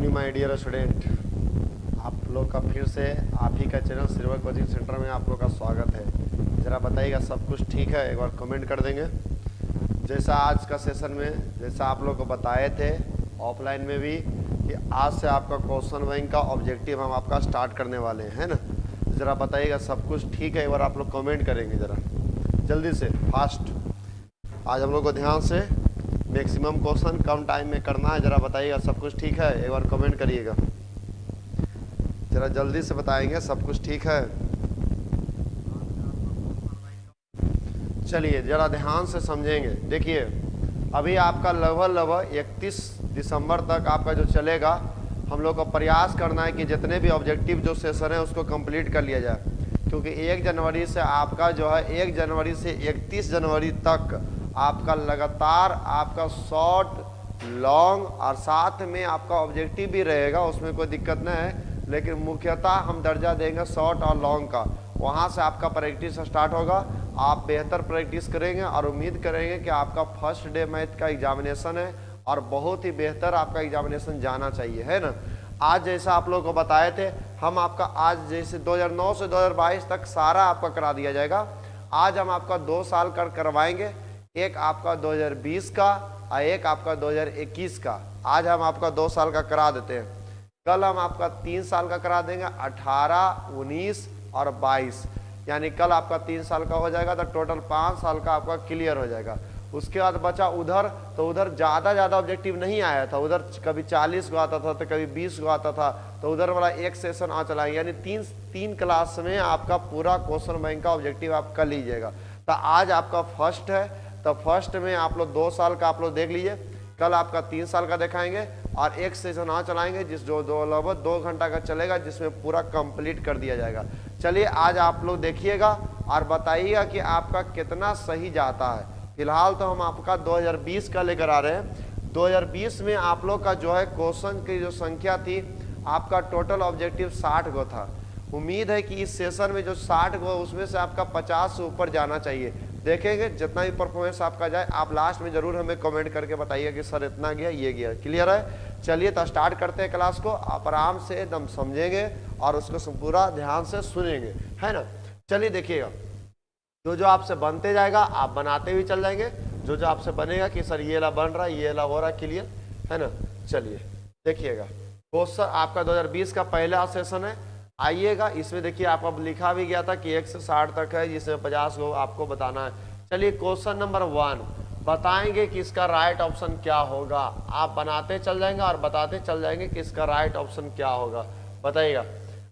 Evening my dear student. आप लोग का फिर से आप ही का चैनल सिल्वर कोचिंग सेंटर में आप लोग का स्वागत है। ज़रा बताइएगा सब कुछ ठीक है, एक बार कमेंट कर देंगे। जैसा आज का सेशन में जैसा आप लोग को बताए थे ऑफलाइन में भी कि आज से आपका क्वेश्चन बैंक का ऑब्जेक्टिव हम आपका स्टार्ट करने वाले हैं, है ना। ज़रा बताइएगा सब कुछ ठीक है, एक बार आप लोग कमेंट करेंगे ज़रा जल्दी से फास्ट। आज हम लोग को ध्यान से मैक्सिमम क्वेश्चन कम टाइम में करना है। ज़रा बताइएगा सब कुछ ठीक है, एक बार कमेंट करिएगा। ज़रा जल्दी से बताएंगे सब कुछ ठीक है। चलिए ज़रा ध्यान से समझेंगे। देखिए अभी आपका लगभग 31 दिसंबर तक आपका जो चलेगा, हम लोग को प्रयास करना है कि जितने भी ऑब्जेक्टिव जो सेशन है उसको कंप्लीट कर लिया जाए, क्योंकि 1 जनवरी से आपका जो है 1 जनवरी से 31 जनवरी तक आपका लगातार आपका शॉर्ट लॉन्ग और साथ में आपका ऑब्जेक्टिव भी रहेगा, उसमें कोई दिक्कत नहीं है। लेकिन मुख्यतः हम दर्जा देंगे शॉर्ट और लॉन्ग का। वहाँ से आपका प्रैक्टिस स्टार्ट होगा, आप बेहतर प्रैक्टिस करेंगे और उम्मीद करेंगे कि आपका फर्स्ट डे मैथ का एग्जामिनेशन है और बहुत ही बेहतर आपका एग्जामिनेशन जाना चाहिए, है ना। आज जैसा आप लोगों को बताए थे, हम आपका आज जैसे 2009 से 2022 तक सारा आपका करा दिया जाएगा। आज हम आपका 2 साल करवाएंगे, एक आपका 2020 का और एक आपका 2021 का। आज हम आपका 2 साल का करा देते हैं, कल हम आपका 3 साल का करा देंगे, 18, 19 और 22। यानी कल आपका 3 साल का हो जाएगा, तो टोटल 5 साल का आपका क्लियर हो जाएगा। उसके बाद बचा उधर, तो उधर ज़्यादा ऑब्जेक्टिव नहीं आया था, उधर कभी 40 को आता था तो कभी 20 को आता था, तो उधर वाला एक सेशन आ चलाएंगे। यानी तीन क्लास में आपका पूरा क्वेश्चन बैंक का ऑब्जेक्टिव आप कर लीजिएगा। तो आज आपका फर्स्ट है, तो फर्स्ट में आप लोग 2 साल का आप लोग देख लीजिए, कल आपका 3 साल का दिखाएंगे और एक सेशन आ चलाएंगे जिस जो लगभग 2 घंटा का चलेगा, जिसमें पूरा कंप्लीट कर दिया जाएगा। चलिए आज आप लोग देखिएगा और बताइएगा कि आपका कितना सही जाता है। फिलहाल तो हम आपका 2020 का लेकर आ रहे हैं। 2020 में आप लोग का जो है क्वेश्चन की जो संख्या थी, आपका टोटल ऑब्जेक्टिव 60 गो था। उम्मीद है कि इस सेशन में जो 60 गो उसमें से आपका 50 से ऊपर जाना चाहिए। देखेंगे जितना भी परफॉर्मेंस आपका जाए, आप लास्ट में जरूर हमें कमेंट करके बताइए कि सर इतना गया, ये गया। क्लियर है। चलिए तो स्टार्ट करते हैं क्लास को। आप आराम से एकदम समझेंगे और उसको पूरा ध्यान से सुनेंगे, है ना। चलिए देखिएगा, जो आपसे बनते जाएगा आप बनाते हुए चल जाएंगे। जो आपसे बनेगा कि सर ये ला बन रहा है, ये ला हो रहा है, क्लियर है ना। चलिए देखिएगा, क्वेश्चन आपका 2020 का पहला सेशन है। आइएगा, इसमें देखिए आपका लिखा भी गया था कि 1 से 60 तक है, जिसमें 50 को आपको बताना है। चलिए क्वेश्चन नंबर 1 बताएंगे कि इसका राइट ऑप्शन क्या होगा। आप बनाते चल जाएंगे और बताते चल जाएंगे कि इसका राइट ऑप्शन क्या होगा। बताइएगा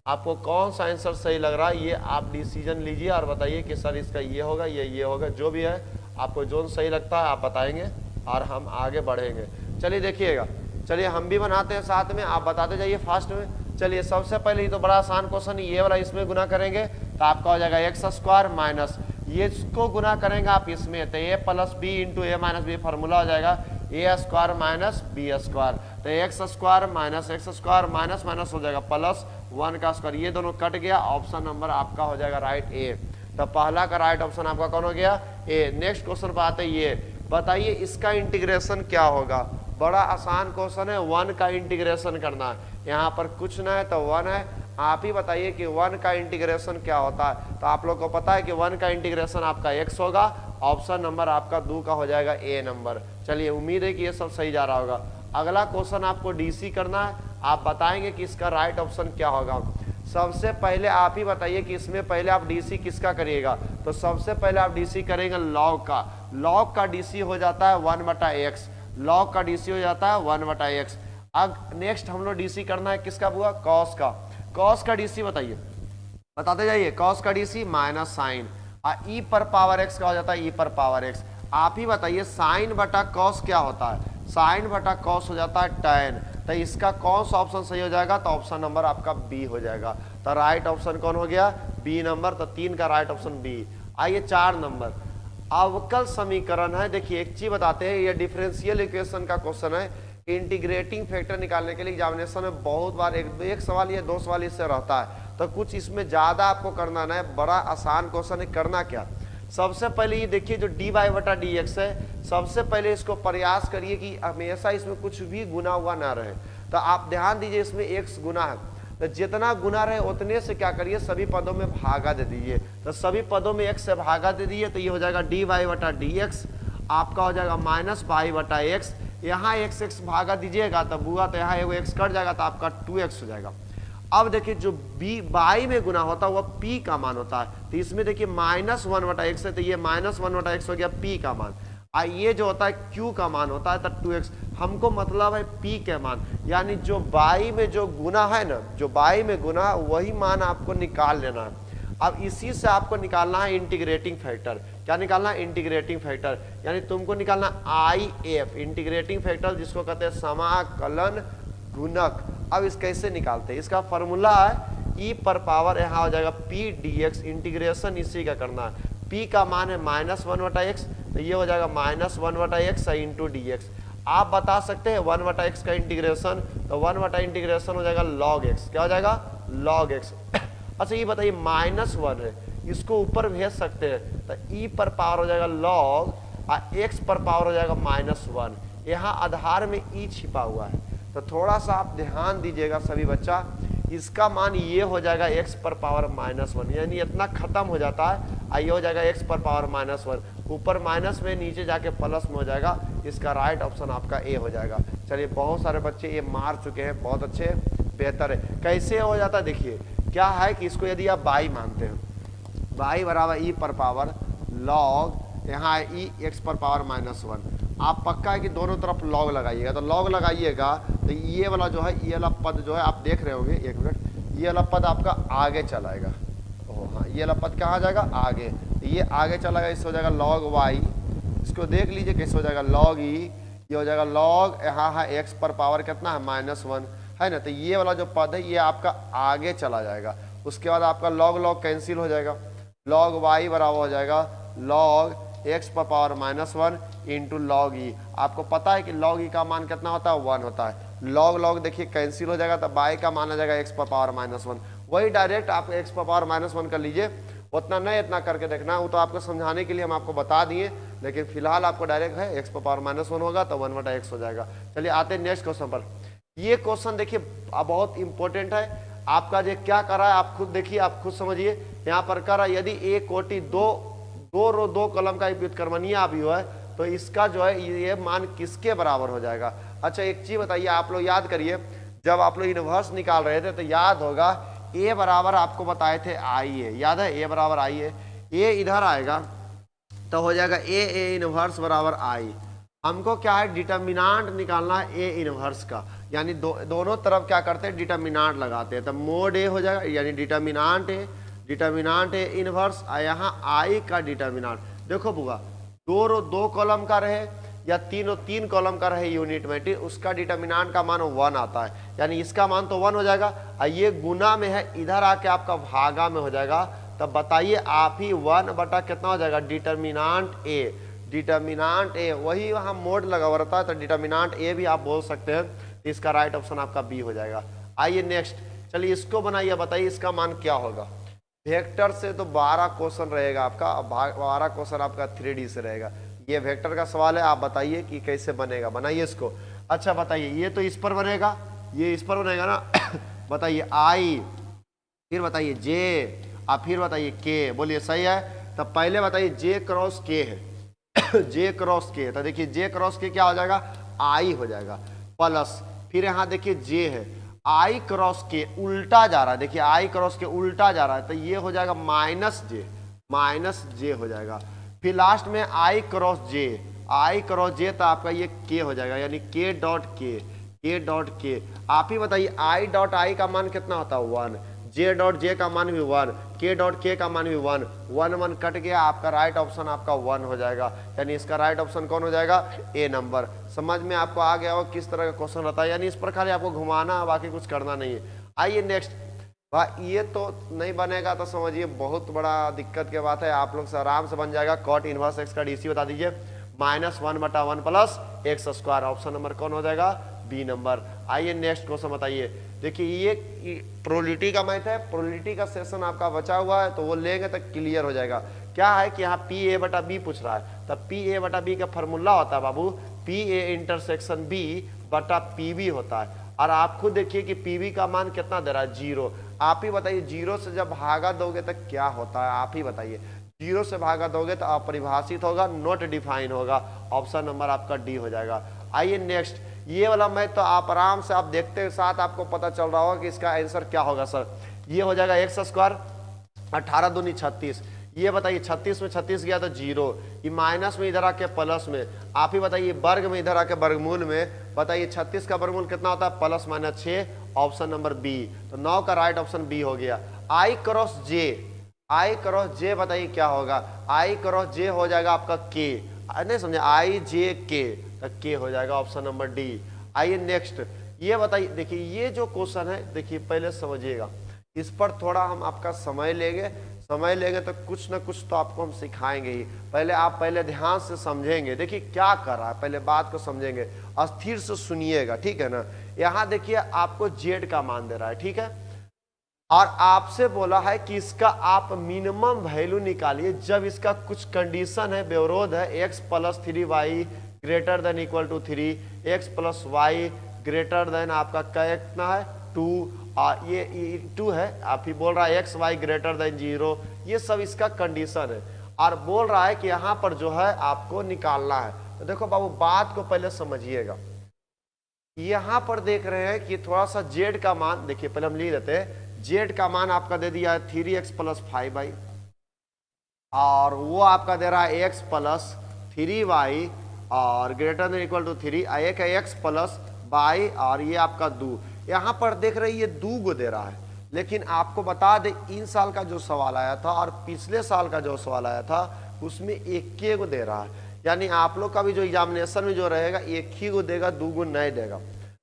आपको कौन सा आंसर सही लग रहा है, ये आप डिसीजन लीजिए और बताइए कि सर इसका ये होगा, ये होगा। जो भी है आपको जो सही लगता है आप बताएंगे और हम आगे बढ़ेंगे। चलिए देखिएगा, चलिए हम भी बनाते हैं साथ में, आप बताते जाइए फास्ट में। चलिए सबसे पहले ये तो बड़ा आसान क्वेश्चन, ये वाला इसमें गुना करेंगे तो आपका हो जाएगा एक्स स्क्वायर माइनस, ये इसको गुना करेंगे आप इसमें, तो ए plus B into A minus B formula हो जाएगा ए स्क्वायर माइनस बी स्क्वायर। तो x square minus x square minus minus हो जाएगा प्लस 1 का स्क्वायर, ये दोनों कट गया। ऑप्शन नंबर आपका हो जाएगा राइट ए। तो पहला का राइट ऑप्शन आपका कौन हो गया, ए। नेक्स्ट क्वेश्चन पर आते हैं, ये बताइए इसका इंटीग्रेशन क्या होगा। बड़ा आसान क्वेश्चन है, 1 का इंटीग्रेशन करना है। यहाँ पर कुछ ना है तो 1 है, आप ही बताइए कि 1 का इंटीग्रेशन क्या होता है। तो आप लोग को पता है कि 1 का इंटीग्रेशन आपका x होगा। ऑप्शन नंबर आपका 2 का हो जाएगा ए नंबर। चलिए उम्मीद है कि ये सब सही जा रहा होगा। अगला क्वेश्चन आपको डीसी करना है, आप बताएंगे कि इसका राइट ऑप्शन क्या होगा। सबसे पहले आप ही बताइए कि इसमें पहले आप डीसी किसका करिएगा। तो सबसे पहले आप डीसी करेंगे लॉग का। लॉग का डीसी हो जाता है 1/x, लॉग का डीसी हो जाता है 1/x। अब नेक्स्ट हम लोग डीसी करना है किसका हुआ, कॉस का। कॉस का डीसी बताइए, बताते जाइए। कॉस का डीसी माइनस साइन, और ई पर पावर एक्स का हो जाता है ई पर पावर एक्स। आप ही बताइए साइन बटा कॉस क्या होता है। साइन बटा कॉस हो जाता है tan। तो इसका कौन सा ऑप्शन सही हो जाएगा, तो ऑप्शन नंबर आपका बी हो जाएगा। तो राइट ऑप्शन कौन हो गया, बी नंबर। तो 3 का राइट ऑप्शन बी। आइए 4 नंबर अवकल समीकरण है। देखिए एक चीज बताते हैं, ये डिफरेंशियल इक्वेशन का क्वेश्चन है। इंटीग्रेटिंग फैक्टर निकालने के लिए एग्जामिनेशन में बहुत बार एक सवाल या 2 सवाल इससे रहता है, तो कुछ इसमें ज़्यादा आपको करना ना है। बड़ा आसान क्वेश्चन है, करना क्या, सबसे पहले ये देखिए जो डी वाई बटा डी एक्स है, सबसे पहले इसको प्रयास करिए कि हमेशा इसमें कुछ भी गुना हुआ ना रहे। तो आप ध्यान दीजिए इसमें एक्स गुना है, तो जितना गुना रहे उतने से क्या करिए सभी पदों में भागा दे दीजिए। तो सभी पदों में एक्स से भागा दे दीजिए, तो ये हो जाएगा डी वाई बटा डी एक्स, आपका हो जाएगा माइनस वाई बटा एक्स। यहाँ एक्स एक्स भागा दीजिएगा तब हुआ, तो यहाँ एगो एक्स कट जाएगा तो आपका 2x हो जाएगा। अब देखिए जो बी बाई में गुना होता है वह p का मान होता है, तो इसमें देखिए माइनस 1 बटा एक्स है, तो ये माइनस 1 बटा एक्स हो गया p का मान। ये जो होता है q का मान होता है, तो 2x हमको मतलब है p के मान, यानी जो बाई में जो गुना है ना, जो बाई में गुना वही मान आपको निकाल लेना है। अब इसी से आपको निकालना है इंटीग्रेटिंग फैक्टर। क्या निकालना है? इंटीग्रेटिंग फैक्टर, यानी तुमको निकालना IF इंटीग्रेटिंग फैक्टर, जिसको कहते हैं समाकलन गुणक। अब इस कैसे निकालते हैं? इसका फॉर्मूला है e पर पावर, यहाँ हो जाएगा p dx, इंटीग्रेशन इसी का करना है। p का मान है माइनस 1 बटा एक्स, तो ये हो जाएगा माइनस 1 बटा एक्स इंटू डी एक्स। आप बता सकते हैं 1 बटा एक्स का इंटीग्रेशन, तो 1 बटा इंटीग्रेशन हो जाएगा लॉग एक्स। क्या हो जाएगा? Log x. अच्छा ये बताइए माइनस 1 है, इसको ऊपर भेज सकते हैं, तो e पर पावर हो जाएगा लॉग और x पर पावर हो जाएगा माइनस 1। यहाँ आधार में e छिपा हुआ है, तो थोड़ा सा आप ध्यान दीजिएगा सभी बच्चा। इसका मान ये हो जाएगा x पर पावर माइनस 1, यानी इतना खत्म हो जाता है, ये हो जाएगा x पर पावर माइनस 1, ऊपर माइनस में नीचे जाके प्लस में हो जाएगा। इसका राइट ऑप्शन आपका ए हो जाएगा। चलिए बहुत सारे बच्चे ये मार चुके हैं, बहुत अच्छे, बेहतर है। कैसे हो जाता है देखिए, क्या है कि इसको यदि आप बाई मानते हैं, बाई बराबर ई पर पावर लॉग, यहाँ ई एक्स पर पावर माइनस 1, आप पक्का है कि दोनों तरफ लॉग लगाइएगा। तो लॉग लगाइएगा तो ये वाला जो है, ये वाला पद जो है आप देख रहे होंगे, एक मिनट, ये वाला पद आपका आगे चलाएगा। ओह हाँ, ये वाला पद कहाँ जाएगा? आगे। तो ये आगे चलाएगा, इससे हो जाएगा लॉग वाई, इसको देख लीजिए कैसे हो जाएगा लॉग ई, ये हो जाएगा लॉग, यहाँ है एक्स पर पावर कितना है? माइनस 1 है ना। तो ये वाला जो पद है ये आपका आगे चला जाएगा। उसके बाद आपका लॉग लॉग कैंसिल हो जाएगा, लॉग वाई बराबर हो जाएगा लॉग एक्स पर पावर माइनस 1 इंटू लॉग ई। आपको पता है कि लॉग ई का मान कितना होता है? 1 होता है। लॉग लॉग देखिए कैंसिल हो जाएगा, तो बाई का मान आ जाएगा एक्स पर पावर माइनस 1। वही डायरेक्ट आप एक्स पर पावर माइनस 1 कर लीजिए, उतना नहीं इतना करके देखना, वो तो आपको समझाने के लिए हम आपको बता दिए, लेकिन फिलहाल आपको डायरेक्ट है एक्स पर पावर माइनस 1 होगा तो 1 बटा एक्स हो जाएगा। चलिए आते हैं नेक्स्ट क्वेश्चन पर। ये क्वेश्चन देखिए बहुत इंपॉर्टेंट है आपका। जो क्या कर रहा है आप खुद देखिए, आप खुद समझिए। यहाँ पर कर रहा है यदि एक कोटि दो रो दो कॉलम का व्युत्क्रमणीय अवयव है, तो इसका जो है ये मान किसके बराबर हो जाएगा? अच्छा एक चीज बताइए, आप लोग याद करिए, जब आप लोग इनवर्स निकाल रहे थे तो याद होगा ए बराबर आपको बताए थे आई है, याद है? ए बराबर आई है, ए इधर आएगा तो हो जाएगा ए इनवर्स बराबर आई। हमको क्या है? डिटर्मिनांट निकालना है ए इनवर्स का, यानी दोनों तरफ क्या करते हैं? डिटर्मिनांट लगाते हैं, तो मोड ए हो जाएगा, यानी डिटर्मिनांट ए इनवर्स, यहाँ आई का डिटर्मिनांट। देखो बुआ, दो रो दो कॉलम का रहे या तीन कॉलम का रहे यूनिट में, उसका डिटर्मिनांट का मान 1 आता है, यानी इसका मान तो 1 हो जाएगा। ये गुना में है, इधर आके आपका भागा में हो जाएगा। तब बताइए आप ही 1 बटा कितना हो जाएगा? डिटर्मिनांट ए, वही वहाँ मोड लगा हुआ रहता है, तो डिटर्मिनांट ए भी आप बोल सकते हैं। तो इसका राइट ऑप्शन आपका बी हो जाएगा। आइए नेक्स्ट, चलिए इसको बनाइए, बताइए इसका मान क्या होगा। वेक्टर से तो 12 क्वेश्चन रहेगा आपका, 12 क्वेश्चन आपका 3D से रहेगा। ये वेक्टर का सवाल है, आप बताइए कि कैसे बनेगा, बनाइए इसको। अच्छा बताइए, ये तो इस पर बनेगा, ये इस पर बनेगा ना। बताइए आई, फिर बताइए जे, आप फिर बताइए के, बोलिए सही है। तब पहले बताइए जे क्रॉस के है। जे क्रॉस के, तो देखिए जे क्रॉस के क्या हो जाएगा? आई हो जाएगा, प्लस फिर यहाँ देखिए जे है, आई क्रॉस के उल्टा जा रहा है, देखिए आई क्रॉस के उल्टा जा रहा है, तो ये हो जाएगा माइनस जे हो जाएगा। फिर लास्ट में आई क्रॉस जे, तो आपका ये के हो जाएगा, यानी के डॉट के। आप ही बताइए आई डॉट आई का मान कितना होता है? 1, जे डॉट जे का मान भी 1, के डॉट के का मान भी 1, 1 कट गया, आपका राइट ऑप्शन आपका 1 हो जाएगा, यानी इसका राइट ऑप्शन कौन हो जाएगा? ए नंबर। समझ में आपको आ गया हो किस तरह का क्वेश्चन रहता है, यानी इस प्रकार आपको घुमाना, बाकी कुछ करना नहीं है। आइए नेक्स्ट, ये तो नहीं बनेगा तो समझिए बहुत बड़ा दिक्कत की बात है। आप लोग से आराम से बन जाएगा। कॉट इनवर्स एक्स का डीसी बता दीजिए, -1 बटा 1 plus x square. Option number कौन हो जाएगा? B number. आइए नेक्स्ट क्वेश्चन बताइए। देखिए ये प्रोबेबिलिटी का मैथ है, प्रोबेबिलिटी का सेशन आपका बचा हुआ है, तो वो लेंगे तो क्लियर हो जाएगा। क्या है कि यहाँ पी ए बटा बी पूछ रहा है, तब पी ए बटा बी का फॉर्मूला होता है बाबू पी ए इंटरसेक्शन बी बटा पी बी होता है। और आप खुद देखिए कि पी बी का मान कितना दे रहा है 0। आप ही बताइए 0 से जब भागा दोगे तो क्या होता है, आप ही बताइए। 0 से भागा दोगे तो अपरिभाषित होगा, नॉट डिफाइन होगा। ऑप्शन नंबर आपका डी हो जाएगा। आइए नेक्स्ट, ये वाला मैथ तो आप आराम से आप देखते के साथ आपको पता चल रहा होगा कि इसका आंसर क्या होगा सर। ये हो जाएगा एक्स स्क्वायर 18 दूनी 36। ये बताइए 36 में 36 गया तो 0, ये माइनस में इधर आके प्लस में। आप ही बताइए वर्ग में इधर आके वर्गमूल में। बताइए 36 का वर्गमूल कितना होता है plus minus 6, option number B. तो 9 का राइट ऑप्शन बी हो गया। आई क्रॉस जे, आई क्रॉस जे बताइए क्या होगा। आई क्रॉस जे हो जाएगा आपका के, नहीं समझे, आई जे के, तो के हो जाएगा ऑप्शन नंबर डी। आइए नेक्स्ट, ये बताइए, देखिए ये जो क्वेश्चन है देखिए पहले समझिएगा, इस पर थोड़ा हम आपका समय लेंगे तो कुछ ना कुछ तो आपको हम सिखाएंगे ही। पहले आप पहले ध्यान से समझेंगे, देखिए क्या कर रहा है, पहले बात को समझेंगे, अस्थिर से सुनिएगा, ठीक है ना। यहाँ देखिए आपको जेड का मान दे रहा है, ठीक है, और आपसे बोला है कि इसका आप मिनिमम वैल्यू निकालिए जब इसका कुछ कंडीशन है, व्यवरोध है, x + 3y greater than equal to 3, x + y greater than आपका कितना है 2, ये 2 है, आप ही बोल रहा है x y ग्रेटर देन 0, ये सब इसका कंडीशन है। और बोल रहा है कि यहाँ पर जो है आपको निकालना है। तो देखो बाबू बात को पहले समझिएगा, यहाँ पर देख रहे हैं कि थोड़ा सा जेड का मान देखिए, पहले हम लिख देते हैं। जेड का मान आपका दे दिया है 3x + 5y, और वो आपका दे रहा है x + 3y और ग्रेटर देन इक्वल टू 3, एक है x + y और ये आपका 2। यहाँ पर देख रहे हैं ये 2 को दे रहा है, लेकिन आपको बता दे इन साल का जो सवाल आया था और पिछले साल का जो सवाल आया था उसमें 1 को दे रहा है। यानी आप लोग का भी जो एग्जामिनेशन में जो रहेगा 1 ही को देगा, 2 को नहीं देगा।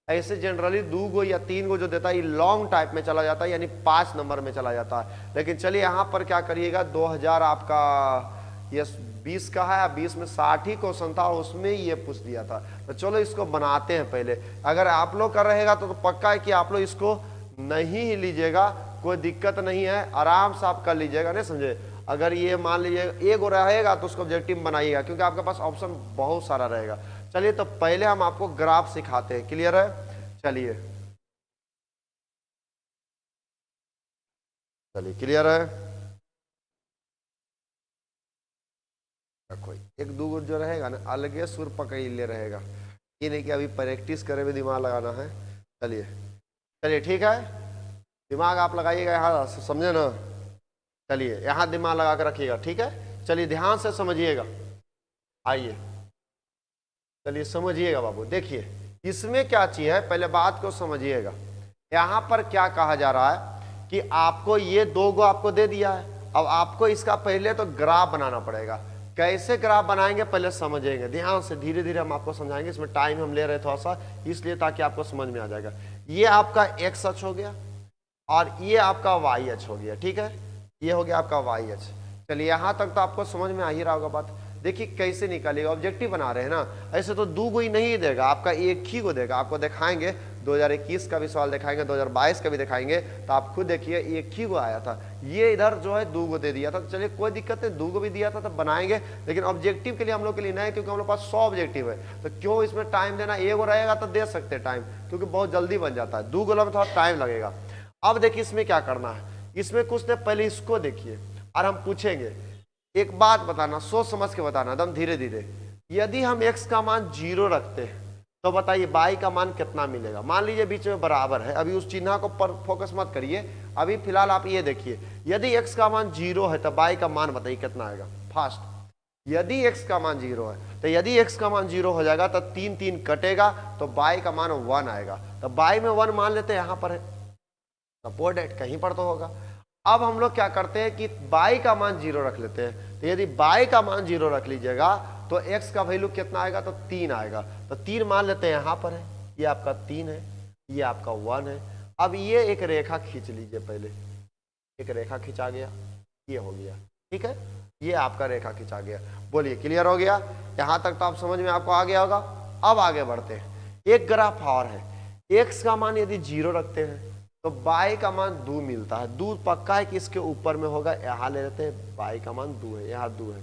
ऐसे जनरली 2 को या 3 को जो देता है ये लॉन्ग टाइप में चला जाता है, यानी 5 नंबर में चला जाता है। लेकिन चलिए यहाँ पर क्या करिएगा, 2000 आपका ये 20 का है, 20 में 60 ही क्वेश्चन था और उसमें ये पूछ दिया था। तो चलो इसको बनाते हैं पहले। अगर आप लोग का रहेगा तो पक्का है कि आप लोग इसको नहीं ही लीजिएगा, कोई दिक्कत नहीं है, आराम से आप कर लीजिएगा, नहीं समझे। अगर ये मान लीजिए एक रहेगा तो उसको ऑब्जेक्टिव बनाइएगा, क्योंकि आपके पास ऑप्शन बहुत सारा रहेगा। चलिए तो पहले हम आपको ग्राफ सिखाते हैं, क्लियर है। चलिए क्लियर है। कोई 1-2 जो रहेगा ना अलगे सुर पकड़ ले रहेगा, ये नहीं कि अभी प्रैक्टिस करे में दिमाग लगाना है। चलिए ठीक है, दिमाग आप लगाइएगा यहाँ, समझे ना। चलिए यहाँ दिमाग लगा कर रखिएगा, ठीक है। चलिए ध्यान से समझिएगा, आइए चलिए समझिएगा बाबू। देखिए इसमें क्या चीज है, पहले बात को समझिएगा। यहाँ पर क्या कहा जा रहा है कि आपको ये 2 को आपको दे दिया है, अब आपको इसका पहले तो ग्राफ बनाना पड़ेगा। कैसे ग्राफ बनाएंगे पहले समझेंगे, ध्यान से, धीरे धीरे हम आपको समझाएंगे। इसमें टाइम हम ले रहे थोड़ा सा इसलिए ताकि आपको समझ में आ जाएगा। ये आपका x अक्ष हो गया और ये आपका y अक्ष हो गया, ठीक है, ये हो गया आपका y अक्ष। चलिए यहाँ तक तो आपको समझ में आ ही रहा होगा बात। देखिए कैसे निकालिएगा, ऑब्जेक्टिव बना रहे हैं ना, ऐसे तो 2 को ही नहीं देगा, आपका 1 ही को देगा। आपको दिखाएंगे 2021 का भी सवाल दिखाएंगे, 2022 का भी दिखाएंगे, तो आप खुद देखिए 1 ही को आया था। ये इधर जो है 2 को दे दिया था, तो चलिए कोई दिक्कत नहीं, 2 को भी दिया था तो बनाएंगे। लेकिन ऑब्जेक्टिव के लिए हम लोग के लिए नहीं, क्योंकि हम लोग पास 100 ऑब्जेक्टिव है, तो क्यों इसमें टाइम देना। 1 रहेगा तो दे सकते टाइम, क्योंकि बहुत जल्दी बन जाता है। 2 में थोड़ा टाइम लगेगा। अब देखिए इसमें क्या करना है, इसमें कुछ देर पहले इसको देखिए और हम पूछेंगे। एक बात बताना, सोच समझ के बताना, एकदम धीरे धीरे। यदि हम x का मान 0 रखते हैं तो बताइए y का मान कितना मिलेगा। मान लीजिए बीच में बराबर है, अभी उस चिन्ह को पर फोकस मत करिए, अभी फिलहाल आप ये देखिए। यदि x का मान 0 है तो y का मान बताइए कितना आएगा फास्ट। यदि x का मान 0 है तो यदि x का मान 0 हो जाएगा तो 3 3 कटेगा तो y का मान 1 आएगा। तो y में 1 मान लेते हैं, यहाँ पर है सपोर्ट डेट कहीं पर तो होगा। अब हम लोग क्या करते हैं कि y का मान 0 रख लेते हैं। तो यदि y का मान 0 रख लीजिएगा तो x का वैल्यू कितना आएगा, तो 3 आएगा। तो 3 मान लेते हैं, यहाँ पर है, ये आपका 3 है, ये आपका 1 है। अब ये एक रेखा खींच लीजिए, पहले एक रेखा खींचा गया, ये हो गया, ठीक है, ये आपका रेखा खींचा गया। बोलिए क्लियर हो गया, यहाँ तक तो आप समझ में आपको आ गया होगा। अब आगे बढ़ते हैं, एक ग्राफ और है। x का मान यदि 0 रखते हैं तो बाई का मान 2 मिलता है। 2 पक्का है कि इसके ऊपर में होगा, यहाँ ले लेते हैं बाई का मान 2 है, यहाँ 2 है।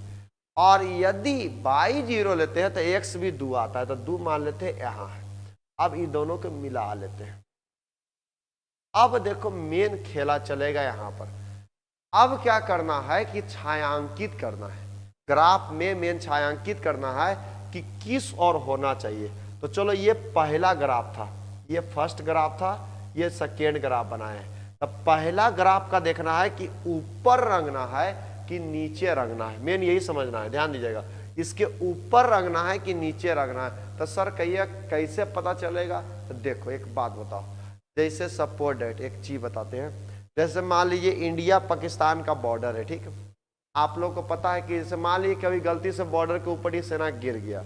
और यदि बाई 0 लेते हैं तो x भी 2 आता है, तो 2 मान लेते हैं यहाँ है। अब इन दोनों को मिला लेते हैं। अब देखो मेन खेला चलेगा यहाँ पर। अब क्या करना है कि छायांकित करना है, ग्राफ में मेन छायांकित करना है कि किस और होना चाहिए। तो चलो ये पहला ग्राफ था, ये फर्स्ट ग्राफ था, ये सेकेंड ग्राफ बनाए हैं। तो पहला ग्राफ का देखना है कि ऊपर रंगना है कि नीचे रंगना है, मेन यही समझना है, ध्यान दीजिएगा। इसके ऊपर रंगना है कि नीचे रंगना है। तो सर कहिए कैसे पता चलेगा? तो देखो एक बात बताओ, जैसे सपोज डेट एक चीज बताते हैं, जैसे मान लीजिए इंडिया पाकिस्तान का बॉर्डर है, ठीक है। आप लोग को पता है कि जैसे मान लीजिए कभी गलती से बॉर्डर के ऊपर ही सेना गिर गया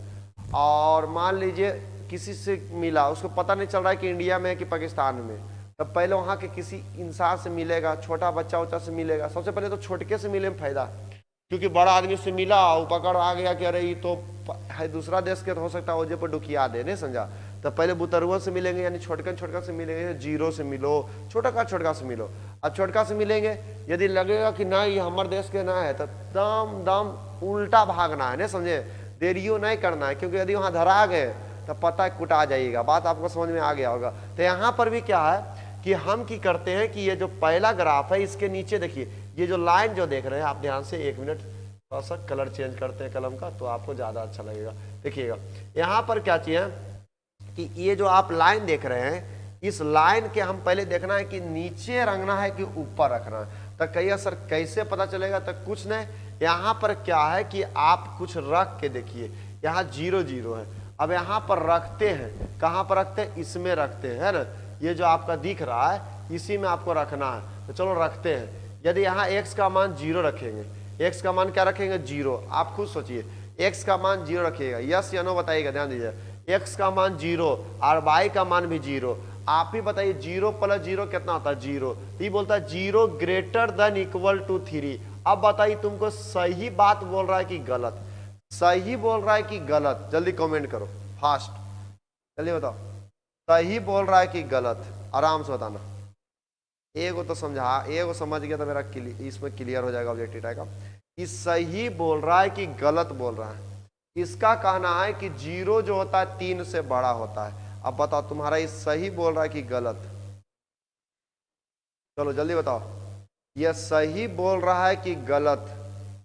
और मान लीजिए किसी से मिला, उसको पता नहीं चल रहा है कि इंडिया में है कि पाकिस्तान में, तब पहले वहाँ के किसी इंसान से मिलेगा, छोटा बच्चा उच्चा से मिलेगा। सबसे पहले तो छोटके से मिले में फायदा, क्योंकि बड़ा आदमी से मिला वो पकड़ आ गया कि अरे ये तो है दूसरा देश के, तो हो सकता है वजह पर डुकिया दे, नहीं समझा। तो पहले बुतरुआ से मिलेंगे, यानी छोटका से मिलेंगे, जीरो से मिलो, छोटका से मिलो। अब छोटका से मिलेंगे, यदि लगेगा कि ना ये हमारे देश के ना है, तो दम दम उल्टा भागना है, नहीं समझे, देरियो नहीं करना है, क्योंकि यदि वहां धरा गए तो पता कुटा जाइएगा। बात आपको समझ में आ गया होगा। तो यहाँ पर भी क्या है कि हम की करते हैं कि ये जो पहला ग्राफ है इसके नीचे देखिए, ये जो लाइन जो देख रहे हैं आप ध्यान से, 1 मिनट थोड़ा सा कलर चेंज करते हैं कलम का, तो आपको ज्यादा अच्छा लगेगा। देखिएगा यहाँ पर क्या चाहिए कि ये जो आप लाइन देख रहे हैं, इस लाइन के हम पहले देखना है कि नीचे रंगना है कि ऊपर रखना है। तो कहिए सर कैसे पता चलेगा? तो कुछ नहीं, यहाँ पर क्या है कि आप कुछ रख के देखिए, यहाँ 0 0 है। अब यहाँ पर रखते हैं, कहाँ पर रखते हैं? इसमें रखते हैं, है ना। ये जो आपका दिख रहा है इसी में आपको रखना है। तो चलो रखते हैं। यदि यहाँ x का मान 0 रखेंगे, x का मान क्या रखेंगे? 0। आप खुद सोचिए, x का मान 0 रखिएगा, यस या नो बताइएगा, ध्यान दीजिए। x का मान 0 और y का मान भी 0। आप ही बताइए 0 + 0 कितना होता है? 0। तो ये बोलता है 0 > 3। अब बताइए तुमको सही बात बोल रहा है कि गलत? सही बोल रहा है कि गलत? जल्दी कमेंट करो, फास्ट जल्दी बताओ, सही बोल रहा है कि गलत? आराम से बताना। एगो तो समझा, एगो समझ गया तो मेरा इसमें क्लियर हो जाएगा ऑब्जेक्टिव टाइप का। कि सही बोल रहा है कि गलत बोल रहा है? इसका कहना है कि 0 जो होता है 3 से बड़ा होता है। अब बताओ तुम्हारा ये सही बोल रहा है कि गलत? चलो जल्दी बताओ, यह सही बोल रहा है कि गलत?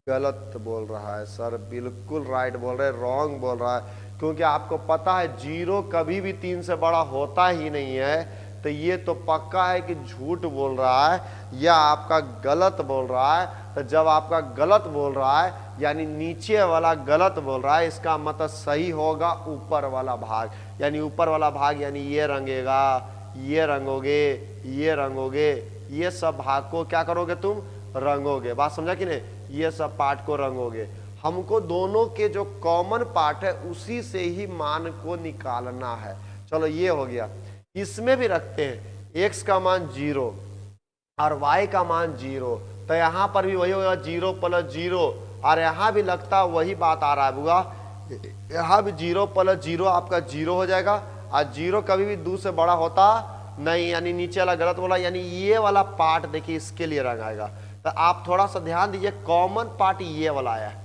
गलत बोल रहा है सर, बिल्कुल राइट बोल रहे, रॉन्ग बोल रहा है। क्योंकि आपको पता है 0 कभी भी 3 से बड़ा होता ही नहीं है। तो ये तो पक्का है कि झूठ बोल रहा है या आपका गलत बोल रहा है। तो जब आपका गलत बोल रहा है यानी नीचे वाला गलत बोल रहा है, इसका मतलब सही होगा ऊपर वाला भाग। यानी ऊपर वाला भाग यानी ये रंगेगा, ये रंगोगे, ये रंगोगे, ये सब भाग को क्या करोगे तुम? रंगोगे। बात समझा कि नहीं? ये सब पार्ट को रंगोगे। हमको दोनों के जो कॉमन पार्ट है उसी से ही मान को निकालना है। चलो ये हो गया। इसमें भी रखते हैं x का मान 0 और y का मान 0। तो यहाँ पर भी वही होगा 0 + 0, और यहाँ भी लगता वही बात आ रहा है बुआ, यहाँ भी 0 + 0 आपका 0 हो जाएगा। और 0 कभी भी 2 से बड़ा होता नहीं, यानी नीचे वाला गलत बोला, यानी ये वाला पार्ट देखिए इसके लिए रंग आएगा। तो आप थोड़ा सा ध्यान दीजिए, कॉमन पार्ट ये वाला आया है,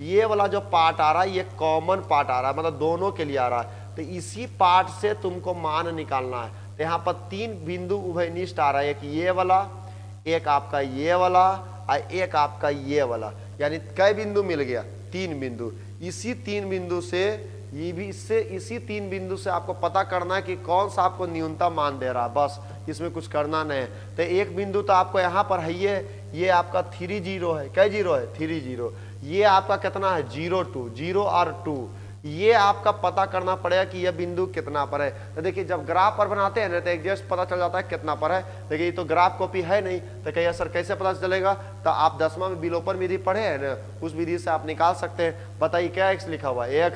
ये वाला जो पार्ट आ रहा है ये कॉमन पार्ट आ रहा है, मतलब दोनों के लिए आ रहा है। तो इसी पार्ट से तुमको मान निकालना है। तो यहाँ पर 3 बिंदु उभयनिष्ठ आ रहा है, एक ये वाला, एक आपका ये वाला और एक आपका ये वाला। यानी कई बिंदु मिल गया? 3 बिंदु। इसी 3 बिंदु से ये भी इससे इसी 3 बिंदु से आपको पता करना है कि कौन सा आपको न्यूनतम मान दे रहा है, बस इसमें कुछ करना नहीं है। तो एक बिंदु तो आपको यहाँ पर है, ये आपका 3 0 है। कै 0 है? 3 0। ये आपका कितना है? 0 2, 0 और 2। ये आपका पता करना पड़ेगा कि यह बिंदु कितना पर है। तो देखिए जब ग्राफ पर बनाते हैं ना तो एग्जैक्ट पता चल जाता है कितना पर है। देखिए ये तो ग्राफ कॉपी है नहीं, तो कहिए सर कैसे पता चलेगा? तो आप 10वां में विलोपन विधि पढ़े हैं ना, उस विधि से आप निकाल सकते हैं। बताइए क्या x लिखा हुआ है?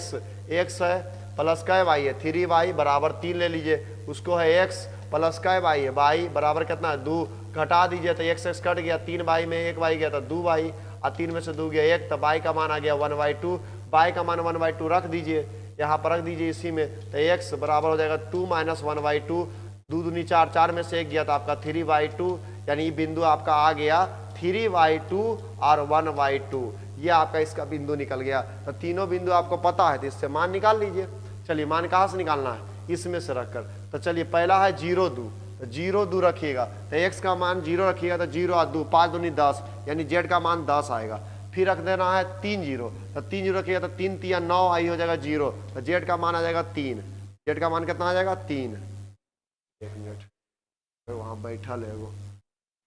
x है प्लस कै y है, 3y बराबर 3 ले लीजिए, उसको है x प्लस कै y है, y बराबर कितना है? 2। घटा दीजिए तो x कट गया, 3y में 1y गया तो 2y, और 3 में से 2 गया 1, तो y का मान आ गया 1/2। y का मान 1/2 रख दीजिए, यहाँ पर रख दीजिए इसी में। तो x बराबर हो जाएगा 2 - 1/2। 2 दूनी 4, 4 में से 1 गया तो आपका 3/2, यानी ये बिंदु आपका आ गया 3/2 और 1/2, ये आपका इसका बिंदु निकल गया। तो तीनों बिंदु आपको पता है तो इससे मान निकाल लीजिए। चलिए मान कहाँ से निकालना है, इसमें से रखकर। तो चलिए पहला है 0 2, तो 0 2 रखिएगा तो x का मान 0 रखिएगा तो 0 और 2 5 दूनी 10, यानी z का मान 10 आएगा। फिर रख देना है 3 0, तो 3 0 रखिएगा तो 3 3 9 आई हो जाएगा 0, तो z का मान आ जाएगा 3। z का मान कितना आ जाएगा 3। 1 मिनट वहाँ बैठा लेगो,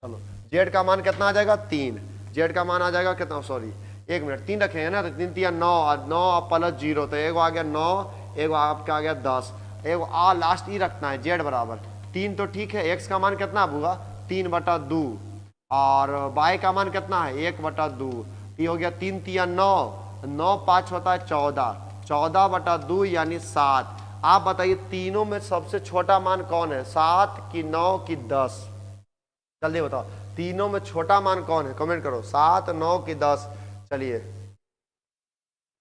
चलो z का मान कितना आ जाएगा 3। z का मान आ जाएगा कितना, सॉरी 1 मिनट 3 रखेंगे ना, तो 3 3 9 और 9 प्लस 0, तो एगो आ गया 9, एगो आपका आ गया 10, एगो आ लास्ट ई रखना है z बराबर 3। तो ठीक है, x का मान कितना होगा 3/2 और y का मान कितना है 1/2, ये हो गया 3 3 9, 9 5 होता है 14, 14/2 यानी 7। आप बताइए तीनों में सबसे छोटा मान कौन है, 7 की 9 की 10? जल्दी बताओ तीनों में छोटा मान कौन है, कमेंट करो 7 9 की 10। चलिए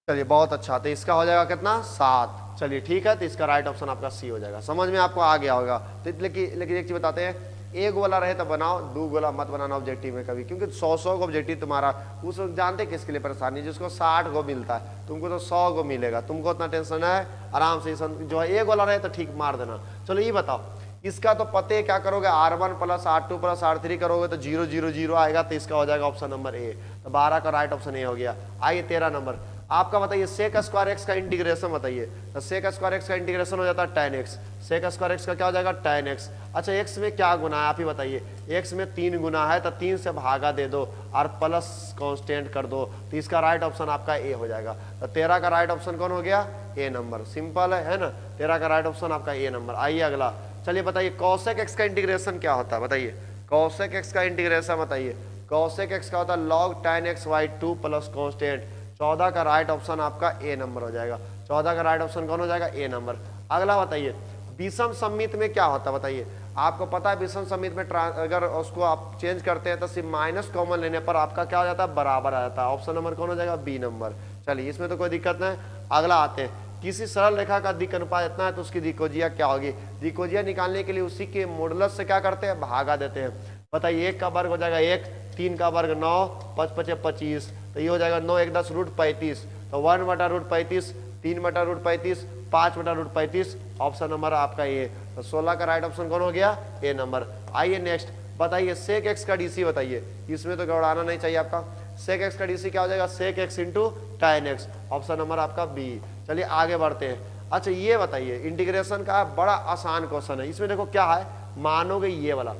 चलिए बहुत अच्छा, तो इसका हो जाएगा कितना 7। चलिए ठीक है, तो इसका राइट ऑप्शन आपका सी हो जाएगा। समझ में आपको आ गया होगा। तो लेकिन एक चीज बताते हैं, एक वाला रहे तो बनाओ, 2 वाला मत बनाना ऑब्जेक्टिव में कभी, क्योंकि 100 को ऑब्जेक्टिव तुम्हारा उस जानते किसके लिए परेशानी, जिसको 60 को मिलता है तुमको तो 100 को मिलेगा, तुमको उतना टेंशन है, आराम से जो है एक वाला रहे तो ठीक मार देना। चलो ये बताओ, इसका तो पते क्या करोगे, R1 + R2 + R3 करोगे तो 0 0 0 आएगा, तो इसका हो जाएगा ऑप्शन नंबर ए। तो 12 का राइट ऑप्शन ए हो गया। आइए 13 नंबर आपका बताइए, sec² x का इंटीग्रेशन बताइए। तो sec² x का इंटीग्रेशन हो जाता है tan x, sec² x का क्या हो जाएगा tan x। अच्छा x में क्या गुना है आप ही बताइए, x में 3 गुना है, तो 3 से भागा दे दो और प्लस कांस्टेंट कर दो, तो इसका राइट ऑप्शन आपका ए हो जाएगा। तो 13 का राइट ऑप्शन कौन हो गया, ए नंबर। सिंपल है ना, 13 का राइट ऑप्शन आपका ए नंबर। आइए अगला, चलिए बताइए cosec x का इंटीग्रेशन क्या होता है बताइए, cosec x का इंटीग्रेशन बताइए। cosec x का होता है log tan x/2 plus constant. 14 का राइट ऑप्शन आपका ए नंबर हो जाएगा। 14 का राइट ऑप्शन कौन हो जाएगा, ए नंबर। अगला बताइए, विषम सममित में क्या होता है बताइए। आपको पता है विषम सममित में अगर उसको आप चेंज करते हैं तो सिर्फ माइनस कॉमन लेने पर आपका क्या हो जाता है, बराबर आ जाता है। ऑप्शन नंबर कौन हो जाएगा, बी नंबर। चलिए इसमें तो कोई दिक्कत नहीं। अगला आते हैं, किसी सरल रेखा का दिक् अनुपात इतना है तो उसकी दिकोजिया क्या होगी। दिकोजिया निकालने के लिए उसी के मॉडुलस से क्या करते हैं, भागा देते हैं। बताइए 1 का वर्ग हो जाएगा 1, 3 का वर्ग 9, 5 5 25, तो ये हो जाएगा 9 1 10 √35, तो 1/√35, 3/√35, 5/√35। ऑप्शन नंबर आपका ये। तो 16 का राइट ऑप्शन कौन हो गया, ए नंबर। आइए नेक्स्ट बताइए, sec x का डीसी बताइए। इसमें तो गड़बड़ाना नहीं चाहिए आपका। sec x का डीसी क्या हो जाएगा, sec x × tan x। Option number आपका बी। चलिए आगे बढ़ते हैं। अच्छा ये बताइए, इंटीग्रेशन का बड़ा आसान क्वेश्चन है। इसमें देखो क्या है, मानोगे ये वाला,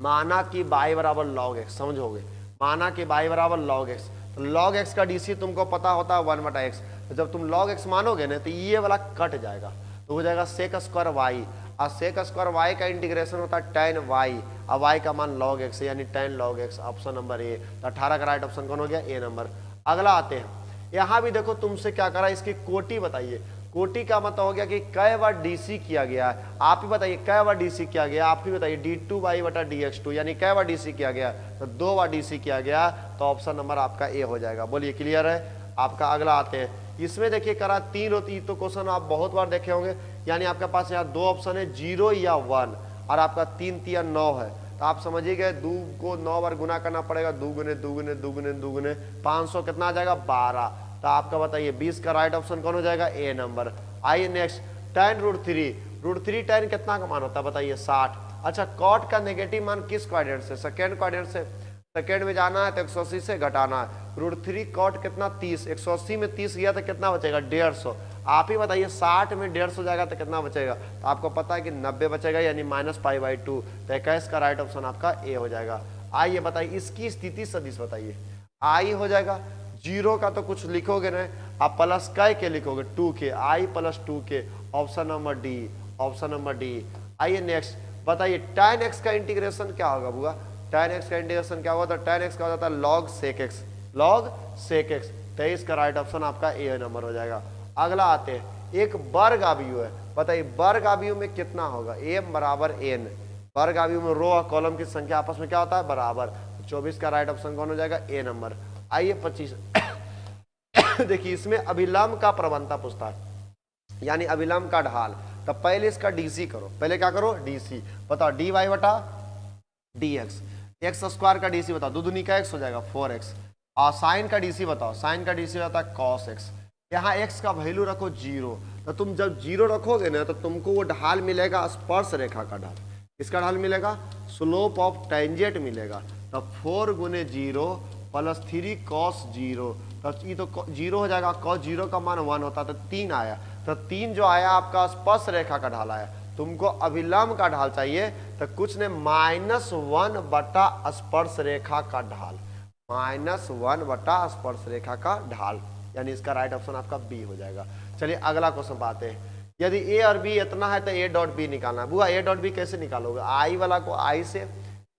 माना कि y बराबर log x, समझोगे, माना कि y बराबर log x, तो log x का डीसी तुमको पता होता है 1/x। तो जब तुम log x मानोगे ना तो ये वाला कट जाएगा, तो हो जाएगा sec² y, और sec² y का इंटीग्रेशन होता है tan y, और y का मान log x यानी tan log x। Option number A. तो 18 का राइट ऑप्शन कौन हो गया, ए नंबर। अगला आते हैं, यहाँ भी देखो तुमसे क्या करा, इसकी कोटि बताइए। कोटि का मतलब हो गया कि कै बार डीसी किया गया है। आप ही बताइए कै बार डीसी किया गया, आप ही बताइए d2y/dx2 यानी कै बार डीसी किया गया, तो 2 बार डीसी किया गया। तो ऑप्शन नंबर आपका ए हो जाएगा। बोलिए क्लियर है आपका। अगला आते हैं, इसमें देखिए करा 3 होती, तो क्वेश्चन आप बहुत बार देखे होंगे। यानी आपके पास यहाँ 2 ऑप्शन है, 0 या 1, और आपका 3 3 9 है। तो आप समझिए गए, 2 को 9 बार गुना करना पड़ेगा, 2 गुने 2 गुने 2 गुने 2 गुने 500 कितना आ जाएगा, 12। तो आपका बताइए 20 का राइट ऑप्शन कौन हो जाएगा, ए नंबर। आइए नेक्स्ट, tan √3 tan कितना का मान होता है बताइए, 60। अच्छा cot का नेगेटिव मान किस क्वाड्रेंट से, सेकेंड क्वाड्रेंट से। सेकेंड में जाना है तो 180 से घटाना है। √3 cot कितना 30, 180 में 30 गया तो कितना बचेगा, 150। आप ही बताइए 60 में 150 जाएगा तो कितना बचेगा। तो आपको पता है कि 90 बचेगा, यानी -π/2। तो 21 का राइट ऑप्शन आपका ए हो जाएगा। आइए बताइए, इसकी स्थिति सदिश बताइए। आई हो जाएगा, 0 का तो कुछ लिखोगे नहीं, आप प्लस कै के लिखोगे, 2k, i + 2k। Option number D, option number D. आइए नेक्स्ट बताइए, tan x का इंटीग्रेशन क्या होगा बुआ। tan x का इंटीग्रेशन क्या होगा, तो tan x का हो जाता है log sec x, log sec x। 23 का राइट ऑप्शन आपका ए नंबर हो जाएगा। अगला आते हैं, एक वर्ग आव्यूह है। बताइए वर्ग आव्यूह में कितना होगा, m = n। वर्ग आव्यूह में रो और कॉलम की संख्या आपस में क्या होता है, बराबर। 24 का राइट ऑप्शन कौन हो जाएगा, ए नंबर। आइए 25 देखिए इसमें अभिलंब का प्रवणता पूछता है, यानी अभिलंब का ढाल। तब पहले इसका डीसी करो, पहले क्या करो डीसी, बताओ dy बटा dx, एक्स स्क्वायर का डीसी बताओ, दो दूनी का एक्स हो जाएगा 4x, और साइन का डीसी बताओ, साइन का डीसी होता है cos x। यहाँ x का वैल्यू रखो 0, तो तुम जब 0 रखोगे ना तो तुमको वो ढाल मिलेगा स्पर्श रेखा का ढाल, इसका ढाल मिलेगा स्लोप ऑफ टेंजेंट मिलेगा, तब 4 गुने 0 प्लस 3 cos 0, तब ये तो 0 हो जाएगा, cos 0 का मान 1 होता तो 3 आया, तो 3 जो आया आपका स्पर्श रेखा का ढाल आया। तुमको अभिलंब का ढाल चाहिए तो कुछ ने -1 बटा स्पर्श रेखा का ढाल, -1 बटा स्पर्श रेखा का ढाल, यानी इसका राइट ऑप्शन आपका बी हो जाएगा। चलिए अगला क्वेश्चन पाते हैं। यदि ए और बी इतना है तो ए डॉट बी निकालना है। बुआ ए डॉट बी कैसे निकालोगे? आई वाला को आई से,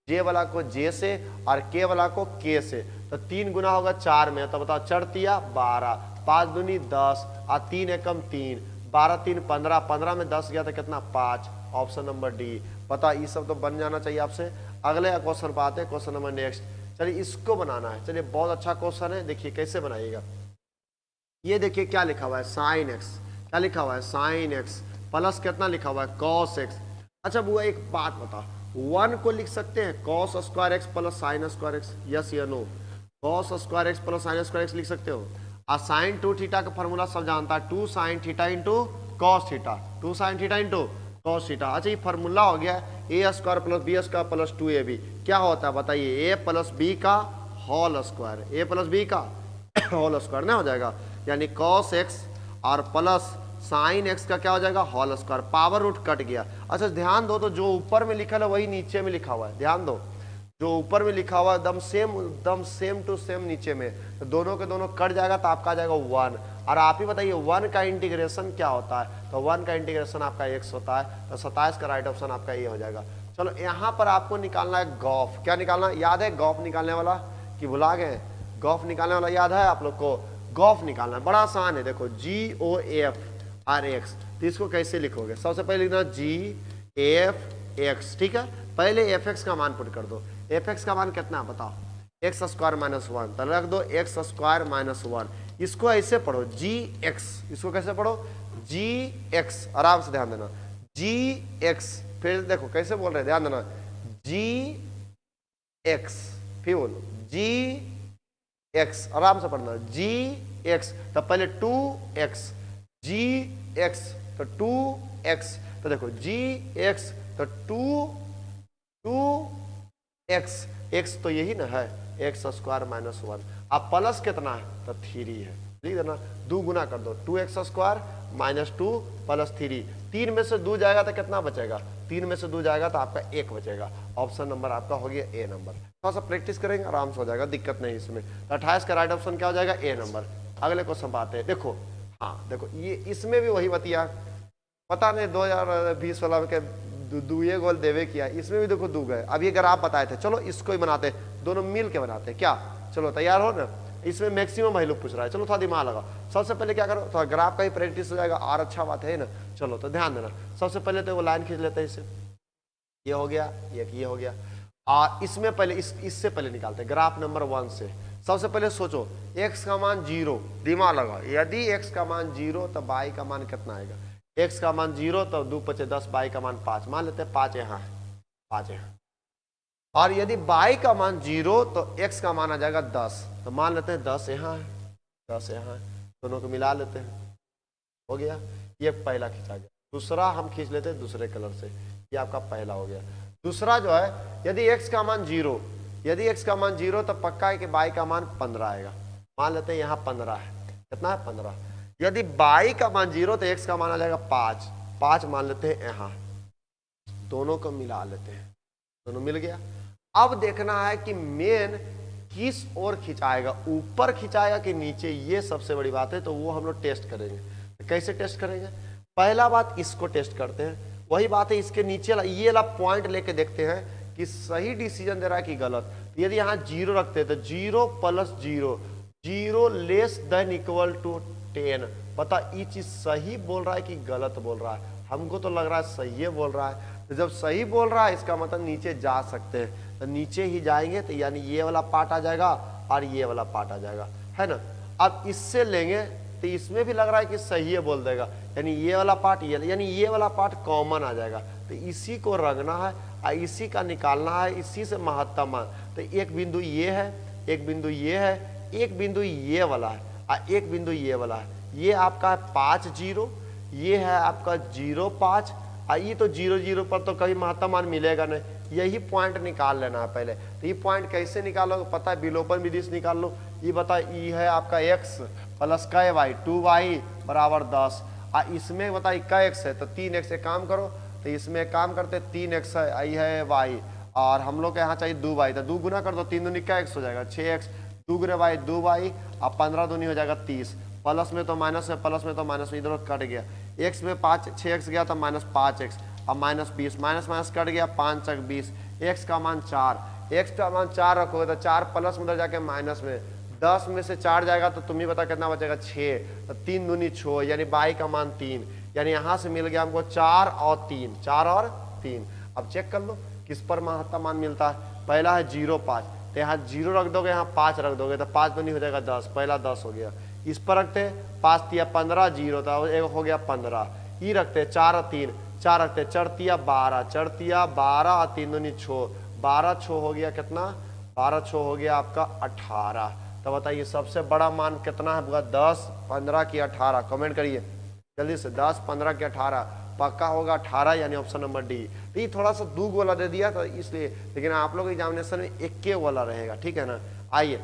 जे वाला को जे से और के वाला को के से, तो 3 गुना होगा 4 में, तो बताओ चढ़तिया 12, 5 दूनी 10 और 3 एकम 3, 12 3 15, 15 में 10 गया तो कितना 5, ऑप्शन नंबर डी। पता ये सब तो बन जाना चाहिए आपसे। अगले क्वेश्चन पर आते हैं, क्वेश्चन नंबर नेक्स्ट। चलिए इसको बनाना है। चलिए बहुत अच्छा क्वेश्चन है, देखिए कैसे बनाइएगा। ये देखिए क्या लिखा हुआ है साइन एक्स, क्या लिखा हुआ है साइन एक्स प्लस कितना लिखा हुआ है कॉस एक्स। अच्छा बुआ एक बात बता, 1 को लिख सकते हैं cos square X plus sine square X, yes या no? Cos square X plus sine square X लिख सकते हो। और साइन 2 थीटा का फॉर्मूला सब जानता है, 2 sine theta into cos theta, 2 sine theta into cos theta. अच्छा ये फॉर्मूला हो गया A square plus B square plus 2ab, क्या होता है बताइए? ए प्लस बी का whole square, A plus B का होल स्क्वायर ना हो जाएगा, यानी कॉस एक्स और प्लस साइन एक्स का क्या हो जाएगा whole square, power root cut गया। अच्छा ध्यान दो, तो जो ऊपर में लिखा है वही नीचे में लिखा हुआ है, ध्यान दो, जो ऊपर में लिखा हुआ है एकदम सेम टू सेम नीचे में, तो दोनों के दोनों कट जाएगा तो आपका आ जाएगा 1। और आप ही बताइए 1 का इंटीग्रेशन क्या होता है? तो 1 का इंटीग्रेशन आपका x होता है, तो 27 का राइट ऑप्शन आपका ये हो जाएगा। चलो यहाँ पर आपको निकालना है गॉफ, क्या निकालना याद है? गॉफ निकालने वाला कि भुला गए? गॉफ निकालने वाला याद है आप लोग को? गॉफ निकालना है, बड़ा आसान है। देखो GOF तो इसको कैसे लिखोगे? सबसे पहले लिखना GFX, ठीक है। पहले fx का मान पुट कर दो, fx का मान कितना बताओ? x स्क्वायर माइनस 1, तो रख दो x स्क्वायर माइनस 1। इसको ऐसे पढ़ो gx, इसको कैसे पढ़ो? gx, आराम से ध्यान देना, gx, फिर देखो कैसे बोल रहे हैं, ध्यान देना, gx, फिर बोलो gx, आराम से पढ़ना, gx, तो पहले 2x, gx तो 2x, तो देखो gx तो 2x, x तो यही ना है, x स्क्वायर माइनस 1, अब प्लस कितना है? तो 3 है, लिख देना, 2 गुना कर दो, 2x स्क्वायर माइनस 2 प्लस 3, 3 में से 2 जाएगा तो कितना बचेगा? 3 में से 2 जाएगा तो आपका 1 बचेगा। ऑप्शन नंबर आपका हो गया ए नंबर। थोड़ा सा प्रैक्टिस करेंगे आराम से हो जाएगा, दिक्कत नहीं इसमें। 28 का राइट ऑप्शन क्या हो जाएगा? ए नंबर। अगले क्वेश्चन पाते हैं। देखो हाँ देखो ये इसमें भी वही बतिया, पता नहीं 2020 वाला के दुए गोल देवे किया, इसमें भी देखो 2 गए। अभी अगर आप बताए थे, चलो इसको ही बनाते, दोनों मिल के बनाते, क्या? चलो तैयार हो ना? इसमें मैक्सिमम भाई लोग पूछ रहा है, चलो थोड़ा दिमाग लगाओ। सबसे पहले क्या करो, थोड़ा ग्राफ का ही प्रैक्टिस हो जाएगा और अच्छा बात है ना। चलो तो ध्यान देना, सबसे पहले तो वो लाइन खींच लेते हैं, इससे ये हो गया, ये हो गया, और इसमें पहले इससे पहले निकालते हैं ग्राफ नंबर 1 से। सबसे पहले सोचो x का मान 0, दिमाग लगाओ, यदि x का मान 0 तो y का मान कितना आएगा? x का मान 0 तो 2 5 10, y का मान 5, मान लेते हैं 5 यहाँ है, 5 यहाँ। और यदि y का मान 0 तो x का मान आ जाएगा 10, तो मान लेते हैं 10 यहाँ है, 10 यहाँ है, दोनों को मिला लेते हैं, हो गया। ये पहला खींचा गया। दूसरा हम खींच लेते हैं दूसरे कलर से, ये आपका पहला हो गया। दूसरा जो है, यदि x का मान 0, यदि x का मान 0 तो पक्का है कि y का मान 15 आएगा, मान लेते हैं यहाँ 15 है, कितना है? 15। यदि y का मान 0 तो x का मान आ जाएगा 5, 5 मान लेते हैं यहाँ, दोनों को मिला लेते हैं, दोनों मिल गया। अब देखना है कि मेन किस ओर खिंचाएगा, ऊपर खिंचाएगा कि नीचे, ये सबसे बड़ी बात है। तो वो हम लोग टेस्ट करेंगे। कैसे टेस्ट करेंगे? पहला बात इसको टेस्ट करते हैं, वही बात है इसके नीचे ये वाला पॉइंट लेके देखते हैं कि सही डिसीजन दे रहा है कि गलत। यदि यहाँ 0 रखते हैं तो 0 + 0, 0 लेस देन इक्वल टू 10, पता ये चीज सही बोल रहा है कि गलत बोल रहा है? हमको तो लग रहा है सही बोल रहा है। तो जब सही बोल रहा है इसका मतलब नीचे जा सकते हैं, तो नीचे ही जाएंगे, तो यानी ये वाला पार्ट आ जाएगा और ये वाला पार्ट आ जाएगा, है ना। अब इससे लेंगे तो इसमें भी लग रहा है कि सही है बोल देगा, यानी ये वाला पार्ट यानी ये वाला पार्ट कॉमन आ जाएगा। तो इसी को रखना है और इसी का निकालना है, इसी से महत्तम मान। तो एक बिंदु ये है, एक बिंदु ये है, एक बिंदु ये वाला है और एक बिंदु ये वाला है। ये आपका है 5 0, ये है आपका 0 5 और ये तो 0 0 पर तो कभी महत्तम मान मिलेगा नहीं। यही पॉइंट निकाल लेना है पहले। तो ये पॉइंट कैसे निकालोगे पता है, विलोपन विधि से निकाल लो। ये बता, ये है आपका x प्लस क वाई 2y बराबर 10 और इसमें बता का x है तो 3x से काम करो। तो इसमें काम करते 3x है, आई है y और हम लोग के यहाँ चाहिए 2y, तो 2 गुना कर दो, 3 दूनी का x हो जाएगा 6x, 2 गुना y 2y और 15 दूनी हो जाएगा 30। प्लस में तो माइनस है, प्लस में तो माइनस में, इधर कट गया। x में 6x गया था माइनस 5x अब माइनस 20, माइनस माइनस कट गया 5 तक 20, x का मान 4, x का मान 4 रखोगे तो 4 प्लस में उधर जाके माइनस में 10 में से 4 जाएगा तो तुम ही बता कितना बचेगा 6, तो 3 दूनी 6 यानी y का मान 3, यानी यहाँ से मिल गया हमको 4 और 3, 4 और 3। अब चेक कर लो किस पर महत्तम मान मिलता है। पहला है 0 5, तो यहाँ 0 रख दोगे, यहाँ 5 रख दोगे तो 5 दूनी हो जाएगा 10, पहला 10 हो गया। इस पर रखते 5 तिया 15 0 था, एक हो गया 15। ये रखते 4 और 3, 4 रखते 4 तिया 12, 4 तिया 12 और 3 दूनी 6, 12 6 हो गया कितना, 12 6 हो गया आपका 18। तो बताइए सबसे बड़ा मान कितना है, 10 15 की 18, कमेंट करिए जल्दी से। 10 15 की 18 पक्का होगा 18, यानी ऑप्शन नंबर डी। तो ये थोड़ा सा 2 वाला दे दिया था इसलिए, लेकिन आप लोग एग्जामिनेशन में 1 वाला रहेगा, ठीक है ना। आइए,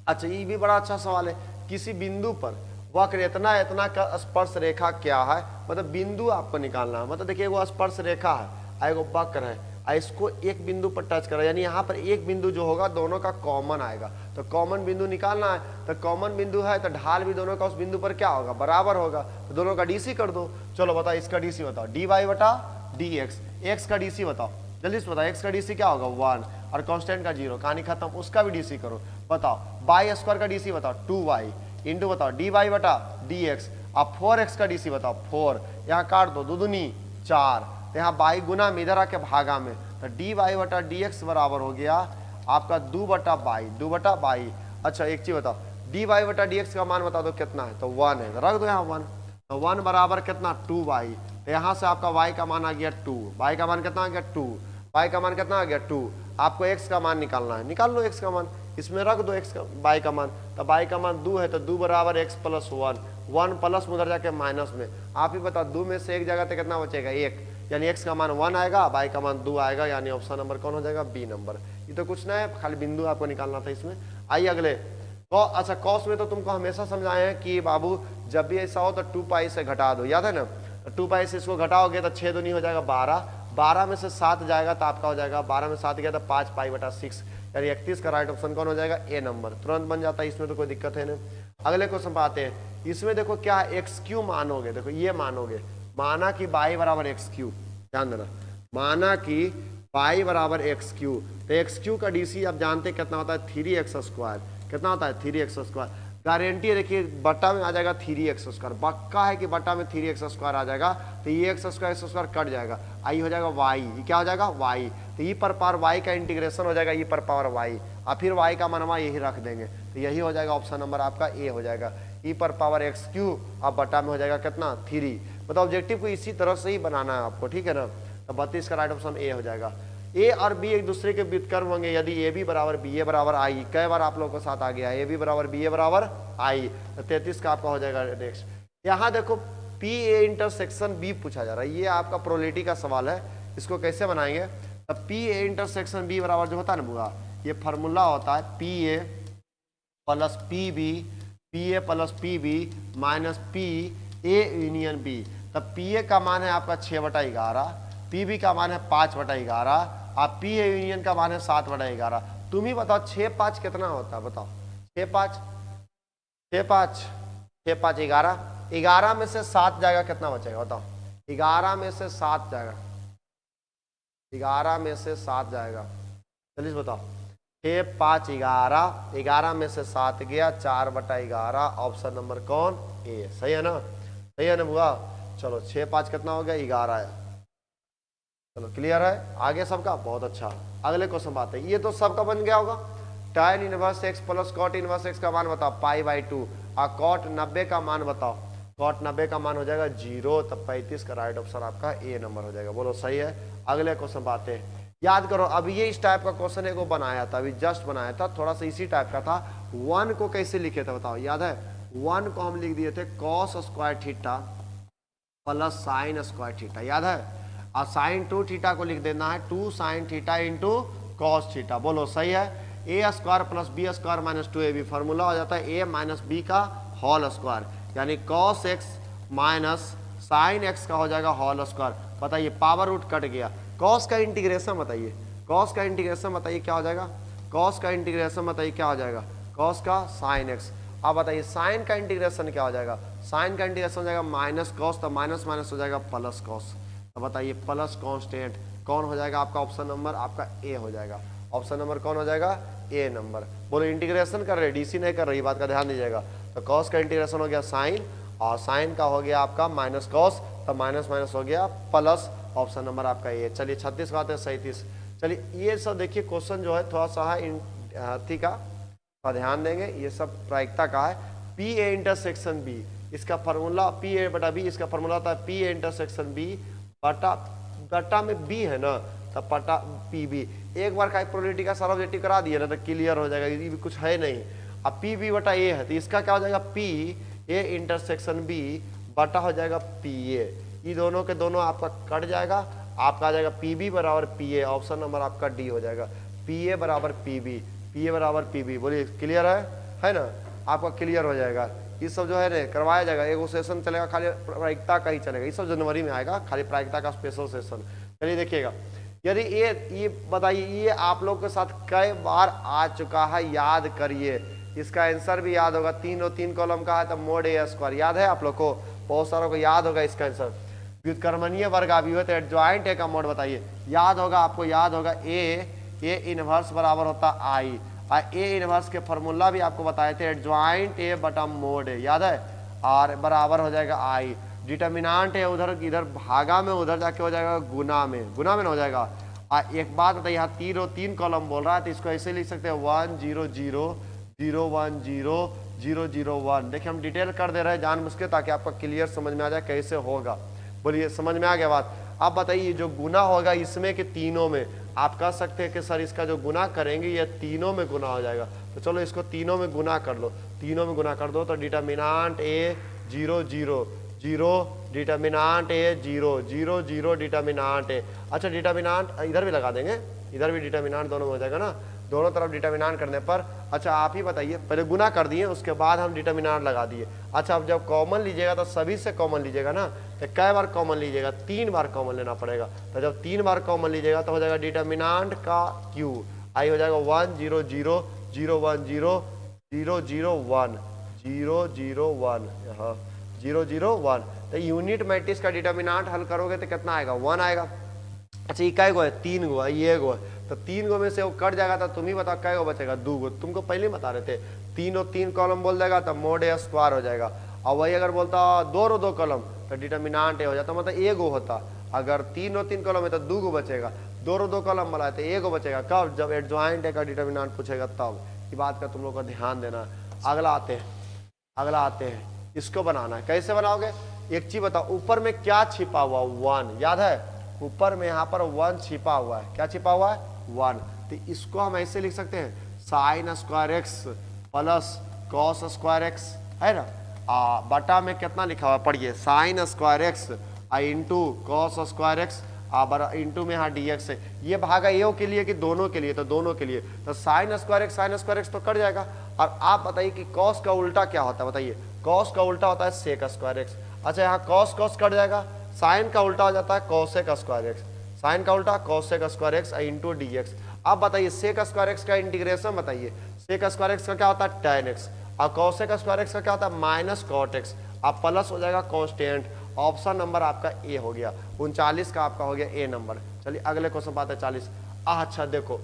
अच्छा ये भी बड़ा अच्छा सवाल है, किसी बिंदु पर वक्र इतना इतना का स्पर्श रेखा क्या है, मतलब बिंदु आपको निकालना है। मतलब देखिए वो स्पर्श रेखा है, एगो वक्र है, इसको एक बिंदु पर टच करा, यानी यहाँ पर एक बिंदु जो होगा दोनों का कॉमन आएगा। तो कॉमन बिंदु निकालना है, तो कॉमन बिंदु है तो ढाल भी दोनों का उस बिंदु पर क्या होगा, बराबर होगा। तो दोनों का डीसी कर दो। चलो बताओ इसका डीसी बताओ, dy बटा dx, x का डीसी बताओ जल्दी से बताओ, x का डीसी क्या होगा 1 और कांस्टेंट का 0, कहानी खत्म। उसका भी डीसी करो, बताओ बाई स्क्वायर का डीसी बताओ 2y इंटू बताओ dy बटा dx, अब 4x का डीसी बताओ 4, यहाँ काट दो 2 दूनी 4, तो यहाँ बाई गुना में इधर आके भागा में, तो dy बटा dx बराबर हो गया आपका 2 बटा बाई। अच्छा एक चीज बताओ, dy बटा dx का मान बता दो कितना है, तो 1 है, रख दो यहाँ 1, तो 1 बराबर कितना 2y, तो यहाँ से आपका y का मान आ गया 2, y का मान कितना आ गया 2, y का मान कितना आ गया 2। आपको x का मान निकालना है, निकाल लो x का मान, इसमें रख दो x का y का मान, तो y का मान 2 है तो 2 बराबर x प्लस 1, 1 प्लस में उधर जाके माइनस में, आप ही बताओ 2 में से एक जगह तो कितना बचेगा 1, यानी x का मान 1 आएगा, y का मान 2 आएगा, यानी ऑप्शन नंबर कौन हो जाएगा बी नंबर। ये तो कुछ ना है, खाली बिंदु आपको निकालना था इसमें। आइए अगले, अच्छा कॉस में तो तुमको हमेशा समझाए हैं कि बाबू जब भी ऐसा हो तो 2 पाई से घटा दो, याद है ना। 2 पाई से इसको घटाओगे तो 6 दूनी हो जाएगा 12, 12 में से 7 जाएगा तो आपका हो जाएगा, 12 में 7 गया तो 5 पाई बटा 6, यानी 31 का राइट ऑप्शन कौन हो जाएगा ए नंबर, तुरंत बन जाता है, इसमें तो कोई दिक्कत है नहीं। अगले क्वेश्चन पे आते हैं, इसमें देखो क्या एक्स क्यू मानोगे, देखो ये मानोगे, माना कि बाई बराबर एक्स क्यू, ध्यान देना, माना कि पाई बराबर एक्स क्यू, तो एक्स क्यू का डीसी आप जानते कितना होता है 3x स्क्वायर, कितना होता है 3x स्क्वायर, गारंटी है देखिए बट्टा में आ जाएगा 3x स्क्वायर, पक्का है कि बट्टा में 3x स्क्वायर आ जाएगा, तो ये x स्क्वायर कट जाएगा, आई हो जाएगा y, ये क्या हो जाएगा y, तो ई पर पावर y का इंटीग्रेशन हो जाएगा ई पर पावर y, और फिर y का मनवा यही रख देंगे, तो यही हो जाएगा ऑप्शन नंबर आपका ए हो जाएगा, ई पर पावर एक्स क्यू, अब बट्टा में हो जाएगा कितना 3। मतलब ऑब्जेक्टिव को इसी तरह से ही बनाना है आपको, ठीक है ना। तो 32 का राइट ऑप्शन ए हो जाएगा। ए और बी एक दूसरे के व्युत्क्रम होंगे, यदि ए बी बराबर बी ए बराबर आई, कई बार आप लोगों के साथ आ गया ए बी बराबर बी ए बराबर आई, तो 33 का आपका हो जाएगा नेक्स्ट। यहाँ देखो पी ए इंटरसेक्शन बी पूछा जा रहा है, ये आपका प्रोबेबिलिटी का सवाल है, इसको कैसे बनाएंगे। तो पी ए इंटरसेक्शन बी बराबर जो होता है ना बुआ, ये फार्मूला होता है P A plus P B, P A plus P B minus P A union B. तब पी ए का मान है आपका 6/11, पी बी का मान है 5/11, आप पी ए यूनियन का मान है 7/11। तुम ही बताओ 6 5 कितना होता है, बताओ 6 5 6 5 6 5 11, 11 में से 7 जाएगा कितना बचेगा बताओ, 11 में से 7 जाएगा, 11 में से 7 जाएगा, चलिए बताओ 6 5 11, 11 में से 7 गया 4/11, ऑप्शन नंबर कौन ए, सही है ना, सही है ना बुआ। चलो 6 5 कितना हो गया 11 है, चलो क्लियर है आगे सबका, बहुत अच्छा। अगले क्वेश्चन बात है, ये तो सबका बन गया होगा, tan inverse x plus cot inverse x का मान बताओ पाई/2, और कॉट 90 का मान बताओ, कॉट 90 का मान हो जाएगा 0, तब 35 का राइट ऑप्शन आपका ए नंबर हो जाएगा। बोलो सही है। अगले क्वेश्चन पे आते हैं। याद करो अभी ये इस टाइप का क्वेश्चन एक बनाया था, अभी जस्ट बनाया था, थोड़ा सा इसी टाइप का था। 1 को कैसे लिखे थे बताओ, याद है? 1 को हम लिख दिए थे cos square theta plus sine square theta, याद है? और साइन 2 थीटा को लिख देना है 2 sine theta into cos theta. बोलो सही है। A square plus B square minus 2ab, formula हो जाता है ए माइनस बी का होल स्क्वायर, यानी cos X minus sine X का हो जाएगा होल स्क्वायर। बताइए पावर रूट कट गया। कॉस का इंटीग्रेशन बताइए, कॉस का इंटीग्रेशन बताइए क्या हो जाएगा? कॉस का इंटीग्रेशन बताइए क्या हो जाएगा? कॉस का साइन एक्स। अब बताइए साइन का इंटीग्रेशन क्या हो जाएगा? साइन का इंटीग्रेशन हो जाएगा माइनस कॉस, तो माइनस माइनस हो जाएगा प्लस कॉस। तो बताइए प्लस कॉन्स्टेंट कौन हो जाएगा आपका? ऑप्शन नंबर आपका ए हो जाएगा। ऑप्शन नंबर कौन हो जाएगा? ए नंबर। बोलो इंटीग्रेशन कर रहे, डीसी नहीं कर रही, बात का ध्यान दीजिएगा। तो कॉस का इंटीग्रेशन हो गया साइन, और साइन का हो गया आपका माइनस कॉस, तो माइनस माइनस हो गया प्लस। ऑप्शन नंबर आपका ए। चलिए 36 बात है 37। चलिए ये सब देखिए क्वेश्चन जो है थोड़ा सा है ठीक है, ध्यान देंगे, ये सब प्रायिकता का है। पी ए इंटरसेक्शन बी, इसका फार्मूला पी ए बटा बी, इसका फार्मूला होता है पी ए इंटरसेक्शन बी बटा, बटा में बी है ना, तब पटा पी बी। एक बार का प्रोबेबिलिटी का सारा ऑब्जेक्टिव करा दिए ना तो क्लियर हो जाएगा, ये भी कुछ है नहीं। अब पी बी बटा ए है, तो इसका क्या हो जाएगा? पी ए इंटरसेक्शन बी बटा हो जाएगा पी ए। ये दोनों के दोनों आपका कट जाएगा, आपका आ जाएगा पी बी बराबर पी ए। ऑप्शन नंबर आपका डी हो जाएगा। पी ए बराबर पी बी, पी ए बराबर पी बी। बोलिए क्लियर है ना? आपका क्लियर हो जाएगा। ये सब जो है ना करवाया जाएगा, एगो सेशन चलेगा खाली प्रायिकता का ही चलेगा, ये सब जनवरी में आएगा, खाली प्रायिकता का स्पेशल सेशन। चलिए देखिएगा, यदि ये बताइए ये आप लोग के साथ कई बार आ चुका है, याद करिए। इसका आंसर भी याद होगा, 3 और 3 कॉलम का है, तो मोड ए स्क्वायर याद है आप लोग को, बहुत सारों को याद होगा इसका आंसर। व्युत्क्रमणीय वर्ग अभिव्यक्त एडजॉइंट ए का मोड बताइए, याद होगा आपको, याद होगा ए इनवर्स बराबर होता आई, और ए इनवर्स के फॉर्मूला भी आपको बताए थे, एडजॉइंट ए बटा मोड ए, याद है? और बराबर हो जाएगा आई। डिटर्मिनांट है उधर, इधर भागा में, उधर जाके हो जाएगा गुना में, गुना में ना हो जाएगा। एक बात बताइए, यहाँ 3 और 3 कॉलम बोल रहा है, तो इसको ऐसे लिख सकते हैं 1 0 0 0 1 0 0 0 1। देखिए हम डिटेल कर दे रहे हैं जानबूझ के, ताकि आपका क्लियर समझ में आ जाए कैसे होगा। बोलिए समझ में आ गया बात? अब बताइए जो गुना होगा इसमें कि तीनों में, आप कह सकते हैं कि सर इसका जो गुना करेंगे ये तीनों में गुना हो जाएगा, तो चलो इसको तीनों में गुना कर लो, तीनों में गुना कर दो, तो डिटर्मिनांट ए 0 0 0, डिटर्मिनांट ए 0 0 0, डिटर्मिनांट ए। अच्छा डिटर्मिनांट इधर भी लगा देंगे, इधर भी डिटर्मिनांट दोनों में हो जाएगा ना, दोनों तरफ डिटर्मिनांट करने पर। अच्छा आप ही बताइए, पहले गुना कर दिए उसके बाद हम डिटर्मिनांट लगा दिए। अच्छा अब जब कॉमन लीजिएगा तो सभी से कॉमन लीजिएगा ना, तो कै बार कॉमन लीजिएगा? 3 बार कॉमन लेना पड़ेगा। तो जब 3 बार कॉमन लीजिएगा तो हो जाएगा डिटर्मिनांट का क्यू, आई हो जाएगा 1 0 0 0 1 0 0 0 1 0 0 1, हाँ 0 0 1। तो यूनिट मैट्रिक्स का डिटर्मिनांट हल करोगे तो कितना आएगा? 1 आएगा। अच्छा ये कै गो है? 3 गो है, ये गो है, तो 3 गो में से वो कट जाएगा, तो तुम ही बताओ कै गो बचेगा? 2 गो। तुमको पहले ही बता रहे थे 3 और 3 कॉलम बोल देगा तो मोड ए स्क्वायर हो जाएगा, और वही अगर बोलता 2 और 2 कॉलम तो डिटर्मिनांट ए हो जाता, मतलब ए गो होता। अगर 3 और 3 कॉलम है तो 2 गो बचेगा, 2 और 2 कॉलम वाला है तो ए गो बचेगा। कब? जब एडजॉइंट ए का डिटर्मिनांट पूछेगा तब। ये बात का तुम लोग को ध्यान देना। अगला आते हैं, इसको बनाना है। कैसे बनाओगे? एक चीज बताओ, ऊपर में क्या छिपा हुआ? 1, याद है? ऊपर में यहाँ पर 1 छिपा हुआ है। क्या छिपा हुआ है? 1। तो इसको हम ऐसे लिख सकते हैं sign square X plus cos square x, है ना? बटा में कितना लिखा हुआ? पढ़िए, sign square x into cos square x into में यहाँ डी एक्स है। ये भागा ए के लिए कि दोनों के लिए? तो दोनों के लिए। तो साइन स्क्वायर एक्स तो कट जाएगा। और आप बताइए कि कॉस का उल्टा क्या होता है? बताइए, कॉस का उल्टा होता है सेक स्क्वायर एक्स। अच्छा यहाँ कॉस कट जाएगा, साइन का उल्टा हो जाता है कॉसेक स्क्वायर एक्स, साइन का उल्टा cosec square x into D x. अब बताइए सेक स्क्वायर एक्स का इंटीग्रेशन बताइए। सेक स्क्वायर एक्स का क्या होता है? tan एक्स, और कॉसेक स्क्वायर एक्स का क्या होता है? Minus cot x. अब प्लस हो जाएगा कॉन्स्टेंट। ऑप्शन नंबर आपका ए हो गया। 39 का आपका हो गया ए नंबर। चलिए अगले क्वेश्चन बात है 40। अच्छा देखो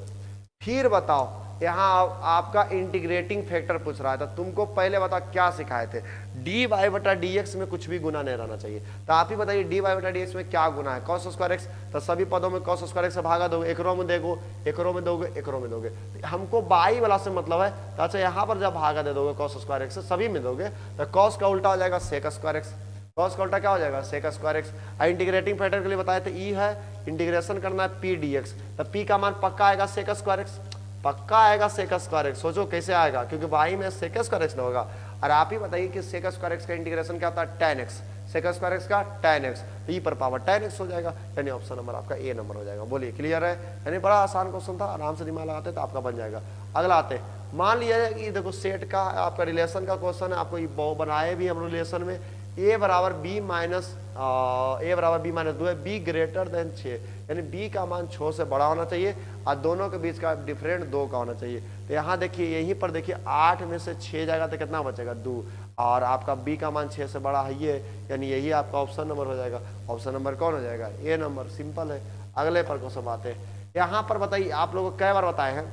फिर बताओ, यहाँ आपका इंटीग्रेटिंग फैक्टर पूछ रहा है, तो तुमको पहले बता क्या सिखाए थे, डी वाई बटा डी एक्स में कुछ भी गुना नहीं रहना चाहिए। तो आप ही बताइए डी वाई बटा डी एक्स में क्या गुना है, कॉस स्क्वायर एक्स, तो सभी पदों में कॉस स्क्वायर एक्स से भागा दोगे, एक रो में देखो, एक रो में दोगे, एक रो में दोगे, हमको बाई वाला से मतलब है। तो अच्छा यहाँ पर जब भागा दे दोगे कॉस स्क्वायर एक्स से, सभी में दोगे, तो कॉस का उल्टा हो जाएगा सेक स्क्वायर एक्स, कॉस का उल्टा क्या हो जाएगा sec square x. Integrating factor के लिए बताए थे ई है, इंटीग्रेशन करना है पी डी एक्स, तो पी का मान पक्का आएगा सेक स्क्वायर एक्स, पक्का आएगा सेक स्क्वायर एक्स। सोचो कैसे आएगा, क्योंकि बाई में सेक स्क्वायर एक्स ना होगा। और आप ही बताइए कि सेक स्क्वायर एक्स का इंटीग्रेशन क्या होता है, tan x, sec square x का tan x, तो ई पर पावर tan x हो जाएगा, यानी ऑप्शन नंबर आपका ए नंबर हो जाएगा। बोलिए क्लियर है, यानी बड़ा आसान क्वेश्चन था, आराम से दिमाग लगाते तो आपका बन जाएगा। अगला आते, मान लिया कि देखो सेट का आपका रिलेशन का क्वेश्चन है, आपको ये बनाए भी हम रिलेशन में, a बराबर b माइनस 2 है, b ग्रेटर देन 6, यानी b का मान 6 से बड़ा होना चाहिए और दोनों के बीच का डिफरेंट 2 का होना चाहिए। तो यहाँ देखिए, यहीं पर देखिए 8 में से 6 जाएगा तो कितना बचेगा 2, और आपका b का मान 6 से बड़ा है ये, यानी यही आपका ऑप्शन नंबर हो जाएगा। ऑप्शन नंबर कौन हो जाएगा, ए नंबर, सिंपल है। अगले पर क्वेश्चन आते हैं, यहाँ पर बताइए आप लोगों को कई बार बताए हैं,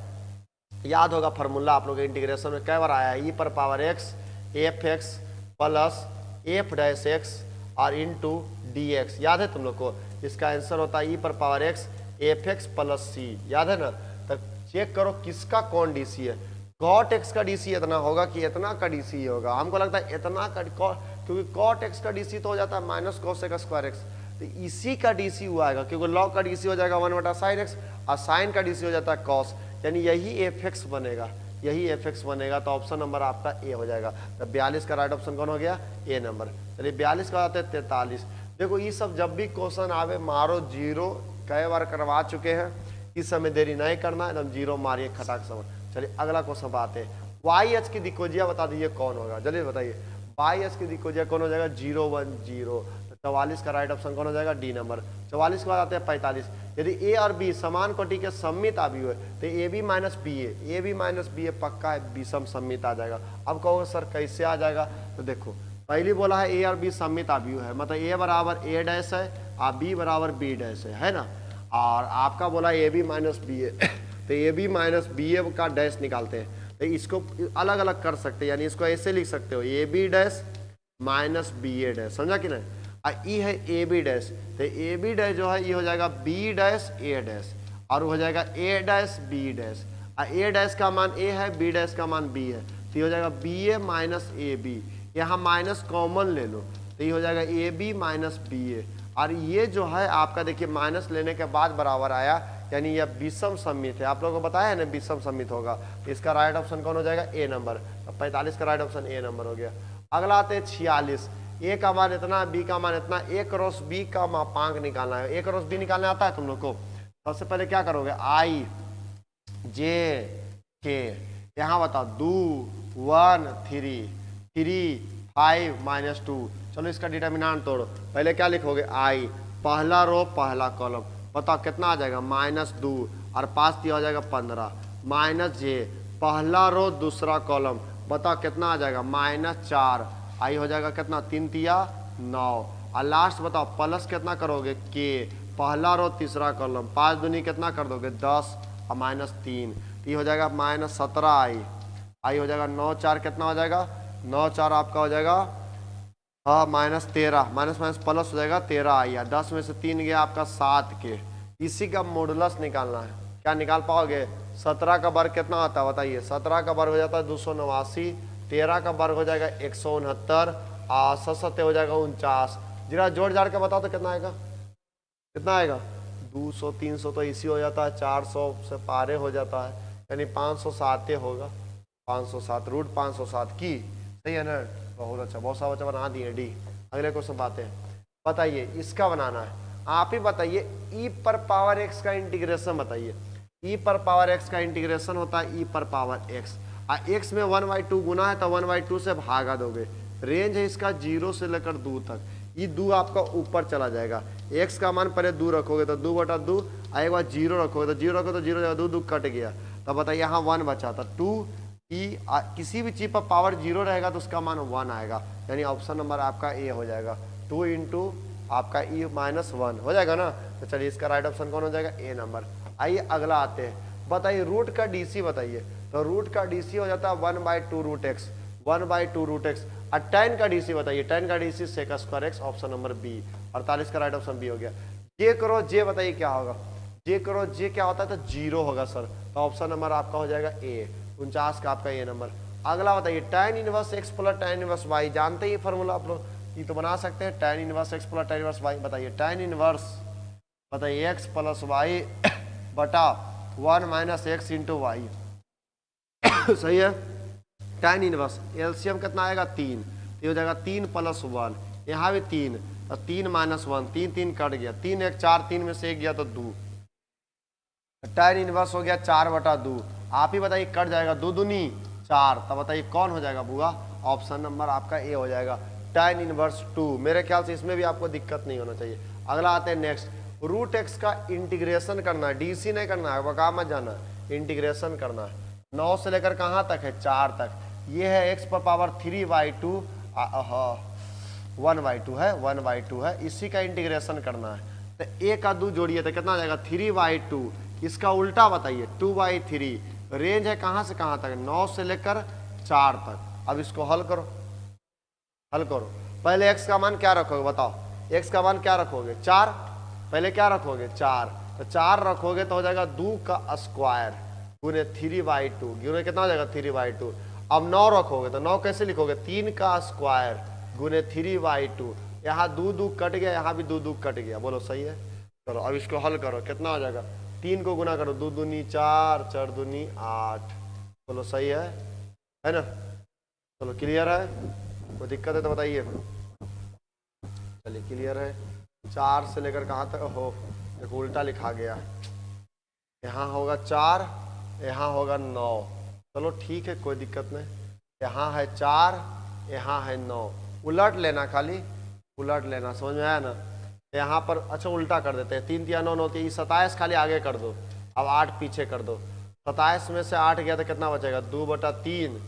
याद होगा फार्मूला आप लोग इंटीग्रेशन में कई बार आया है, ई पर power X F X plus F dash x और इंटू डी एक्स, याद है तुम लोग को। इसका आंसर होता है ई पर power X F X plus C, याद है ना। तो चेक करो किसका कौन डी सी है, कॉट एक्स का डी सी इतना होगा कि इतना का डी सी होगा, हमको लगता है इतना का, क्योंकि कॉट एक्स का डी सी तो हो जाता है minus cos x square x, तो इसी का डी सी हुआ आएगा, क्योंकि लॉग का डी सी हो जाएगा 1 बटा साइन एक्स और साइन का डी सी हो जाता है कॉस, यानी यही एफ एक्स बनेगा, यही एफ एक्स बनेगा। तो ऑप्शन नंबर आपका ए हो जाएगा। तो 42 का राइट ऑप्शन कौन हो गया, ए नंबर। चलिए 42 का आते हैं 43। देखो ये सब जब भी क्वेश्चन आवे मारो जीरो, कई बार करवा चुके हैं, इस समय देरी नहीं करना, एकदम जीरो मारिए खटाक समझ। चलिए अगला क्वेश्चन आते हैं, वाई एच की दिकोजिया बता दीजिए कौन होगा, चलिए बताइए वाई एच की दिकोजिया कौन हो जाएगा, 0 1 0। 44 का राइट ऑप्शन कौन हो जाएगा, डी नंबर। 44 के बाद आते हैं 45, यदि ए और बी समान कोटि के सममित आव्यूह है तो ए बी माइनस बी ए पक्का है विषम सममित आ जाएगा। अब कहोगे सर कैसे आ जाएगा, तो देखो पहली बोला है ए और बी सममित आव्यूह है, मतलब ए बराबर ए डैश है और बी बराबर बी डैश है ना, और आपका बोला ए बी माइनस बी ए, तो ए बी माइनस बी ए का डैश निकालते हैं, तो इसको अलग अलग कर सकते हैं, यानी इसको ऐसे लिख सकते हो A B dash minus B A dash, समझा कि नहीं। ई है ए बी डैश, तो ए बी डैश जो है ये हो जाएगा बी डैश ए डैश, और हो जाएगा ए डैश बी डैश, ए डैश का मान ए है, बी डैश का मान बी है, तो ये हो जाएगा B A minus A B, यहाँ माइनस कॉमन ले लो, तो ये हो जाएगा A B minus B A, और ये जो है आपका देखिए माइनस लेने के बाद बराबर आया, यानी यह विषम सममित है। आप लोगों को बताया है ना विषम सममित होगा, तो इसका राइट ऑप्शन कौन हो जाएगा, ए नंबर। 45 का राइट ऑप्शन ए नंबर हो गया। अगला आते हैं 46, ए का मान इतना, बी का मान इतना, ए क्रॉस बी का मापांक निकालना है। ए क्रॉस बी निकालने आता है तुम लोग को, सबसे पहले क्या करोगे, आई जे के, यहाँ बताओ 2 1 3 3 5 माइनस 2, चलो इसका डिटर्मिनेंट तोड़ो। पहले क्या लिखोगे, आई पहला रो पहला कॉलम, बताओ कितना आ जाएगा -2 और 5 दिया हो जाएगा 15, माइनस जे पहला रो दूसरा कॉलम, बताओ कितना आ जाएगा -4, आई हो जाएगा कितना 3 तिया 9, और लास्ट बताओ प्लस कितना करोगे के पहला रो तीसरा कॉलम, 5 दूनी कितना कर दोगे 10 और -3, ये हो जाएगा -17 आई हो जाएगा 9 4 कितना हो जाएगा 9 4 आपका हो जाएगा हाँ -13, माइनस माइनस प्लस हो जाएगा 13 आई, 10 में से 3 गया आपका 7 के, इसी का मॉडुलस निकालना है। क्या निकाल पाओगे, 17 का वर्ग कितना होता है बताइए, 17 का वर्ग हो जाता है 289, 13 का वर्ग हो जाएगा 169 और 7 हो जाएगा 49, जरा जोड़ जाड़ के बताओ तो कितना आएगा, कितना आएगा 200 300 तो इसी हो जाता है, 400 से पारे हो जाता है, यानी 507 होगा, 507 रूट 507 की, सही है ना। बहुत अच्छा, बहुत सारा बच्चा बना दिए डी। अगले क्वेश्चन बातें हैं, बताइए इसका बनाना है, आप ही बताइए ई पर पावर एक्स का इंटीग्रेशन बताइए। ई पर पावर एक्स का इंटीग्रेशन होता है ई पर पावर एक्स, और एक्स में 1/2 गुना है तो 1/2 से भागा दोगे, रेंज है इसका 0 से लेकर 2 तक, ये 2 आपका ऊपर चला जाएगा, एक्स का मान पहले 2 रखोगे तो 2/2, एक बार 0 रखोगे तो 0 रखोगे तो 0 जाएगा, 2 2 कट गया, तब बताइए यहाँ 1 बचा था 2 ई, किसी भी चीज पर पावर 0 रहेगा तो उसका मान 1 आएगा, यानी ऑप्शन नंबर आपका ए हो जाएगा, 2 इंटू आपका ई -1 हो जाएगा ना। तो चलिए इसका राइट ऑप्शन कौन हो जाएगा, ए नंबर। आइए अगला आते हैं, बताइए रूट का डीसी बताइए, तो रूट का डीसी हो जाता है 1/2 रूट एक्स, 1/2 रूट एक्स। और tan का डीसी बताइए, tan का DC sec square x, option number B, 48 का राइट ऑप्शन बी हो गया। जे करो जे बताइए क्या होगा, जे करो जे क्या होता है, तो जीरो होगा सर, तो ऑप्शन नंबर आपका हो जाएगा ए, 49 का आपका ए नंबर। अगला बताइए tan inverse x plus tan inverse y, जानते ही फॉर्मूला आप लोग, ये तो बना सकते हैं tan inverse x plus tan inverse y. बताइए tan इनवर्स बताइए एक्स प्लस वाई बटा 1 माइनस एक्स इंटू वाई सही है। tan इनवर्स एलसीएम कितना आएगा 3, तो हो जाएगा 3 प्लस 1, यहाँ भी 3, तो 3 माइनस 1, 3 3 कट गया, 3 1 4, 3 में से 1 गया तो 2, tan इनवर्स हो गया 4/2। आप ही बताइए कट जाएगा 2 दूनी 4, तब बताइए कौन हो जाएगा बुआ, ऑप्शन नंबर आपका ए हो जाएगा, tan इनवर्स 2। मेरे ख्याल से इसमें भी आपको दिक्कत नहीं होना चाहिए। अगला आते हैं नेक्स्ट, रूट एक्स का इंटीग्रेशन करना है, डीसी नहीं करना है, वका मत जाना, इंटीग्रेशन करना है। 9 से लेकर कहाँ तक है, 4 तक। ये है एक्स पर पावर 3/2 1/2 है, 1/2 है, इसी का इंटीग्रेशन करना है। तो ए का 2 जोड़िए तो कितना आ जाएगा 3/2, इसका उल्टा बताइए 2/3। रेंज है कहाँ से कहाँ तक, 9 से लेकर 4 तक। अब इसको हल करो, हल करो। पहले x का मान क्या रखोगे बताओ, x का मान क्या रखोगे 4, पहले क्या रखोगे 4, तो 4 रखोगे तो हो जाएगा 2 का स्क्वायर गुने 3/2, गुने कितना हो जाएगा 3/2। अब 9 रखोगे तो 9 कैसे लिखोगे, 3 का स्क्वायर गुने 3/2, यहाँ 2 2 कट गया, यहाँ भी 2 2 कट गया, बोलो सही है। चलो अब इसको हल करो, कितना हो जाएगा, 3 को गुना करो, 2 दूनी 4, 4 दूनी 8, बोलो सही है ना। चलो क्लियर है, कोई दिक्कत है तो बताइए। चलिए क्लियर है, 4 से लेकर कहाँ तक हो, देखो उल्टा लिखा गया, यहाँ होगा 4, यहाँ होगा 9, चलो ठीक है कोई दिक्कत नहीं, यहाँ है 4, यहाँ है 9, उलट लेना, खाली उलट लेना, समझ में आया ना। यहाँ पर अच्छा उल्टा कर देते हैं, 3 3 9 9, 27 खाली आगे कर दो, अब 8 पीछे कर दो, 27 में से 8 गया तो कितना बचेगा 2/3,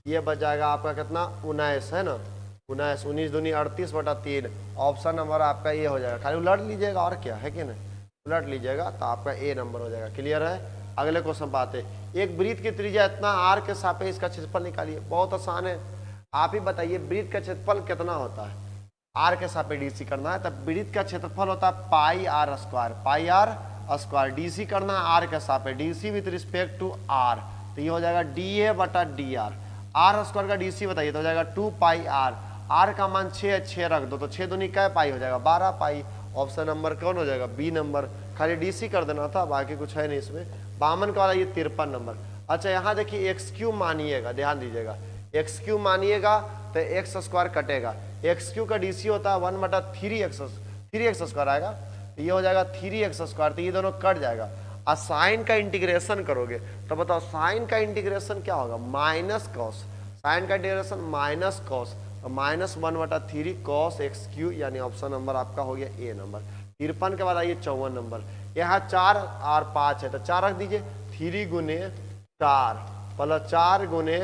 ये बच जाएगा आपका कितना 19 है ना, 19, 19 दूनी 38/3, ऑप्शन नंबर आपका ये हो जाएगा। खाली उलट लीजिएगा और क्या है कि नहीं, उलट लीजिएगा तो आपका ए नंबर हो जाएगा। क्लियर है। अगले क्वेश्चन पे आते, एक वृत्त की त्रिज्या इतना आर के सापेक्ष इसका क्षेत्रफल निकालिए। बहुत आसान है, आप ही बताइए वृत्त का क्षेत्रफल कितना होता है, आर के सापेक्ष डीसी करना है, तब वृत्त का क्षेत्रफल होता है pi R square, pi R square, DC करना है आर के सापेक्ष, DC with respect to R, तो ये हो जाएगा DA/DR। आर स्क्वायर का डीसी बताइए तो हो जाएगा 2 पाई आर, आर का मान 6 है, 6 रख दो तो 6 दूनी क्या पाई हो जाएगा 12 पाई, ऑप्शन नंबर कौन हो जाएगा बी नंबर। खाली डीसी कर देना था, बाकी कुछ है नहीं इसमें। 52 का वाला ये 53 नंबर। अच्छा यहाँ देखिए एक्स क्यू मानिएगा, ध्यान दीजिएगा, एक्स क्यू मानिएगा तो एक्स स्क्वायर कटेगा, एक्स क्यू का डीसी होता है 1/3x स्क्वायर आएगा, तो ये हो जाएगा 3x स्क्वायर, तो ये दोनों कट जाएगा। और साइन का इंटीग्रेशन करोगे तो बताओ साइन का इंटीग्रेशन क्या होगा, माइनस कॉस, साइन का इंटीग्रेशन माइनस कॉस, तो -1/3 cos x3, यानी ऑप्शन नंबर आपका हो गया ए नंबर। 53 के बाद आइए 54 नंबर, यहाँ 4 और 5 है तो 4 रख दीजिए, 3 गुने 4 प्लस 4 गुने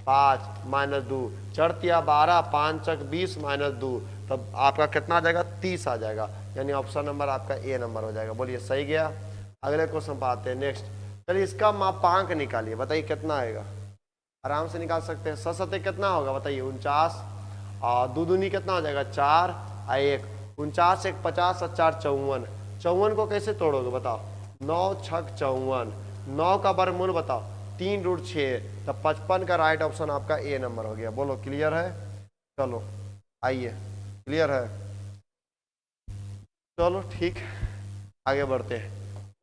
5 माइनस 2, 4 तिया 12, 5 चक 20 माइनस 2, तब आपका कितना आ जाएगा 30 आ जाएगा, यानी ऑप्शन नंबर आपका ए नंबर हो जाएगा। बोलिए सही गया। अगले क्वेश्चन पर आते हैं नेक्स्ट। चलिए इसका मापांक निकालिए, बताइए कितना आएगा, आराम से निकाल सकते हैं। सत कितना होगा बताइए 49, और 2 दूनी कितना हो जाएगा 4 और 1, 49 1 50 और 4 54, 54 को कैसे तोड़ोगे बताओ, 9 6 54, 9 का वर्गमूल बताओ 3√6, तो 55 का राइट ऑप्शन आपका ए नंबर हो गया। बोलो क्लियर है। चलो आइए क्लियर है, चलो ठीक आगे बढ़ते हैं,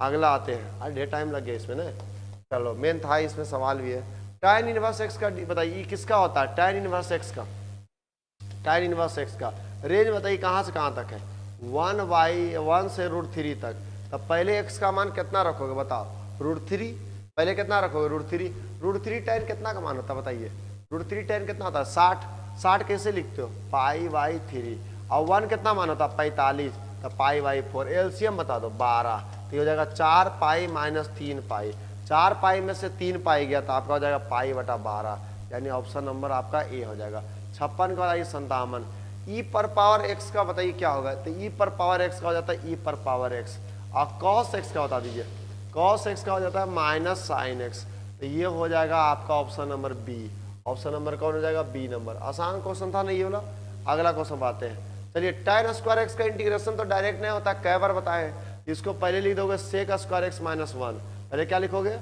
अगला आते हैं। आज ढेर टाइम लग गया इसमें ना, चलो मेन था इसमें सवाल भी है। tan इनवर्स एक्स का बताइए किसका होता है, tan इनवर्स एक्स का, tan इनवर्स एक्स का रेंज बताइए कहाँ से कहाँ तक है, 1/1 से √3 तक। तब पहले x का मान कितना रखोगे बताओ, √3, पहले कितना रखोगे √3, √3 tan कितना का मान होता है बताइए, √3 tan कितना होता है 60, 60 कैसे लिखते हो π/3, और 1 कितना मान होता है 45, तो π/4, एलसीएम बता दो 12, तो ये हो जाएगा 4 पाई माइनस 3 पाई, 4 पाई में से 3 पाई गया तो आपका हो जाएगा π/12, यानी ऑप्शन नंबर आपका ए हो जाएगा। 56 का बताइए 57, ई पर पावर एक्स का बताइए क्या होगा, तो ई पर पावर एक्स का हो जाता है ई पर पावर एक्स, और कॉस एक्स का बता दीजिए, कॉस एक्स का हो जाता है माइनस साइन एक्स, तो ये हो जाएगा आपका option number B. Option number कौन हो जाएगा? B number. आसान क्वेश्चन था ना ये वाला। अगला क्वेश्चन पाते हैं। चलिए tan स्क्वायर एक्स का इंटीग्रेशन तो डायरेक्ट नहीं होता, कई बार बताए। इसको पहले लिख दोगे sec square x minus one. पहले क्या लिखोगे?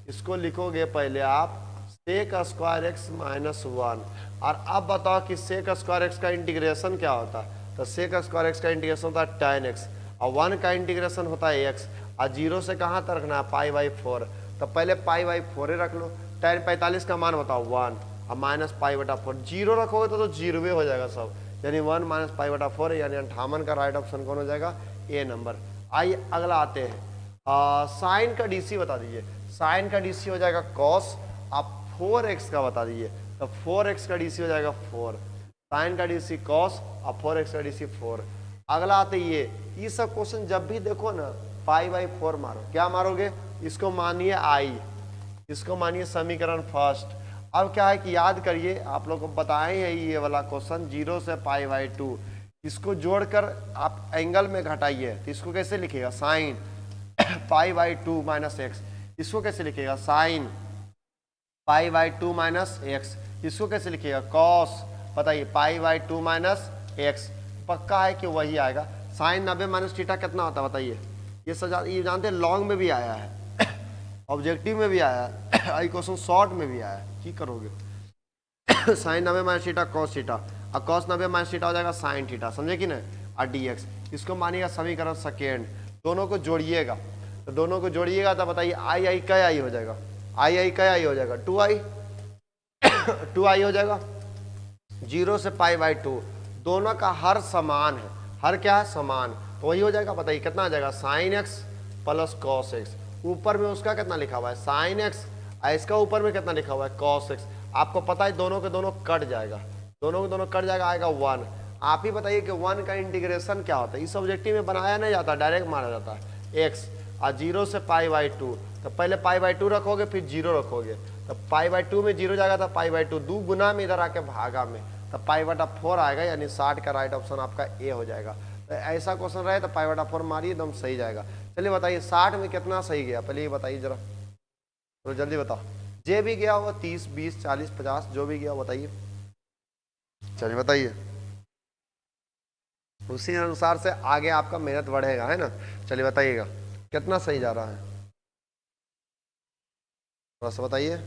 इसको लिखोगे पहले आप sec square x minus one. और अब बताओ कि सेक स्क्वायर एक्स का इंटीग्रेशन क्या होता है? तो सेक स्क्वायर एक्स का इंटीग्रेशन होता है tan एक्स, और वन का इंटीग्रेशन होता है एक्स, और जीरो से कहाँ तक रखना है? Pi by four. तो पहले पाई बाई फोर रख लो। tan 45 का मान बताओ 1, और माइनस पाई बटा फोर। जीरो रखोगे तो जीरो भी हो जाएगा सब, यानी 1 माइनस पाई बटा फोर, यानी 58 का राइट ऑप्शन कौन हो जाएगा? ए नंबर। आइए अगला आते हैं। साइन का डीसी बता दीजिए। साइन का डीसी हो जाएगा कॉस। आप 4x का बता दीजिए, तो 4x का डीसी हो जाएगा 4। साइन का डीसी कॉस और 4x का डीसी 4। अगला आते ये सब क्वेश्चन जब भी देखो ना, पाई बाई फोर मारो। क्या मारोगे? इसको मानिए आई, इसको मानिए समीकरण फर्स्ट। अब क्या है कि याद करिए, आप लोग को बताए हैं ये वाला क्वेश्चन 0 से पाई बाई 2, इसको जोड़कर आप एंगल में घटाइए, तो इसको कैसे लिखिएगा? Sine pi by 2 minus x. इसको कैसे लिखिएगा? Sine pi by 2 minus x. इसको कैसे लिखिएगा? कॉस, बताइए, पाई बाई 2 माइनस एक्स। पक्का है कि वही आएगा। साइन 90 माइनस थीटा कितना होता है बताइए? ये जानते हैं, लॉन्ग में भी आया है, ऑब्जेक्टिव में भी आया है, क्वेश्चन शॉर्ट में भी आया है। की करोगे? Sine 90 minus theta cos theta, और कॉस 90 माइनस थीटा हो जाएगा साइन थीटा, समझे कि नहीं? और डी एक्स। इसको मानिएगा समीकरण सेकेंड। दोनों को जोड़िएगा, तो दोनों को जोड़िएगा तो बताइए आई आई क्या आई हो जाएगा? आई आई क्या आई हो जाएगा? 2i 2i हो जाएगा। 0 से पाई बाई 2, दोनों का हर समान है। हर क्या है? समान। तो वही हो जाएगा। बताइए कितना आ जाएगा? Sine x plus cos x. ऊपर में उसका कितना लिखा हुआ है? Sine x. इसका ऊपर में कितना लिखा हुआ है? Cos x. आपको पता है दोनों के दोनों कट जाएगा, दोनों के दोनों कट जाएगा, आएगा 1। आप ही बताइए कि 1 का इंटीग्रेशन क्या होता है? इस ऑब्जेक्टिव में बनाया नहीं जाता, डायरेक्ट मारा जाता है एक्स। और 0 से पाई बाई 2, तो पहले पाई बाई 2 रखोगे, फिर 0 रखोगे, तो पाई बाई 2 में 0 जाएगा, तो पाई बाई 2 2 गुना में इधर आके भागा में, तो पाई बटा 4 आएगा, यानी 60 का राइट ऑप्शन आपका ए हो जाएगा। तो ऐसा क्वेश्चन रहे तो पाई बटा 4 मारिए, एकदम सही जाएगा। चलिए बताइए 60 में कितना सही गया? पहले ये बताइए जरा, तो जल्दी बताओ। जे भी गया हो 30, 20, 40, 50, जो भी गया बताइए। चलिए बताइए, उसी अनुसार से आगे आपका मेहनत बढ़ेगा, है ना? चलिए बताइएगा कितना सही जा रहा है, थोड़ा सा बताइए।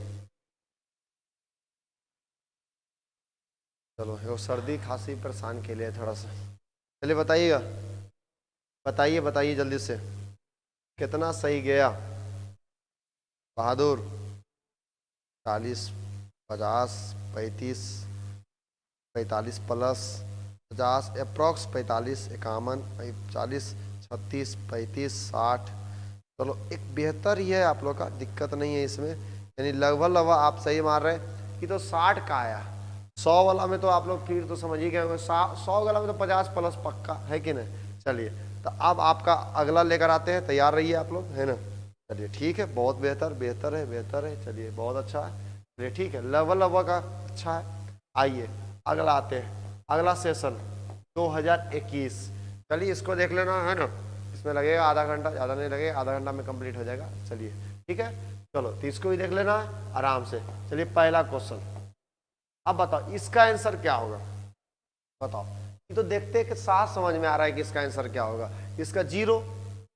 चलो, वो सर्दी खांसी परेशान के लिए थोड़ा सा। चलिए बताइएगा, बताइए बताइए जल्दी से, कितना सही गया? बहादुर 40, 50, 35, 45 प्लस 50, अप्रॉक्स 45, 51, 40, 36, 35, 60। चलो, एक बेहतर ही है आप लोग का, दिक्कत नहीं है इसमें, यानी लगभग आप सही मार रहे हैं कि तो 60 का आया। 100 वाला में तो आप लोग फिर तो समझ ही गए होंगे, 100 वाला में तो 50 प्लस पक्का है कि नहीं? चलिए, तो अब आपका अगला लेकर आते हैं, तैयार रहिए आप लोग, है ना? चलिए ठीक है, बहुत बेहतर, बेहतर है, बेहतर है। चलिए बहुत अच्छा है, चलिए ठीक है, लेवल का अच्छा है। आइए अगला आते हैं, अगला सेशन 2021। चलिए इसको देख लेना, है ना? इसमें लगेगा आधा घंटा, ज़्यादा नहीं लगेगा, आधा घंटा में कंप्लीट हो जाएगा। चलिए ठीक है, चलो तो इसको भी देख लेना है आराम से। चलिए पहला क्वेश्चन, अब बताओ इसका आंसर क्या होगा? बताओ, ये तो देखते कि साफ समझ में आ रहा है कि इसका आंसर क्या होगा। इसका 0,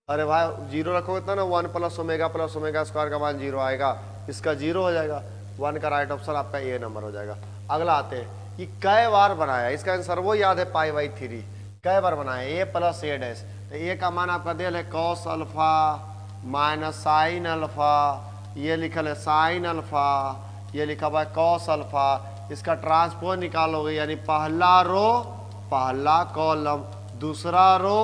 अरे भाई 0 रखोगे तो ना 1 प्लस ओमेगा स्क्वायर का मान 0 आएगा, इसका 0 हो जाएगा। 1 का राइट ऑप्शन आपका ए नंबर हो जाएगा। अगला आते हैं, ये कै बार बनाया? इसका आंसर वो याद है, पाई बाई 3। कै बार बनाया? ए प्लस ए डैश। तो ए का मान आपका दिल है cos alpha minus sine alpha, ये लिखल है साइन अल्फा, ये लिखा हुआ है कॉस अल्फा। इसका ट्रांसपोज निकालोगे, यानी पहला रो पहला कॉलम, दूसरा रो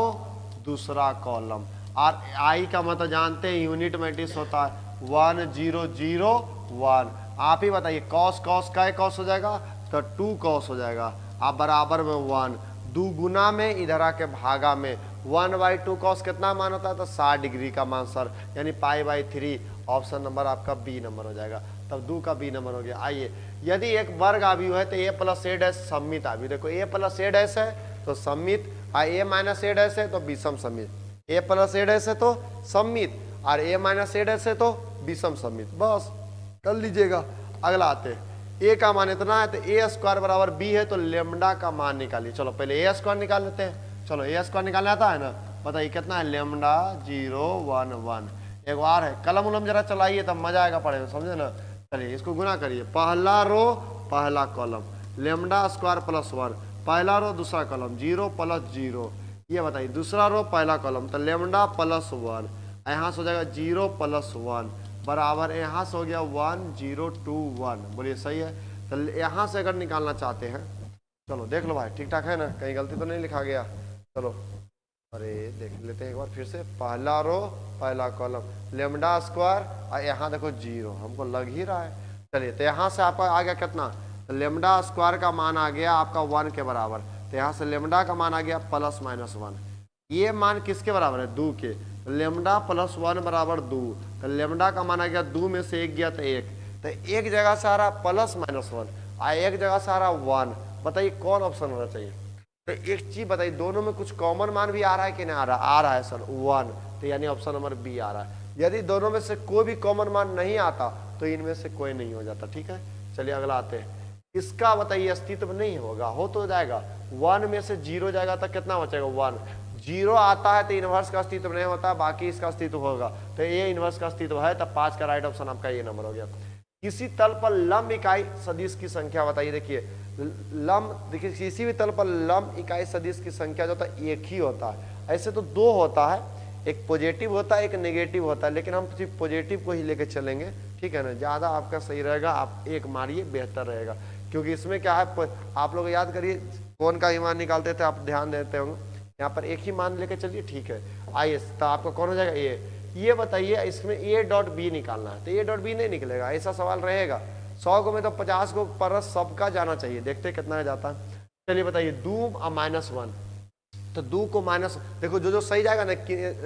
दूसरा कॉलम। और आई का मतलब जानते हैं यूनिट मैट्रिक्स होता है 1 0 0 1। आप ही बताइए, कॉस कॉस का कॉस हो जाएगा तो 2 कॉस हो जाएगा, आप बराबर में 1, 2 गुना में इधर आके भागा में 1/2 कॉस कितना मान होता है? तो 60 डिग्री का मान सर, यानी पाई बाई 3। ऑप्शन नंबर आपका बी नंबर हो जाएगा। तब 2 का बी नंबर हो गया। आइए, यदि एक वर्ग आव्यूह है तो ए प्लस ए डैश सममित आव्यूह। देखो ए प्लस ए डैश है तो सममित, और ए माइनस ए डैश है तो विषम सममित। ए प्लस ए डैश है तो सममित, और a माइनस ए डैश है तो विषम समित, बस कर लीजिएगा। अगला आते हैं, a का मान इतना है तो a स्क्वायर बराबर b है, तो लेमडा का मान निकालिए। चलो पहले a स्क्वायर निकाल लेते हैं। चलो a स्क्वायर निकालने आता है ना, बताइए कितना है, लेमडा 0 1 1। एक बार है, कलम उलम जरा चलाइए तब मजा आएगा पढ़े में, समझे ना। चलिए इसको गुना करिए, पहला रो पहला कॉलम, लेमडा स्क्वायर प्लस 1, पहला रो दूसरा कॉलम 0 प्लस 0, ये बताइए दूसरा रो पहला कॉलम तो लेमडा प्लस 1, यहाँ से हो जाएगा 0 प्लस 1 बराबर यहाँ से हो गया 1 0 2 1। बोलिए सही है। तो यहाँ से अगर निकालना चाहते हैं, चलो देख लो भाई ठीक ठाक है ना, कहीं गलती तो नहीं लिखा गया। चलो अरे देख लेते हैं एक बार फिर से, पहला रो पहला कॉलम लेमडा स्क्वायर और यहाँ देखो 0, हमको लग ही रहा है। चलिए तो यहाँ से आपका आ गया कितना, तो लेमडा स्क्वायर का मान आ गया आपका 1 के बराबर, तो यहाँ से लेमडा का मान आ गया प्लस माइनस 1। ये मान किसके बराबर है, 2 के, तो लेमडा प्लस 1 बराबर 2, तो लेमडा का मान आ गया 2 में से 1 गया तो 1, तो एक जगह से आ रहा प्लस माइनस 1 और एक जगह से आ रहा 1। बताइए कौन ऑप्शन होना चाहिए। तो एक चीज बताइए, दोनों में कुछ कॉमन मान भी आ रहा है कि नहीं आ रहा, आ रहा है सर 1, तो यानी ऑप्शन नंबर बी आ रहा है। यदि दोनों में से कोई भी कॉमन मान नहीं आता तो इनमें से कोई नहीं हो जाता। ठीक है, चलिए अगला आते हैं, इसका बताइए अस्तित्व नहीं होगा, हो तो जाएगा 1 में से 0 जाएगा तो कितना बचेगा 1, 0 आता है तो इनवर्स का अस्तित्व नहीं होता, बाकी इसका अस्तित्व होगा, तो ये इनवर्स का अस्तित्व है, तब 5 का राइट ऑप्शन आपका ये नंबर हो गया। किसी तल पर लंब इकाई सदिश की संख्या बताइए। देखिए लंब, देखिए किसी भी तल पर लंब इकाई सदिश की संख्या जो होता है एक ही होता है। ऐसे तो 2 होता है, एक पॉजिटिव होता है एक नेगेटिव होता है, लेकिन हम सिर्फ पॉजिटिव को ही लेके चलेंगे, ठीक है ना, ज़्यादा आपका सही रहेगा, आप एक मारिए बेहतर रहेगा। क्योंकि इसमें क्या है, आप लोग याद करिए कौन का मान निकालते थे, आप ध्यान देते होंगे, यहाँ पर एक ही मान लेके चलिए, ठीक है। आइए तो आपका कौन हो जाएगा ये बताइए, इसमें a डॉट बी निकालना है, तो a डॉट बी नहीं निकलेगा, ऐसा सवाल रहेगा। 100 को में तो 50 को पर सबका जाना चाहिए, देखते कितना जाता है। चलिए बताइए 2 माइनस 1, तो 2 को माइनस, देखो जो सही जाएगा ना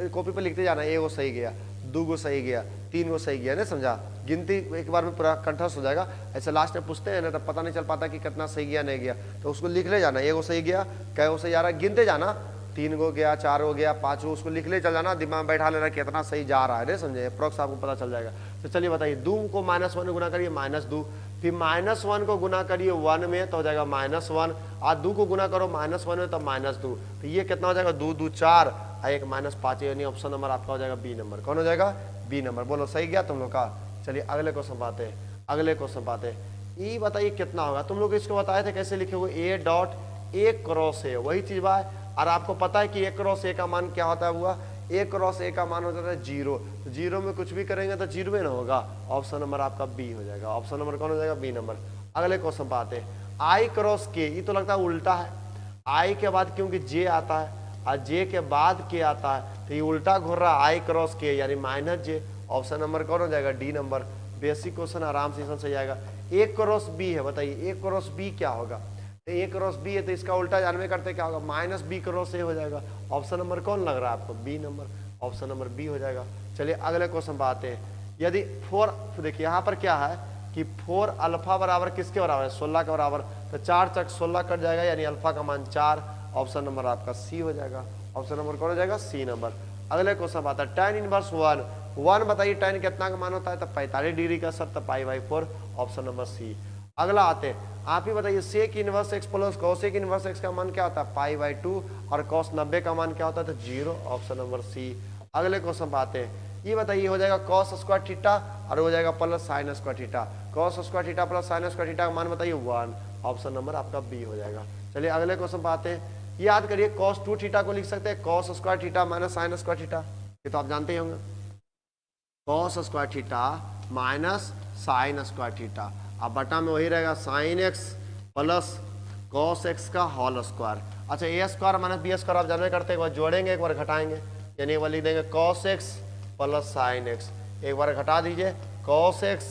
कॉपी पर लिखते जाना, 1 को सही गया, 2 को सही गया, 3 को सही गया, नहीं समझा, गिनती एक बार में पूरा कंठस्थ हो जाएगा। ऐसे लास्ट में पूछते हैं ना तब पता नहीं चल पाता कि कितना सही गया नहीं गया, तो उसको लिख ले जाना, 1 को सही गया, कै को सही आ रहा है, गिनते जाना, 3 को गया, 4 हो गया, 5 को, उसको लिख ले चल जाना, दिमाग में बैठा लेना कितना सही जा रहा है, नहीं समझे, अप्रोक्स आपको पता चल जाएगा। तो चलिए बताइए 2 को माइनस 1 गुना करिए -2, फिर -1 को गुना करिए 1 में तो हो जाएगा -1, और 2 को गुना करो -1 में तो -2, तो ये कितना हो जाएगा 2 2 4 और 1 -5, यानी ऑप्शन नंबर आपका हो जाएगा बी नंबर। कौन हो जाएगा, बी नंबर। बोलो सही गया तुम लोग का। चलिए अगले क्वेश्चन पाते हैं, अगले क्वेश्चन पाते हैं। ये बताइए कितना होगा, तुम लोग इसको बताए थे कैसे लिखे हुए, a dot a cross a, वही चीज बात। और आपको पता है कि a क्रॉस a का मान क्या होता है, हुआ a क्रॉस a का मान हो जाता है 0, तो 0 में कुछ भी करेंगे तो 0 में ना होगा, ऑप्शन नंबर आपका बी हो जाएगा। ऑप्शन नंबर कौन हो जाएगा, बी नंबर। अगले क्वेश्चन पाते हैं, i क्रॉस k, ये तो लगता है उल्टा है, i के बाद क्योंकि j आता है और j के बाद k आता है, तो ये उल्टा घूर रहा है, i क्रॉस k यानी -j, ऑप्शन नंबर कौन हो जाएगा, डी नंबर। बेसिक क्वेश्चन आराम से इसमें सही आएगा। a क्रॉस b है, बताइए a क्रॉस b क्या होगा, तो a क्रॉस b है तो इसका उल्टा जानवे करते क्या होगा, -b क्रॉस a हो जाएगा। ऑप्शन नंबर कौन लग रहा है आपको, B number, option number B हो जाएगा। चलिए अगले क्वेश्चन पर आते हैं। यदि 4, देखिए यहाँ पर क्या है कि 4 अल्फा बराबर किसके बराबर है, 16 के बराबर, तो 4 चक 16 कट जाएगा, यानी अल्फा का मान 4, ऑप्शन नंबर आपका सी हो जाएगा। ऑप्शन नंबर कौन हो जाएगा, सी नंबर। अगले क्वेश्चन पर आता है, tan इनवर्स 1 बताइए tan कितना का मान होता है, तो 45 डिग्री का सर, तो π/4, ऑप्शन नंबर सी। अगला आते हैं, आप ही बताइए sec inverse x plus cosec inverse x का मान क्या होता है, π/2, और cos 90 का मान क्या होता है, तो 0, ऑप्शन नंबर सी। अगले क्वेश्चन पर आते हैं, ये बताइए हो जाएगा cos स्क्वायर थीटा और हो जाएगा plus sine square theta, cos square theta plus sine square theta का मान बताइए 1, ऑप्शन नंबर आपका बी हो जाएगा। चलिए अगले क्वेश्चन पर आते हैं, याद करिए cos 2 थीटा को लिख सकते हैं cos square theta minus sine square theta, ये तो आप जानते ही होंगे, cos square theta minus sine square theta, अब बटा में वही रहेगा sine x plus cos x का होल स्क्वायर। अच्छा ए स्क्वायर माइनस बी स्क्वायर आप जानवे करते हैं, एक बार जोड़ेंगे एक बार घटाएंगे, यानी एक बार लिख देंगे cos x plus sine x, एक बार घटा दीजिए cos X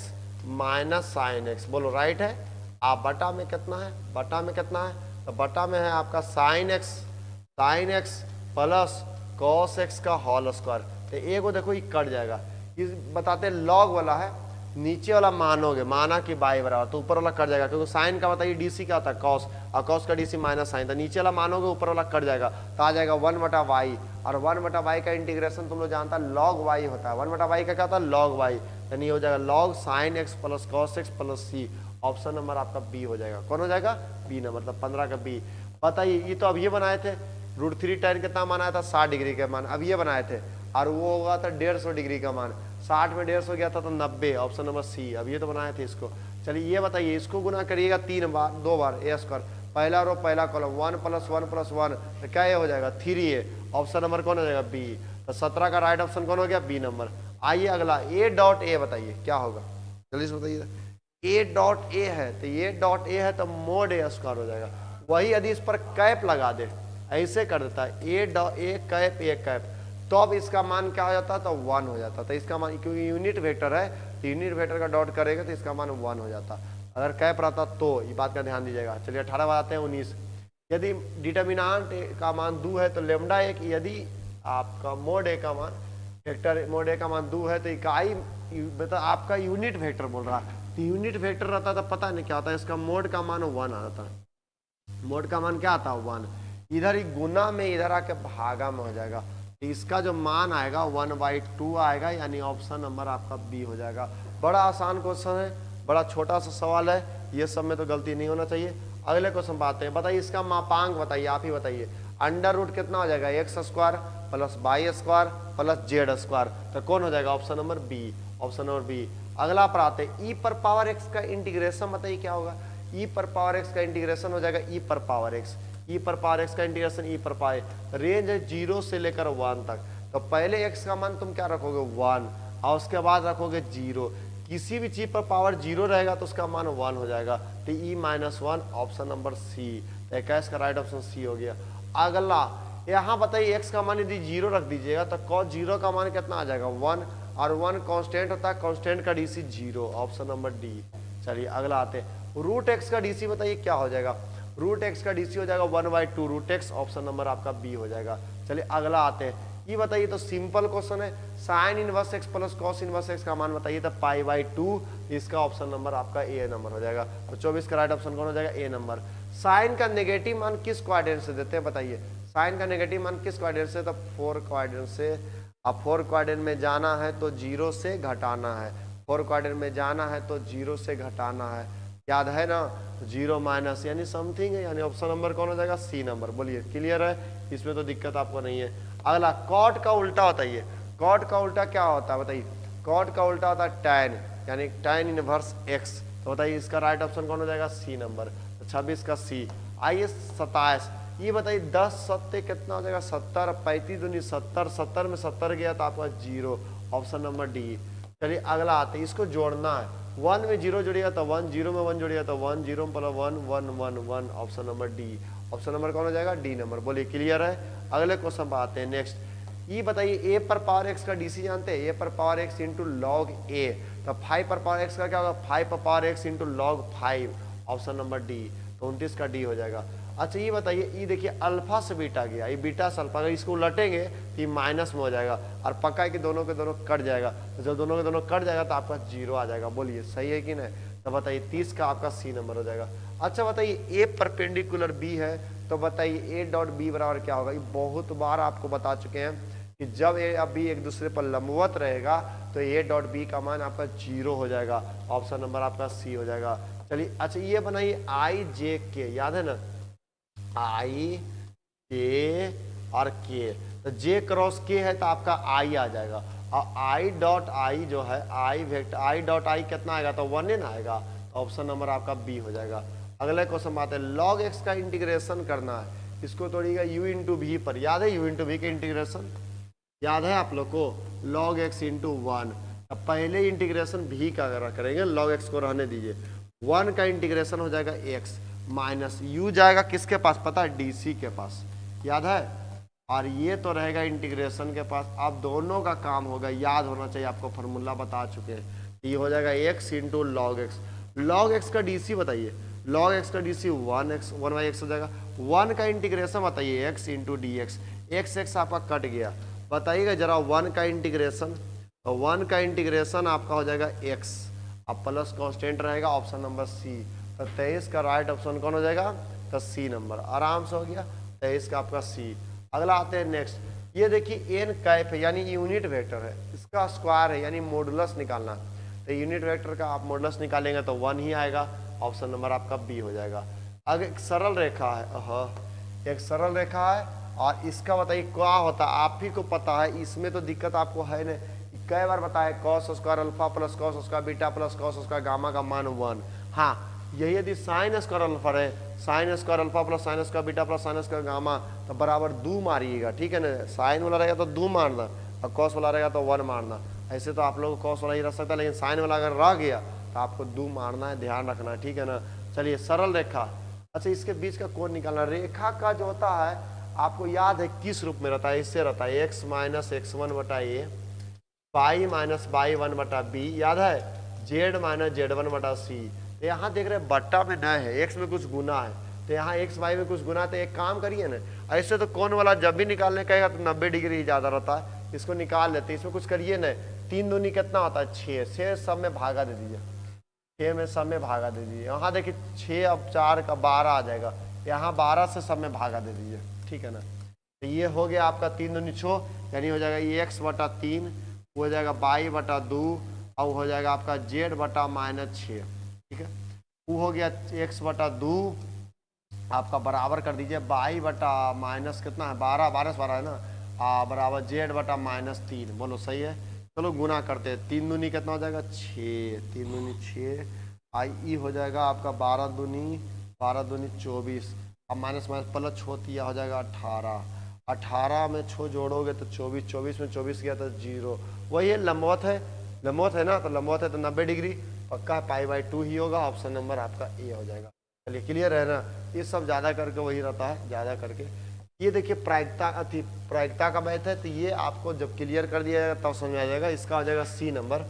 minus sine x, बोलो राइट है। आप बटा में कितना है, बटा में कितना है, तो बटा में है आपका sine x plus cos x का होल स्क्वायर, तो ए को देखो ये कट जाएगा, इस बताते लॉग वाला है, नीचे वाला मानोगे, माना कि बाई बराबर, तो ऊपर वाला कट जाएगा, क्योंकि साइन का बताइए डीसी क्या होता है कॉस, और कॉस का डीसी माइनस साइन, तो नीचे वाला मानोगे ऊपर वाला कट जाएगा, तो आ जाएगा 1/y, और 1/y का इंटीग्रेशन तुम लोग जानता है log y होता है, 1/y का क्या होता है log y, यानी हो जाएगा log sin x plus cos x plus c। Option number आपका बी हो जाएगा। कौन हो जाएगा? बी नंबर, मतलब 15 का बी। बताइए ये तो अब ये बनाए थे √3 tan कितना मान आया था 60 डिग्री का मान, अब ये बनाए थे, और वो होगा था 150 डिग्री का मान, 60 में 150 गया था तो 90, ऑप्शन नंबर सी। अब ये तो बनाए थे इसको। चलिए ये बताइए, इसको गुना करिएगा 3 बार 2 बार ए स्क्वायर, पहला रो पहला कॉलम 1 + 1 + 1 तो क्या ये हो जाएगा 3a, ऑप्शन नंबर कौन हो जाएगा? बी। तो 17 का राइट ऑप्शन कौन हो गया? B number. आइए अगला a.a बताइए क्या होगा, जल्दी से बताइए। a.a है तो a.a है तो mod a स्क्वायर हो जाएगा। वही यदि इस पर कैप लगा दे, ऐसे कर देता है a कैप, तो अब इसका मान क्या हो जाता? तो 1 हो जाता। तो इसका मान, क्योंकि यूनिट वेक्टर है तो यूनिट वेक्टर का डॉट करेगा तो इसका मान 1 हो जाता। अगर कैप रहता तो ये बात का ध्यान दीजिएगा। चलिए 18 बात आते हैं 19। यदि डिटर्मिनांट का मान 2 है तो लेमडा 1, यदि आपका मोड ए का मान वेक्टर मोड ए का मान 2 है तो इकाई मतलब आपका यूनिट वेक्टर बोल रहा है, तो यूनिट वेक्टर रहता तो पता नहीं क्या होता है, इसका मोड का मान 1 आता है। मोड का मान क्या आता है? 1। इधर ही गुना में इधर आके भागा में हो जाएगा, तो इसका जो मान आएगा 1/2 आएगा, यानी ऑप्शन नंबर आपका बी हो जाएगा। बड़ा आसान क्वेश्चन है, बड़ा छोटा सा सवाल है, ये सब में तो गलती नहीं होना चाहिए। अगले क्वेश्चन बात है, बताइए इसका मापांक बताइए, आप ही बताइए। अंडर रूट कितना हो जाएगा? x² + y² + z², तो कौन हो जाएगा? Option number B, option number B. अगला पर आते हैं, e पर पावर x का इंटीग्रेशन बताइए क्या होगा? e पर पावर x का इंटीग्रेशन हो जाएगा e पर पावर x, e पर पावर x का इंटीग्रेशन e पर पावर, रेंज है 0 से लेकर 1 तक। तो पहले x का मान तुम क्या रखोगे? 1, और उसके बाद रखोगे 0। किसी भी चीज पर पावर 0 रहेगा तो उसका मान 1 हो जाएगा, तो e-1, ऑप्शन नंबर सी। तो 21 का राइट ऑप्शन सी हो गया। अगला यहाँ बताइए x का मान यदि 0 रख दीजिएगा तो cos 0 का मान कितना आ जाएगा? 1, और 1 कांस्टेंट होता है, कांस्टेंट का डीसी 0, ऑप्शन नंबर डी। चलिए अगला आते हैं, √x का डीसी बताइए क्या हो जाएगा? √x का डीसी हो जाएगा 1/2 √x, ऑप्शन नंबर आपका बी हो जाएगा। चलिए अगला आते हैं, ये बताइए तो सिंपल क्वेश्चन है, sin inverse x plus cos inverse x का मान बताइए, तो π/2, इसका ऑप्शन नंबर आपका ए नंबर हो जाएगा। तो 24 का राइट ऑप्शन कौन हो जाएगा? ए नंबर। साइन का नेगेटिव मान किस क्वाड्रेंट से देते हैं बताइए? साइन का नेगेटिव मान किस क्वाड्रेंट से? तो 4 क्वाड्रेंट से। अब 4 क्वाड्रेंट में जाना है तो 0 से घटाना है, 4 क्वाड्रेंट में जाना है तो 0 से घटाना है, याद है ना? 0 माइनस यानी समथिंग है, यानी ऑप्शन नंबर कौन हो जाएगा? C number. बोलिए क्लियर है, इसमें तो दिक्कत आपको नहीं है। अगला कॉट का उल्टा बताइए, कॉट का उल्टा क्या होता है बताइए? कॉट का उल्टा होता है tan, यानी tan इनवर्स x। तो बताइए इसका राइट ऑप्शन कौन हो जाएगा? C number. तो 26 का सी। आइए 27, ये बताइए 10 सत्ते कितना हो जाएगा? 70, 35 दूनी 70, 70 में 70 गया तो आपका 0, ऑप्शन नंबर डी। चलिए अगला आते हैं, इसको जोड़ना है, 1 में 0 जोड़िएगा तो 1, 0 में 1 जोड़िएगा तो 1, 0 में 1, 1, 1, 1, option number D. Option number कौन हो जाएगा? D number. बोलिए क्लियर है। अगले क्वेश्चन पर आते हैं, नेक्स्ट। ये बताइए a पर पावर x का डीसी जानते हैं? a पर power x into log a, तो 5 पर पावर x का क्या होगा? 5 पर power x into log 5, option number D. तो 29 का डी हो जाएगा। अच्छा ये बताइए, ये देखिए अल्फा से बीटा गया, ये बीटा से अल्फा, अगर इसको उलटेंगे तो ये माइनस में हो जाएगा, और पक्का है कि दोनों के दोनों कट जाएगा, तो जब दोनों के दोनों कट जाएगा तो आपका 0 आ जाएगा। बोलिए सही है कि नहीं? तो बताइए 30 का आपका सी नंबर हो जाएगा। अच्छा बताइए a परपेंडिकुलर b है, तो बताइए a.b बराबर क्या होगा? ये बहुत बार आपको बता चुके हैं कि जब a और b एक दूसरे पर लंबवत रहेगा तो a.b का मान आपका 0 हो जाएगा, ऑप्शन नंबर आपका सी हो जाएगा। चलिए अच्छा ये बनाइए i/j/k, याद है ना? i, k और k, तो j क्रॉस k है तो आपका i आ जाएगा, और i.i जो है i वेक्टर i.i कितना आएगा? तो 1 ना आएगा, तो ऑप्शन नंबर आपका बी हो जाएगा। अगले क्वेश्चन बात है, log x का इंटीग्रेशन करना है, इसको तोड़िएगा u इंटू भी पर, याद है u इंटू भी का इंटीग्रेशन? याद है आप लोग को? log x इंटू 1, अब पहले इंटीग्रेशन भी का करेंगे, log x को रहने दीजिए, 1 का इंटीग्रेशन हो जाएगा x माइनस u जाएगा किसके पास पता है? डी के पास, याद है? और ये तो रहेगा इंटीग्रेशन के पास। अब दोनों का काम होगा, याद होना चाहिए आपको, फॉर्मूला बता चुके हैं। ये हो जाएगा x into log x. Log x का डीसी बताइए, लॉग एक्स का डीसी 1/x हो जाएगा। 1 का इंटीग्रेशन बताइए x into D x, x आपका कट गया, बताइएगा जरा 1 का इंटीग्रेशन। तो 1 का इंटीग्रेशन आपका हो जाएगा x, अब प्लस कांस्टेंट रहेगा, ऑप्शन नंबर सी। तो 23 का राइट ऑप्शन कौन हो जाएगा? तो सी नंबर, आराम से हो गया 23 का आपका सी। अगला आते हैं नेक्स्ट, ये देखिए एन कैप है यानी यूनिट वेक्टर है, इसका स्क्वायर है यानी मॉडुलस निकालना। तो यूनिट वेक्टर का आप मॉडुलस निकालेंगे तो 1 ही आएगा, ऑप्शन नंबर आपका बी हो जाएगा। अब एक सरल रेखा है, एक सरल रेखा है और इसका बताइए क्या होता है, आप ही को पता है, इसमें तो दिक्कत आपको है नहीं। कई बार बताया cos square alpha plus cos square beta plus cos square gamma का मान 1। हाँ, यही यदि साइन स्क्वायर अल्फा है, sine square alpha plus sine square beta plus sine square gamma, तो बराबर 2 मारिएगा, ठीक है ना। साइन वाला रहेगा तो 2 मारना और कॉस वाला रहेगा तो 1 मारना। ऐसे तो आप लोग कॉस वाला ही रह सकता है, लेकिन साइन वाला अगर रह गया तो आपको 2 मारना है, ध्यान रखना है, ठीक है ना। चलिए सरल रेखा, अच्छा इसके बीच का कोण निकालना। रेखा का जो होता है आपको याद है किस रूप में रहता है? इससे रहता है x माइनस x1 बटा ए, y माइनस y1 बटा बी, याद है, z माइनस z1 बटा सी। तो यहाँ देख रहे हैं बट्टा में न है, x में कुछ गुना है, तो यहाँ x y में कुछ गुना है। तो एक काम करिए ना, ऐसे तो कोण वाला जब भी निकालने कहेगा तो 90 डिग्री ही ज़्यादा रहता है, इसको निकाल लेते हैं। इसमें कुछ करिए ना, 3 दूनी कितना होता है? 6 सब में भागा दे दीजिए, 6 में सब में भागा दे दीजिए। यहाँ देखिए 6 अब 4 का 12 आ जाएगा, यहाँ 12 से सब में भागा दे दीजिए, ठीक है ना। तो ये हो गया आपका 3 दूनी 6, यानी हो जाएगा ये x बटा 3, हो जाएगा y बटा 2 और हो जाएगा आपका z बटा माइनस 6, ठीक है। वो हो गया x बटा 2 आपका बराबर कर दीजिए y बटा माइनस कितना है? 12, 12 से 12 है ना, बराबर z बटा माइनस 3। बोलो सही है। चलो गुना करते हैं, 3 दूनी कितना हो जाएगा? 6, 3 दूनी 6, आई हो जाएगा आपका 12 दूनी 24, अब माइनस माइनस प्लस होती हो जाएगा 18, 18 में 6 जोड़ोगे तो 24, 24 में 24 गया तो 0। वही है, लंबवत है, लंबवत है ना, तो लंबवत है तो 90 डिग्री पक्का π/2 ही होगा, ऑप्शन नंबर आपका ए हो जाएगा। चलिए क्लियर है ना, ये सब ज़्यादा करके वही रहता है, ज़्यादा करके। ये देखिए प्रायिकता का मैथ है, तो ये आपको जब क्लियर कर दिया जाएगा तब समझ आ जाएगा। इसका हो जाएगा सी नंबर,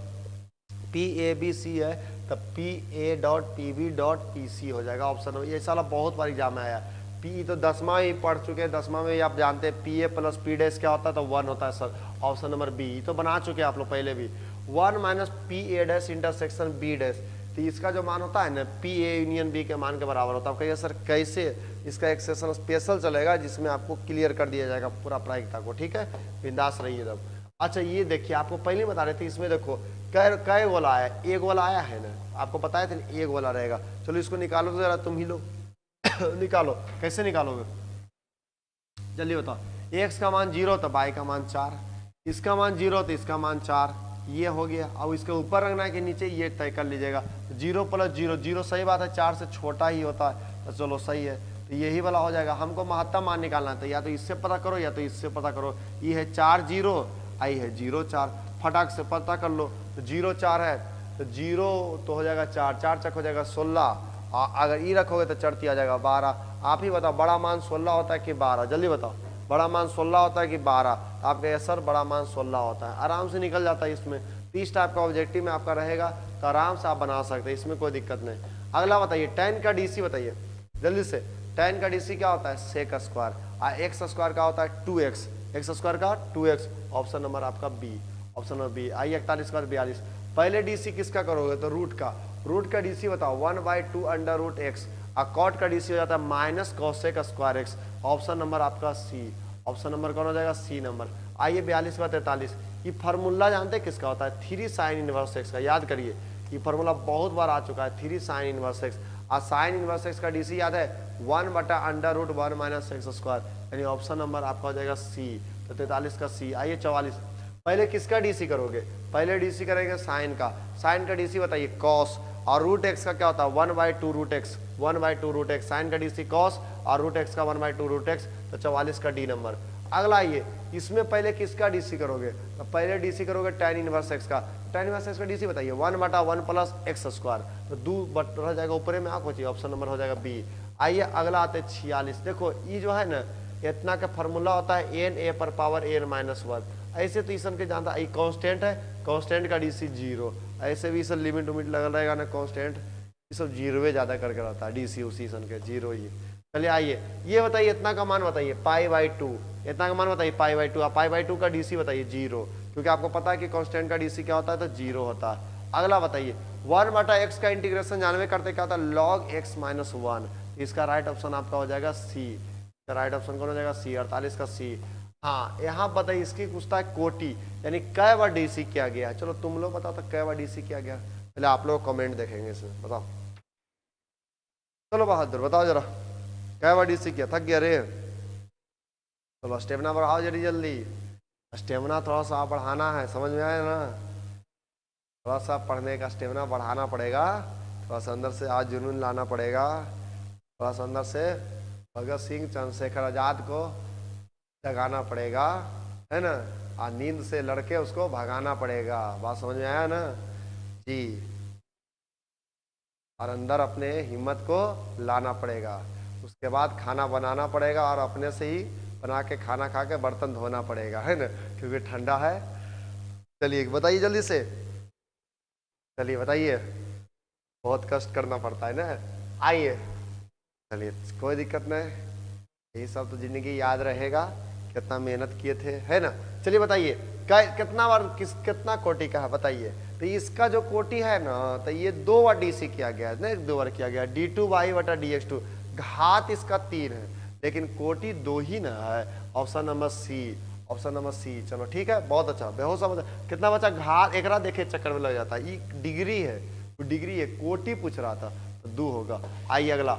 PABC है तब PA.PB.PC हो जाएगा, ऑप्शन नंबर। ये साला बहुत बार एग्जाम में आया, पी तो 10वां ही पढ़ चुके हैं, 10वां में आप जानते हैं PA प्लस P डैश क्या होता है? तो 1 होता है सर, ऑप्शन नंबर बी। तो बना चुके हैं आप लोग पहले भी, 1 minus PA dash intersection B dash. तो इसका जो मान होता है ना PA यूनियन B के मान के बराबर होता है। कहिए सर कैसे? इसका एक सेशन स्पेशल चलेगा जिसमें आपको क्लियर कर दिया जाएगा पूरा प्रायिकता को, ठीक है, बिंदास रहिए तब। अच्छा ये देखिए, आपको पहले बता रहे थे, इसमें देखो कै गोला आया? एक गोला आया है ना, आपको बताया था एक गोला रहेगा। चलो इसको निकालो तो जरा तुम ही लोग निकालो, कैसे निकालोगे? जल्दी बताओ। x का मान 0 तो y का मान 4, इसका मान 0 तो इसका मान 4, ये हो गया। अब इसके ऊपर रखना है कि नीचे, ये तय कर लीजिएगा। 0 प्लस 0, 0 सही बात है, 4 से छोटा ही होता है, तो चलो सही है, तो यही वाला हो जाएगा। हमको महत्तम मान निकालना है, तो या तो इससे पता करो या तो इससे पता करो। ये है 4 0, आई है 0 4, फटाक से पता कर लो। तो 0 4 है तो 0 तो हो जाएगा 4, 4 चक हो जाएगा 16, अगर ई रखोगे तो चढ़ती आ जाएगा 12। आप ही बताओ बड़ा मान 16 होता है कि 12? जल्दी बताओ, बड़ा मान 16 होता है कि 12? आप कहिए सर बड़ा मान 16 होता है, आराम से निकल जाता है। इसमें 30 टाइप का ऑब्जेक्टिव में आपका रहेगा तो आराम से आप बना सकते हैं, इसमें कोई दिक्कत नहीं। अगला बताइए, tan का DC बताइए जल्दी से। tan का DC क्या होता है? सेक स्क्वायर, और एक्स स्क्वायर का होता है 2x, एक्स स्क्वायर का 2x, ऑप्शन नंबर आपका बी, ऑप्शन नंबर बी। आई 41 का 42। पहले DC किसका करोगे? तो रूट का, रूट का DC बताओ 1/2 अंडर रूट एक्स, और कॉट का DC हो जाता है minus cosec square x, option number आपका सी, ऑप्शन नंबर कौन हो जाएगा? C number. आइए 42 का 43, ये फार्मूला जानते हैं किसका होता है? 3 साइन इनवर्स एक्स का, याद करिए, ये फार्मूला बहुत बार आ चुका है, 3 साइन इनवर्स एक्स। और साइन इनवर्स एक्स का DC याद है 1/√1 माइनस एक्स स्क्वायर, यानी ऑप्शन नंबर आपका हो जाएगा सी, तो 43 का सी। आइए 44, पहले किसका DC करोगे? पहले DC करेंगे साइन का, साइन का DC बताइए कॉस, और रूट एक्स का क्या होता है? 1/2 root x, 1/2 root x, sine का DC कॉस और रूट एक्स का 1/2 रूट एक्स, तो 44 का D नंबर। अगला आइए, इसमें पहले किसका DC करोगे? तो पहले DC करोगे tan इनवर्स एक्स का, tan इनवर्स एक्स का DC बताइए 1/1 प्लस एक्स स्क्वायर, तो 2 रह जाएगा ऊपर में, आँख बचिए, ऑप्शन नंबर हो जाएगा बी। आइए अगला आते 46, देखो ये जो है ना इतना का फार्मूला होता है na⁻n-1, ऐसे तो ईसन के जानता, ये कांस्टेंट है, कांस्टेंट का DC 0, ऐसे भी सब लिमिट उमिट लगल रहेगा ना कांस्टेंट, ये सब 0 ज़्यादा करके रहता है, DC उसी ईसन के 0 ही। चलिए आइए ये बताइए, इतना का मान बताइए π/2, इतना का मान बताइए π/2, आप π/2 का DC बताइए 0, क्योंकि आपको पता है कि कांस्टेंट का DC क्या होता है? तो 0 होता है। अगला बताइए 1/x का इंटीग्रेशन जानवे करते क्या होता है, log x माइनस 1। इसका राइट ऑप्शन आपका हो जाएगा सी। इसका राइट ऑप्शन कौन हो जाएगा, सी, 48 का सी। हाँ, यहाँ बताइए इसकी पूछता है कोटि, यानी कै बार डीसी किया गया है। चलो तुम लोग बताओ तो कै बार डीसी किया गया, पहले आप लोग कमेंट देखेंगे इसमें, बताओ। चलो बहादुर बताओ जरा, कै बार डीसी किया, थक गया रे। चलो स्टेमिना बढ़ाओ जल्दी जल्दी, स्टेमिना थोड़ा सा बढ़ाना है, समझ में आया ना। थोड़ा सा पढ़ने का स्टेमिना बढ़ाना पड़ेगा, थोड़ा सा अंदर से आज जुनून लाना पड़ेगा, थोड़ा सा अंदर से भगत सिंह चंद्रशेखर आजाद को जगाना पड़ेगा, है ना। और नींद से लड़के उसको भगाना पड़ेगा, बात समझ में आया ना जी। और अंदर अपने हिम्मत को लाना पड़ेगा, उसके बाद खाना बनाना पड़ेगा और अपने से ही बना के खाना खा के बर्तन धोना पड़ेगा, है ना, क्योंकि ठंडा है। चलिए बताइए जल्दी से, चलिए बताइए, बहुत कष्ट करना पड़ता है ना। आइए, चलिए कोई दिक्कत नहीं, यही सब तो जिंदगी याद रहेगा, कितना मेहनत किए थे, है ना। चलिए बताइए कितना बार कितना कोटि का है बताइए। तो इसका जो कोटि है ना, तो ये 2 बार डीसी किया गया है ना, 2 बार किया गया, d2y/dx2। घात इसका 3 है, लेकिन कोटि 2 ही ना है। Option number C, option number C. चलो ठीक है, बहुत अच्छा, बेहोश समझ। कितना बचा घात, एक देखे चक्कर में लग जाता है, ये डिग्री है, डिग्री है, कोटि पूछ रहा था, तो 2 होगा। आइए अगला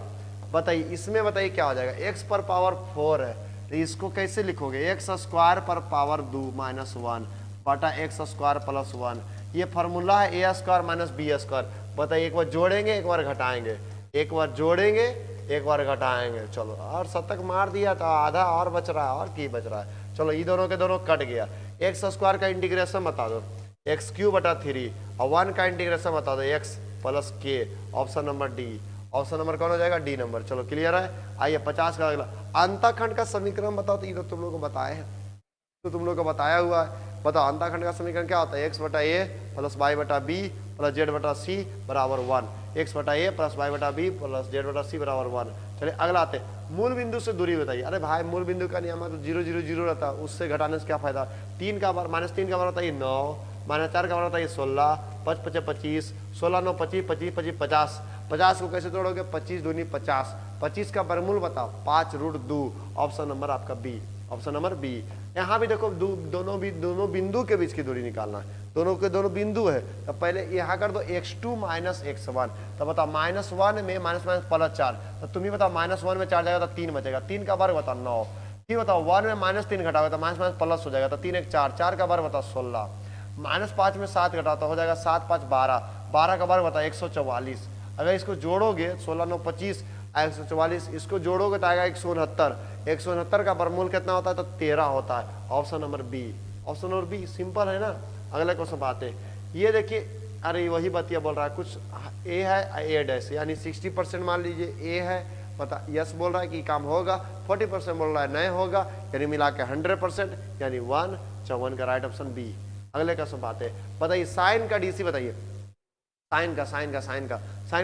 बताइए, इसमें बताइए क्या हो जाएगा, x पर पावर 4 है, तो इसको कैसे लिखोगे, x स्क्वायर पर पावर 2 माइनस 1 बटा x स्क्वायर प्लस 1। ये फार्मूला है a square minus B square. बताइए, एक बार जोड़ेंगे एक बार घटाएंगे, एक बार जोड़ेंगे एक बार घटाएंगे। चलो, और शतक मार दिया तो आधा और बच रहा है, और की बच रहा है। चलो ये दोनों के दोनों कट गया। एक्स स्क्वायर का इंटीग्रेशन बता दो, x³/3, और 1 का इंटीग्रेशन बता दो, x प्लस के। Option number D, option number कौन हो जाएगा, डी नंबर। चलो क्लियर है। आइए 50 का अगला, अंतःखंड का समीकरण बताओ। तो ये तो तुम लोग को बताए हैं, तो तुम लोग को बताया हुआ है। बताओ अंतःखंड का समीकरण क्या होता है, x/a plus y/b plus z/c बराबर 1। x/a plus y/b plus z/c बराबर 1। चलिए अगला आते हैं, मूल बिंदु से दूरी बताइए। अरे भाई, मूल बिंदु का नियम तो 0 0 0 रहता है, उससे घटाने से क्या फायदा। 3 का बार -3 का बार होता है 9, -4 का बार होता है 16, 5 5 25, 16 9 25, 25 25 50। 50 को कैसे तोड़ोगे, 25 दूनी 50। 25 का वर्गमूल बताओ, 5√2। ऑप्शन नंबर आपका बी, ऑप्शन नंबर बी। यहाँ भी देखो दोनों बिंदु के बीच की दूरी निकालना है, दोनों के दोनों बिंदु है। तो पहले यहाँ कर दो x2 माइनस x1। तो बताओ -1 में माइनस प्लस 4, तो तुम ही बताओ, -1 में 4 जाएगा तो 3 बचेगा, 3 का वर्ग बताओ 9। फिर बताओ 1 में -3 घटाओगे तो माइनस प्लस हो जाएगा, तो 3 1 4, 4 का वर्ग बताओ 16। -5 में 7 घटाओ तो हो जाएगा 7 5 12, 12 का वर्ग बताओ 144। अगर इसको जोड़ोगे 16 9 25 144, इसको जोड़ोगे तो आएगा 169। 169 का वर्गमूल कितना होता है, तो 13 होता है। Option number B, option number B, simple है ना। अगले क्वेश्चन आते हैं, ये देखिए, अरे वही बतिया बोल रहा है, कुछ ए है ए डैश, यानी 60% मान लीजिए ए है, पता यस बोल रहा है कि काम होगा, 40% बोल रहा है नहीं होगा, यानी मिला के 100%, यानी 1। 54 का राइट ऑप्शन बी। अगले क्वेश्चन आते हैं, बताइए साइन का डीसी बताइए, साइन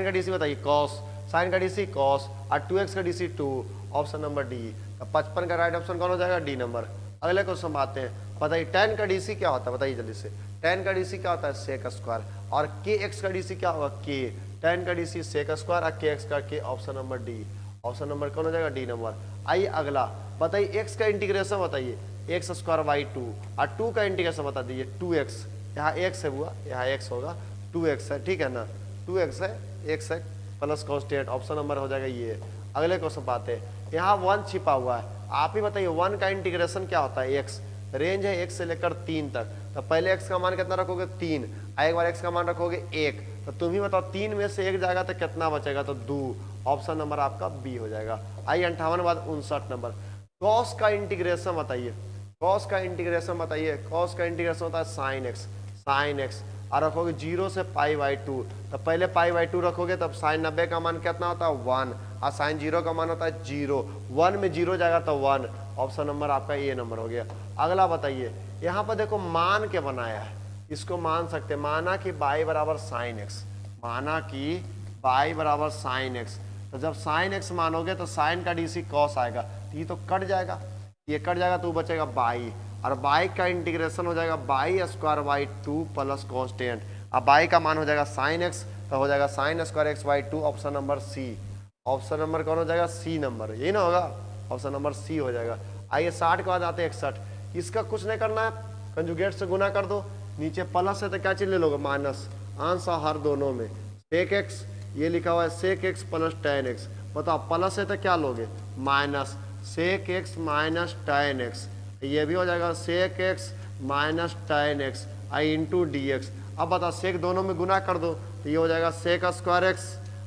का डीसी बताइए, कॉस, साइन का डीसी कॉस, और 2x का डीसी 2। Option number D. तो 55 का राइट ऑप्शन कौन हो जाएगा, डी नंबर। अगले क्वेश्चन आते हैं, बताइए tan का डीसी क्या होता है, बताइए जल्दी से। tan का डीसी क्या होता है, सेक स्क्वायर। और kx का डीसी क्या होगा, k। tan का डीसी सेक स्क्वायर और kx का k। Option number D, option number कौन हो जाएगा, डी नंबर। आइए अगला बताइए, x का इंटीग्रेशन बताइए, x²/2, और 2 का इंटीग्रेशन बता दीजिए 2x। यहाँ x है हुआ, यहाँ x होगा, 2x है, ठीक है ना, 2x है, x है प्लस कॉन्स्टेंट। ऑप्शन नंबर हो जाएगा ये। अगले क्वेश्चन पाते हैं, यहाँ 1 छिपा हुआ है, आप ही बताइए 1 का इंटीग्रेशन क्या होता है, x। रेंज है 1 से लेकर 3 तक, तो पहले x का मान कितना रखोगे, 3, एक बार x का मान रखोगे 1, तो तुम ही बताओ 3 में से 1 जाएगा तो कितना बचेगा, तो 2। ऑप्शन नंबर आपका बी हो जाएगा। आइए 58 बाद 59 नंबर, कॉस का इंटीग्रेशन बताइए, कॉस का इंटीग्रेशन बताइए। कॉस का इंटीग्रेशन होता है साइन एक्स, और रखोगे 0 से π/2, तो पहले π/2 रखोगे, तब साइन 90 का मान कितना होता है, 1, और साइन 0 का मान होता है 0। 1 में 0 जाएगा तो 1। ऑप्शन नंबर आपका ए नंबर हो गया। अगला बताइए, यहाँ पर देखो मान के बनाया है, इसको मान सकते, माना कि y बराबर साइन एक्स, माना कि y बराबर साइन एक्स, तो जब साइन एक्स मानोगे तो साइन का डीसी कॉस आएगा, तो ये तो कट जाएगा, ये कट जाएगा तो बचेगा बाई। और बाई का इंटीग्रेशन हो जाएगा y square by 2 plus constant. अब बाई का मान हो जाएगा साइन एक्स, तो हो जाएगा sine square x by 2, option number C. Option number कौन हो जाएगा? सी नंबर, यही ना होगा, ऑप्शन नंबर सी हो जाएगा। आइए 60 के बाद आते हैं 61। इसका कुछ नहीं करना है, कंजुगेट से गुना कर दो, नीचे प्लस है तो क्या चीज ले लोगे? माइनस। आंसर हर दोनों में सेक एक्स, ये लिखा हुआ है sec X plus tan X. बताओ प्लस है तो क्या लोगे? Minus sec X minus tan X, ये भी हो जाएगा sec X minus tan X I into D x. अब बताओ सेक दोनों में गुना कर दो तो ये हो जाएगा sec square X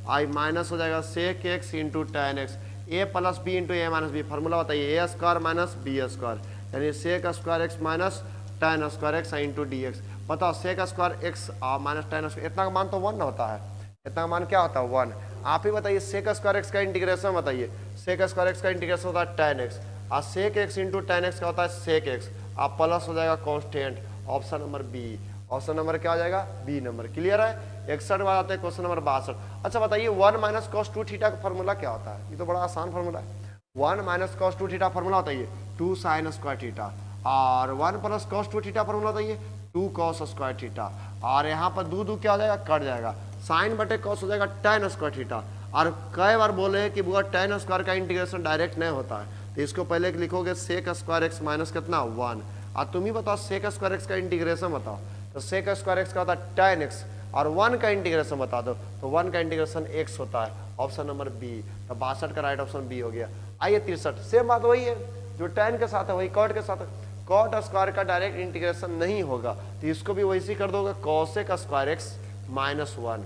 I minus हो जाएगा sec x into tan X, A plus B into A minus B. Formula बताइए, A square minus B square, यानी sec square x minus tan square x into D X. बताओ sec square x minus tan square, इतना का मान तो 1 होता है, इतना का मान क्या होता है? 1। आप ही बताइए सेक स्क्वायर एक्स का इंटीग्रेशन बताइए। सेक स्क्वायर एक्स का इंटीग्रेशन होता है टेन एक्स, और sec x into tan x का होता है सेक एक्स, आप प्लस हो जाएगा constant, option number B. Option number क्या हो जाएगा? B number. क्लियर है? 61 बार आते हैं क्वेश्चन नंबर 62। अच्छा बताइए 1 माइनस कॉस 2 थीटा का फॉर्मूला क्या होता है? ये तो बड़ा आसान फॉर्मूला है। 1 माइनस कॉस 2 थीटा फॉर्मूला होता है 2 साइन स्क्वायर थीटा, और 1 प्लस कॉस 2 थीटा फॉर्मूला होता है 2 कॉस स्क्वायर थीटा, और यहाँ पर दो क्या हो जाएगा? कट जाएगा, साइन बटे कॉस हो जाएगा टेन स्क्वायर थीटा। और कई बार बोले कि बुआ टेन स्क्वायर का इंटीग्रेशन डायरेक्ट नहीं होता है, तो इसको पहले लिखोगे सेक स्क्वायर एक्स माइनस कितना? 1। और तुम ही बताओ सेक स्क्वायर एक्स का इंटीग्रेशन बताओ, तो सेक स्क्वायर एक्स का होता है टेन एक्स, और 1 का इंटीग्रेशन बता दो तो 1 का इंटीग्रेशन x होता है, ऑप्शन नंबर बी। तो 62 का राइट ऑप्शन बी हो गया। आइए 63, सेम बात वही है जो tan के साथ है वही कॉट के साथ है। कॉट स्क्वायर का डायरेक्ट इंटीग्रेशन नहीं होगा, तो इसको भी वैसे कर दोगे कॉसेक स्क्वायर एक्स माइनस 1।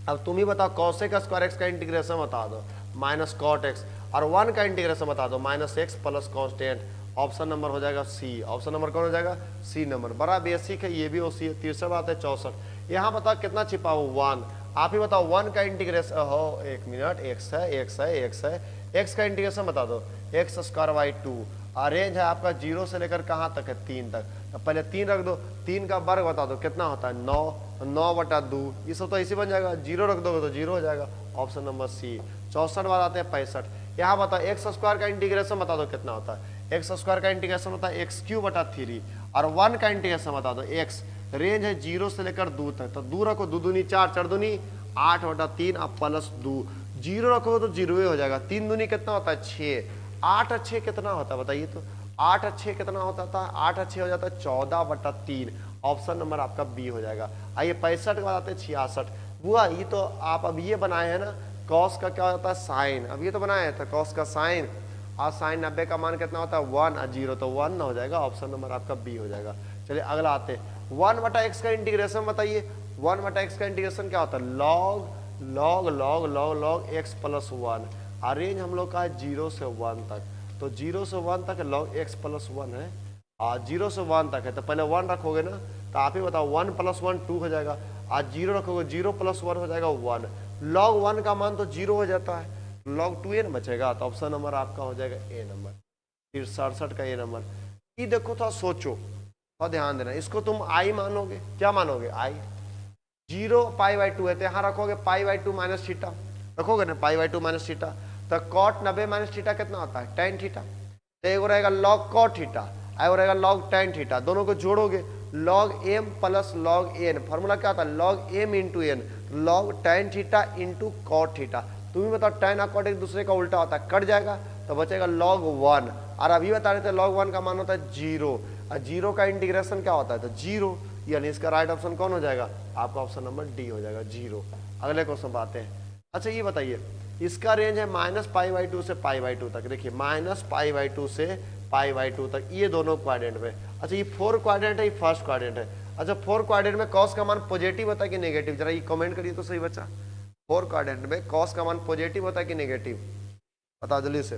अब तुम ही बताओ कॉसेक स्क्वायर एक्स का इंटीग्रेशन बता दो माइनस कॉट एक्स, और 1 का इंटीग्रेशन बता दो minus x plus constant, option number हो जाएगा सी। ऑप्शन नंबर कौन हो जाएगा? C number. बड़ा बेसिक है, ये भी ओसी है। 63 बात है 64। यहाँ बताओ कितना छिपा हो? 1। आप ही बताओ 1 का इंटीग्रेशन हो, एक मिनट, एक्स है एक्स है एक्स है, एक्स का इंटीग्रेशन बता दो एक्स स्क्वायर बाई 2, और रेंज है आपका 0 से लेकर कहाँ तक है? 3 तक। तो पहले 3 रख दो, 3 का वर्ग बता दो कितना होता है? 9, 9 बटा 2, ये सब तो ऐसे बन जाएगा, 0 रख दोगे तो 0 हो जाएगा, ऑप्शन नंबर सी। 64 बार आते हैं 65। यहाँ बताओ एक्स स्क्वायर का इंटीग्रेशन बता दो कितना होता है? एक्स स्क्वायर का इंटीग्रेशन होता है एक्स क्यू बटा 3, और 1 का इंटीग्रेशन बता दो एक्स, रेंज है 0 से लेकर 2 तक, तो 2 रखो, 2 दूनी 4, 4 दूनी 8 बटा 3 अब प्लस 2, 0 रखो तो 0 हो जाएगा, 3 दूनी कितना होता है? 6, 8 अच्छे कितना होता है बताइए तो? 8 अच्छे कितना होता था? 8 अच्छे हो जाता है 14 बटा 3, ऑप्शन नंबर आपका बी हो जाएगा। आइए 65 के बाद आते हैं 66। बुआ ये तो आप अब ये बनाए हैं ना, कॉस का क्या होता है? साइन। अब ये तो बनाया था कॉस का साइन, और साइन 90 का मान कितना होता है? 1 और 0, तो 1 हो जाएगा, ऑप्शन नंबर आपका बी हो जाएगा। चलिए अगला आते हैं 1 बटा एक्स का इंटीग्रेशन बताइए। 1 बटा एक्स का इंटीग्रेशन क्या होता है? Log log log log log x plus 1, और रेंज हम लोग का है 0 से 1 तक, तो 0 से 1 तक लॉग एक्स प्लस 1 है, और 0 से 1 तक है, तो पहले 1 रखोगे ना, तो आप ही बताओ 1 प्लस 1 2 हो जाएगा, और 0 रखोगे 0 प्लस 1 हो जाएगा 1, लॉग 1 का मान तो 0 हो जाता है, लॉग 2n बचेगा, तो ऑप्शन नंबर आपका हो जाएगा ए नंबर। फिर 67 का ए नंबर। ये देखो थोड़ा सोचो और ध्यान देना, इसको तुम आई मानोगे, क्या मानोगे? आई। 0 पाई बाई 2 है, तो यहाँ रखोगे पाई बाई 2 माइनस थीटा, रखोगे ना पाई बाई 2 माइनस थीटा, तो कॉट 90 माइनस थीटा कितना होता है? टेन थीटा, तो एगो रहेगा लॉग कॉट थीटा, एगो रहेगा लॉग टेन थीटा, दोनों को जोड़ोगे log M plus log N, formula क्या होता है? Log M into N, log tan theta into cot theta. तुम्हें बताओ टेन और कॉट एक दूसरे का उल्टा होता है, कट जाएगा तो बचेगा लॉग 1, और अभी बता रहे थे लॉग 1 का मान होता है 0, और 0 का इंटीग्रेशन क्या होता है? तो 0, यानी इसका राइट ऑप्शन कौन हो जाएगा? आपका ऑप्शन नंबर डी हो जाएगा, 0। अगले क्वेश्चन पर आते हैं। अच्छा ये बताइए, इसका रेंज है माइनस पाई बाई 2 से पाई बाई 2 तक, देखिए माइनस पाई बाई 2 से पाई बाई 2 तक, ये दोनों क्वाड्रेंट में। अच्छा ये 4 क्वाड्रेंट है, ये फर्स्ट क्वाड्रेंट है। अच्छा 4 क्वाड्रेंट में कॉस का मान पॉजिटिव होता है कि नेगेटिव? जरा ये कमेंट करिए तो सही बच्चा। 4 क्वाड्रेंट में कॉस का मान पॉजिटिव होता है कि नेगेटिव? बताओ जल्दी से।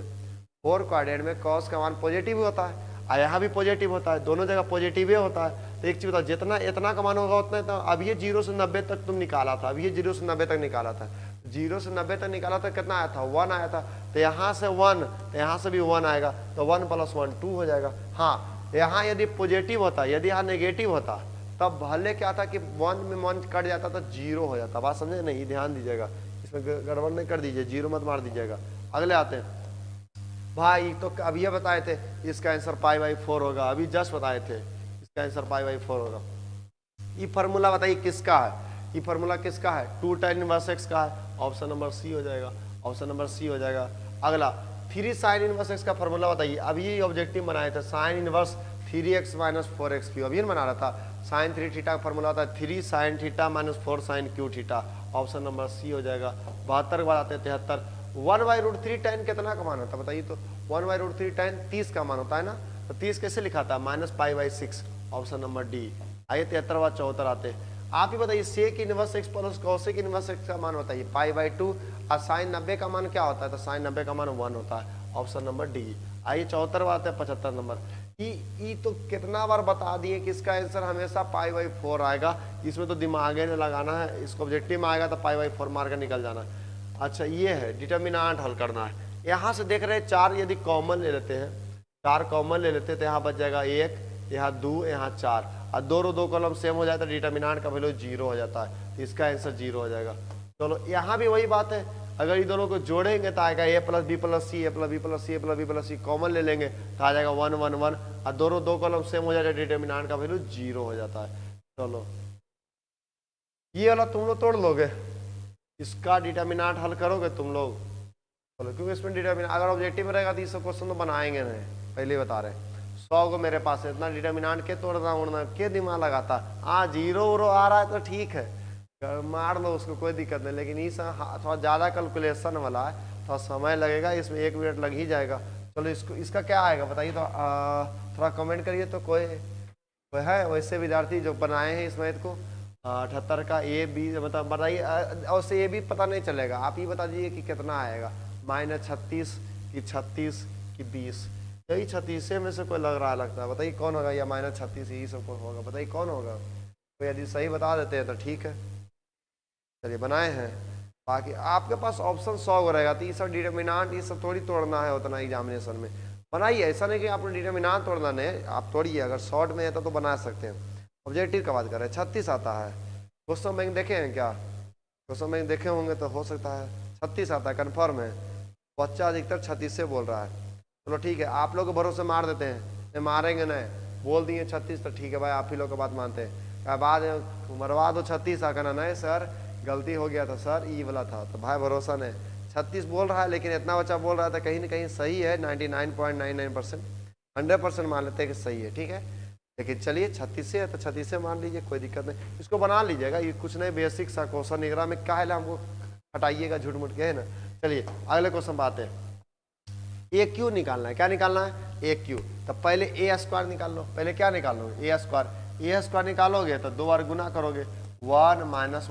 4 क्वाड्रेंट में कॉस का मान पॉजिटिव होता है, और यहाँ भी पॉजिटिव होता है, दोनों जगह पॉजिटिव होता है। तो एक चीज बताओ, जितना इतना का मान होगा उतना, तो अब ये 0 से 90 तक तुम निकाला था, अब ये 0 से 90 तक निकाला था, 0 से 90 तक निकाला था, कितना आया था? 1 आया था, तो यहाँ से 1, तो यहाँ से भी 1 आएगा, तो 1 प्लस 1 2 हो जाएगा। हाँ यहाँ यदि पॉजिटिव होता, यदि यहाँ नेगेटिव होता, तब भले क्या था कि 1 में 1 कट जाता था, 0 हो जाता। बात समझे नहीं? ध्यान दीजिएगा, इसमें गड़बड़ नहीं कर दीजिए, 0 मत मार दीजिएगा। अगले आते हैं भाई तो अब ये बताए थे इसका आंसर पाई बाई 4 होगा, अभी जस्ट बताए थे इसका आंसर पाई बाई 4 होगा। ये फार्मूला बताइए किसका है, ये फार्मूला किसका है, 2 tan इनवर्स एक्स का है, ऑप्शन नंबर सी हो जाएगा, ऑप्शन नंबर सी हो जाएगा। अगला 3 sin इनवर्स एक्स का फार्मूला बताइए। अब ये ऑब्जेक्टिव बनाए थे sine inverse 3x minus 4x Q, अभी बना रहा था। साइन 3 थीटा का फार्मूला होता है 3 sin theta minus 4 sin cube theta, option number C हो जाएगा। 72 के बाद आते हैं 73, 1/√3 tan कितना का मान होता है बताइए तो, 1/√3 tan 30 का मान होता है ना, तो 30 कैसे लिखा था, -π/6, ऑप्शन नंबर डी। आइए 73 बाद 74 आते हैं। आप ही बताइए sec inverse x plus cosec inverse x का मान बताइए, π/2, और साइन 90 का मान क्या होता है, तो साइन 90 का मान 1 होता है, ऑप्शन नंबर डी। आइए 74 बात है 75 नंबर। ई तो कितना बार बता दिए कि इसका आंसर हमेशा π/4 आएगा, इसमें तो दिमाग नहीं लगाना है, इसको ऑब्जेक्टिव में आएगा तो π/4 मार कर निकल जाना है। अच्छा ये है डिटर्मिनेंट हल करना है। यहाँ से देख रहे हैं 4 यदि कॉमन ले लेते हैं, 4 कॉमन ले लेते हैं तो यहाँ बच जाएगा 1, यहाँ 2, यहाँ 4, और 2 कॉलम सेम हो जाता है, डिटर्मिनेंट का वैल्यू 0 हो जाता है, तो इसका आंसर 0 हो जाएगा। चलो यहाँ भी वही बात है, अगर ये दोनों को जोड़ेंगे तो आएगा a + b + c, a + b + c, a + b + c, common ले लेंगे तो आ जाएगा 1 1 1, और 2 कॉलम सेम हो जाएगा, डिटर्मिनेंट का वैल्यू 0 हो जाता है। चलो ये वाला तुम लोग तोड़ लोगे, इसका डिटर्मिनेंट हल करोगे तुम लोग, चलो क्योंकि इसमें डिटर्मिनेंट अगर ऑब्जेक्टिव में रहेगा तो ये सब क्वेश्चन तो बनाएंगे नहीं, पहले ही बता रहे। 100 को मेरे पास है, इतना डिटर्मिनेंट के तोड़ना उड़ना के दिमाग लगाता, हाँ 0 आ रहा है तो ठीक है मार लो उसको, कोई दिक्कत नहीं, लेकिन इस थोड़ा ज़्यादा कैलकुलेशन वाला है, थोड़ा समय लगेगा, इसमें 1 मिनट लग ही जाएगा। चलो इसको इसका क्या आएगा बताइए तो, थोड़ा कमेंट करिए तो। कोई है वैसे विद्यार्थी जो बनाए हैं इस मैथ को, 78 का ए बी मतलब बताइए, और से ये भी पता नहीं चलेगा, आप ही बता दीजिए कि कितना आएगा, -36 कि 36 कि 20, यही 36 में से कोई लग रहा लगता है, बताइए कौन होगा, या -36 यही सब कुछ होगा, बताइए कौन होगा। तो यदि सही बता देते हैं तो ठीक है, चलिए बनाए हैं। बाकी आपके पास ऑप्शन 100 को रहेगा, तो ये सब डिटर्मिनेंट ये सब थोड़ी तोड़ना है उतना एग्जामिनेशन में, बनाइए, ऐसा नहीं कि आपने डिटर्मिनेंट तोड़ना नहीं, आप तोड़िए, अगर शॉर्ट में है तो बना सकते हैं। ऑब्जेक्टिव का बात कर रहे हैं, 36 आता है, क्वेश्चन बैंक देखे हैं क्या, क्वेश्चन बैंक देखे होंगे तो हो सकता है 36 आता है, कन्फर्म है, बच्चा अधिकतर 36 से बोल रहा है। चलो ठीक है, आप लोग भरोसे मार देते हैं, मारेंगे नहीं, बोल दिए 36 तो ठीक है भाई, आप ही लोग की बात मानते हैं, बाद मरवा दो 36 आ करना, नहीं सर गलती हो गया था सर, ई वाला था, तो भाई भरोसा नहीं, 36 बोल रहा है, लेकिन इतना बच्चा बोल रहा था, कहीं ना कहीं सही है, 99.99%, 100% मान लेते हैं कि सही है, ठीक है। लेकिन चलिए 36 से है तो 36 से मान लीजिए, कोई दिक्कत नहीं, इसको बना लीजिएगा, ये कुछ नहीं, बेसिक सा क्वेश्चन निगरा में क्या है, हमको हटाइएगा झूठ मूठ के, है ना। चलिए अगले क्वेश्चन बात है, ए क्यू निकालना है, क्या निकालना है, ए क्यू, तो पहले ए स्क्वायर निकाल लो, पहले क्या निकाल लो, ए स्क्वायर निकालोगे तो 2 बार गुना करोगे, 1 - 1 -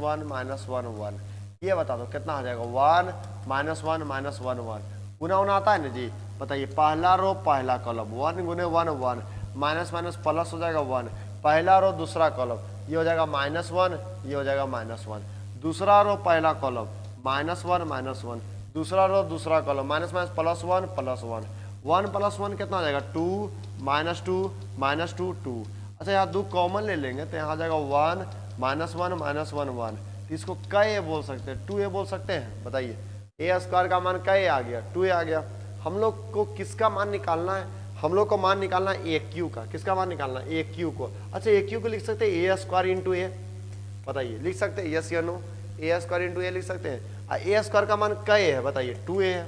1 1, ये बता दो कितना हो जाएगा, 1 - 1 - 1 1, गुना उना आता है ना जी, बताइए, पहला रो पहला कॉलम, 1 × 1 1, माइनस माइनस प्लस हो जाएगा 1, पहला रो दूसरा कॉलम, ये हो जाएगा -1, ये हो जाएगा -1, दूसरा रो पहला कॉलम, -1 - 1, दूसरा रो दूसरा कॉलम, माइनस माइनस +1 +1, 1 + 1 कितना हो जाएगा, 2 -2 -2 2। अच्छा यहाँ 2 कॉमन ले लेंगे तो यहाँ आ जाएगा 1 - 1 - 1 1, तो इसको कै बोल सकते हैं, 2a बोल सकते हैं, बताइए ए स्क्वायर का मान कै आ गया, 2a आ गया। हम लोग को किसका मान निकालना है, हम लोग को मान निकालना है ए क्यू का, किसका मान निकालना है, ए क्यू को। अच्छा ए क्यू को लिख सकते हैं ए स्क्वायर इंटू ए, बताइए लिख सकते हैं, यस या नो, ए स्क्वायर इंटू ए लिख सकते हैं। ए स्क्वायर का मान कै है बताइए, 2a है,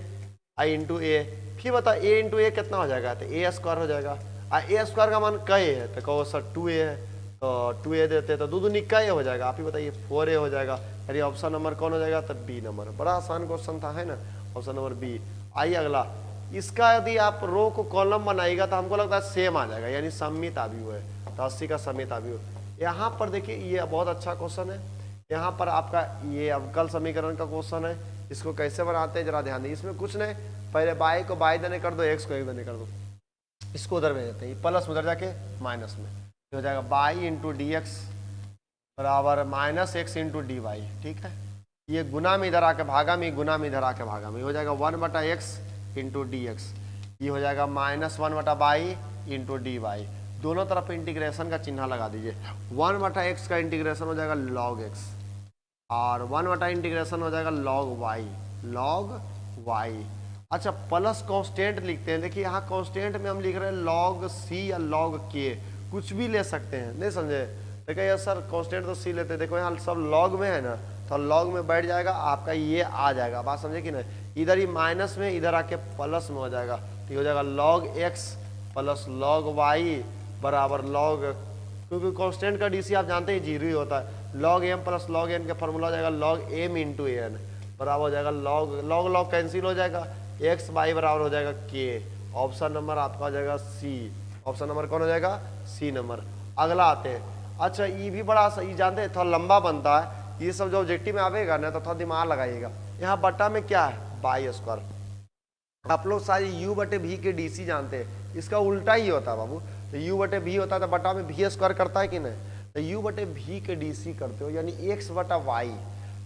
आई इंटू ए, फिर बता ए इंटू ए कितना हो जाएगा, तो ए स्क्वायर हो जाएगा। ए स्क्वायर का मान कै है, तो कहो सर 2a है, तो 2a देते तो 2 दूनी कै हो जाएगा, आप ही बताइए 4a हो जाएगा, यानी ऑप्शन नंबर कौन हो जाएगा, तो बी नंबर। बड़ा आसान क्वेश्चन था, है ना, ऑप्शन नंबर बी। आइए अगला, इसका यदि आप रो को कॉलम बनाएगा तो हमको लगता है सेम आ जाएगा, यानी सममित आव्यूह है, तो 80 का सममित आव्यूह। यहाँ पर देखिए ये बहुत अच्छा क्वेश्चन है, यहाँ पर आपका ये अवकल समीकरण का क्वेश्चन है, इसको कैसे बनाते हैं जरा ध्यान दें। इसमें कुछ नहीं, पहले बाई को बाई देने कर दो, एक्स को एक देने कर दो, इसको उधर भेज देते हैं, प्लस उधर जाके माइनस में हो जाएगा, बाई इंटू डी एक्स बराबर -x इंटू डी वाई, ठीक है। ये गुना में इधर आके भागा में, गुना में इधर आके भागा में, हो जाएगा 1/x इंटू डी एक्स, ये हो जाएगा -1/बाई इंटू डी वाई, दोनों तरफ इंटीग्रेशन का चिन्ह लगा दीजिए। 1/x का इंटीग्रेशन हो जाएगा log x, और 1 इंटीग्रेशन हो जाएगा log y, अच्छा प्लस कांस्टेंट लिखते हैं। देखिए यहाँ कांस्टेंट में हम लिख रहे हैं लॉग सी या लॉग के, कुछ भी ले सकते हैं, नहीं समझे। देखिए यार सर कांस्टेंट तो सी लेते हैं, देखो यहाँ सब लॉग में है ना, तो लॉग में बैठ जाएगा आपका, ये आ जाएगा, बात समझे कि नहीं। इधर ही माइनस में, इधर आके प्लस में हो जाएगा, तो हो जाएगा log x plus log y बराबर लॉग, क्योंकि कांस्टेंट का डीसी आप जानते हैं जीरो ही होता है। Log M plus log N का फॉर्मूला हो जाएगा लॉग एम इंटू एन बराबर हो जाएगा लॉग लॉग लॉग कैंसिल हो जाएगा, एक्स वाई बराबर हो जाएगा के। ऑप्शन नंबर आपका हो जाएगा सी। ऑप्शन नंबर कौन हो जाएगा? C number. अगला आते हैं। अच्छा ये भी बड़ा सही जानते हैं, थोड़ा लंबा बनता है ये सब, जो ऑब्जेक्टिव में आवेगा ना तो थोड़ा दिमाग लगाइएगा। यहाँ बट्टा में क्या है? By square. आप लोग सारे यू बटे भी के डीसी जानते हैं, इसका उल्टा ही होता है बाबू। तो यू बटे भी होता है तो बटा में भी स्क्वायर करता है कि नहीं, तो यू बटे भी के डीसी करते हो यानी एक्स बटा वाई,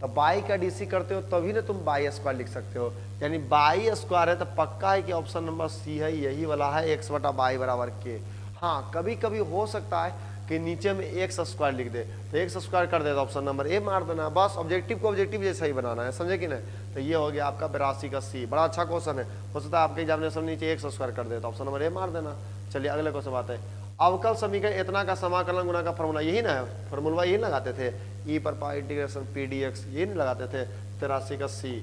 तो बाई का डीसी करते हो तभी ना तुम बाई स्क्वायर लिख सकते हो, यानी बाई स्क्वायर है तो पक्का है कि ऑप्शन नंबर सी है, यही वाला है एक्स बटा बाई बराबर के। हाँ कभी कभी हो सकता है कि नीचे में एक्स स्क्वायर लिख दे, तो एक्स स्क्वायर कर दे तो ऑप्शन नंबर ए मार देना, बस ऑब्जेक्टिव को ऑब्जेक्टिव जैसा ही बनाना है, समझे कि नहीं। तो ये हो गया आपका 82 का सी। बड़ा अच्छा क्वेश्चन है, हो सकता है आपके एग्जामिनेशन नीचे एक्स स्क्वायर कर दे तो ऑप्शन नंबर ए मार देना। चलिए अगले क्वेश्चन बात है। अवकल समीकरण इतना का समाकलन गुना का फॉर्मूला यही ना है, फॉर्मूला यही लगाते थे, ई पर power integration P d x, ये नहीं लगाते थे। 83 का सी।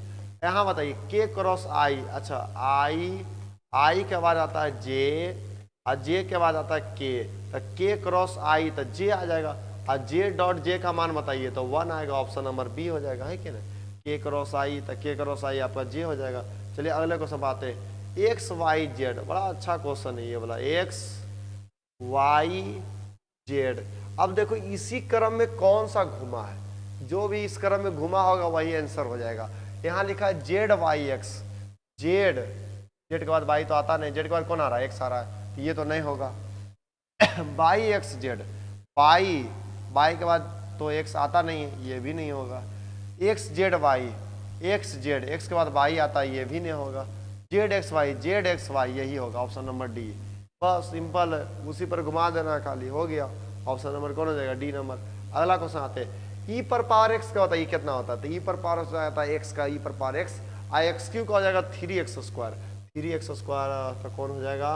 यहाँ बताइए के क्रॉस आई। अच्छा आई के बाद आता है जे, और जे के बाद आता है के, तो के क्रॉस आई तो जे आ जाएगा, और जे डॉट जे का मान बताइए तो 1 आएगा, ऑप्शन नंबर बी हो जाएगा, है कि नहीं। के क्रॉस आई तो के क्रॉस आई आपका जे हो जाएगा। चलिए अगले क्वेश्चन बात है। एक्स वाई जेड, बड़ा अच्छा क्वेश्चन है ये वाला, एक्स वाई जेड। अब देखो इसी क्रम में कौन सा घुमा है, जो भी इस क्रम में घुमा होगा वही आंसर हो जाएगा। यहाँ लिखा है Z Y X, Z Z के बाद वाई तो आता नहीं, जेड के बाद कौन आ रहा है? एक्स आ रहा है, तो ये तो नहीं होगा। बाई एक्स जेड, बाई के बाद तो एक्स आता नहीं है, ये भी नहीं होगा। X Z Y, X Z, X के बाद वाई आता है, ये भी नहीं होगा। जेड एक्स वाई यही होगा, ऑप्शन नंबर डी। बस सिंपल है, उसी पर घुमा देना खाली, हो गया। ऑप्शन नंबर कौन हो जाएगा? D number. अगला क्वेश्चन आते हैं। ई पर पावर एक्स का होता है, ये कितना होता है? तो ई पर पावर आता है एक्स का, ई पर पावर एक्स, आई एक्स क्यू का हो जाएगा 3x स्क्वायर, 3x स्क्वायर तो कौन हो जाएगा?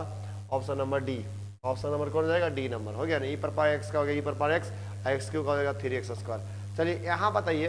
Option number D. Option number कौन हो जाएगा? D number. हो गया ना, ई पर पावर एक्स का हो गया, ई पर पावर एक्स, आई एक्स क्यू का हो जाएगा 3x स्क्वायर। चलिए यहाँ बताइए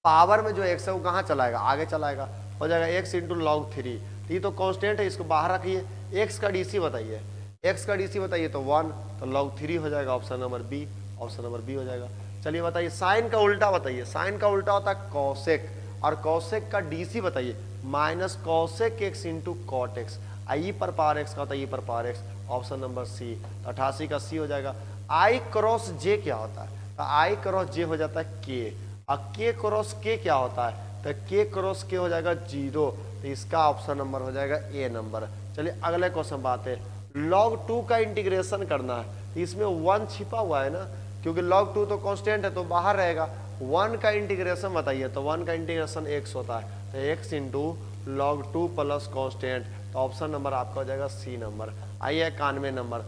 पावर में जो एक्स है वो कहाँ चलाएगा? आगे चलाएगा, हो जाएगा एक्स इंटू लॉग 3। ये तो कांस्टेंट है, इसको बाहर रखिए। एक्स का डीसी बताइए, एक्स का डीसी बताइए तो 1, तो लॉग 3 हो जाएगा, option number B. Option number B हो जाएगा। चलिए बताइए साइन का उल्टा बताइए। साइन का उल्टा होता है कॉसेक, और कॉसेक का डीसी बताइए minus cosec X into cot X. I पर पावर एक्स का होता है ई पर power X, option number C. तो 88 का सी हो जाएगा। आई क्रॉस जे क्या होता है? तो आई क्रॉस जे हो जाता है के, और के क्रॉस के क्या होता है? तो के क्रॉस के हो जाएगा 0, तो इसका ऑप्शन नंबर हो जाएगा ए नंबर। चलिए अगले क्वेश्चन बात है। log 2 का इंटीग्रेशन करना है, तो इसमें 1 छिपा हुआ है ना, क्योंकि log 2 तो कांस्टेंट है तो बाहर रहेगा। 1 का इंटीग्रेशन बताइए, तो 1 का इंटीग्रेशन x होता है, तो x into log 2 plus constant, तो ऑप्शन नंबर आपका हो जाएगा सी नंबर। आइए 91 नंबर।